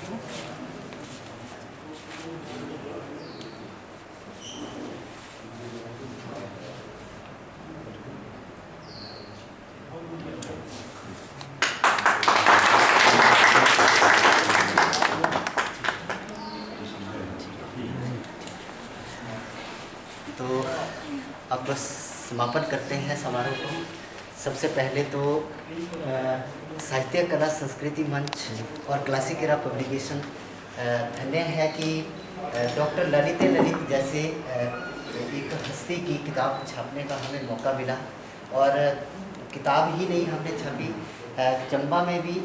तो अब बस समापन करते हैं समारोह को। सबसे पहले तो साहित्य कला संस्कृति मंच और क्लासिक एरा पब्लिकेशन धन्य है कि डॉक्टर ललित जैसे एक हस्ती की किताब छापने का हमें मौका मिला, और किताब ही नहीं हमने छपी, चंबा में भी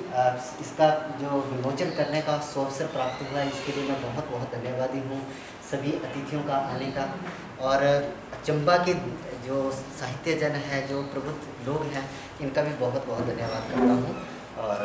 इसका जो विमोचन करने का अवसर प्राप्त हुआ है। इसके लिए मैं बहुत बहुत धन्यवादी हूँ सभी अतिथियों का आने का, और चंबा के जो साहित्यजन है, जो प्रबुद्ध लोग हैं, इनका भी बहुत बहुत धन्यवाद करता हूँ। और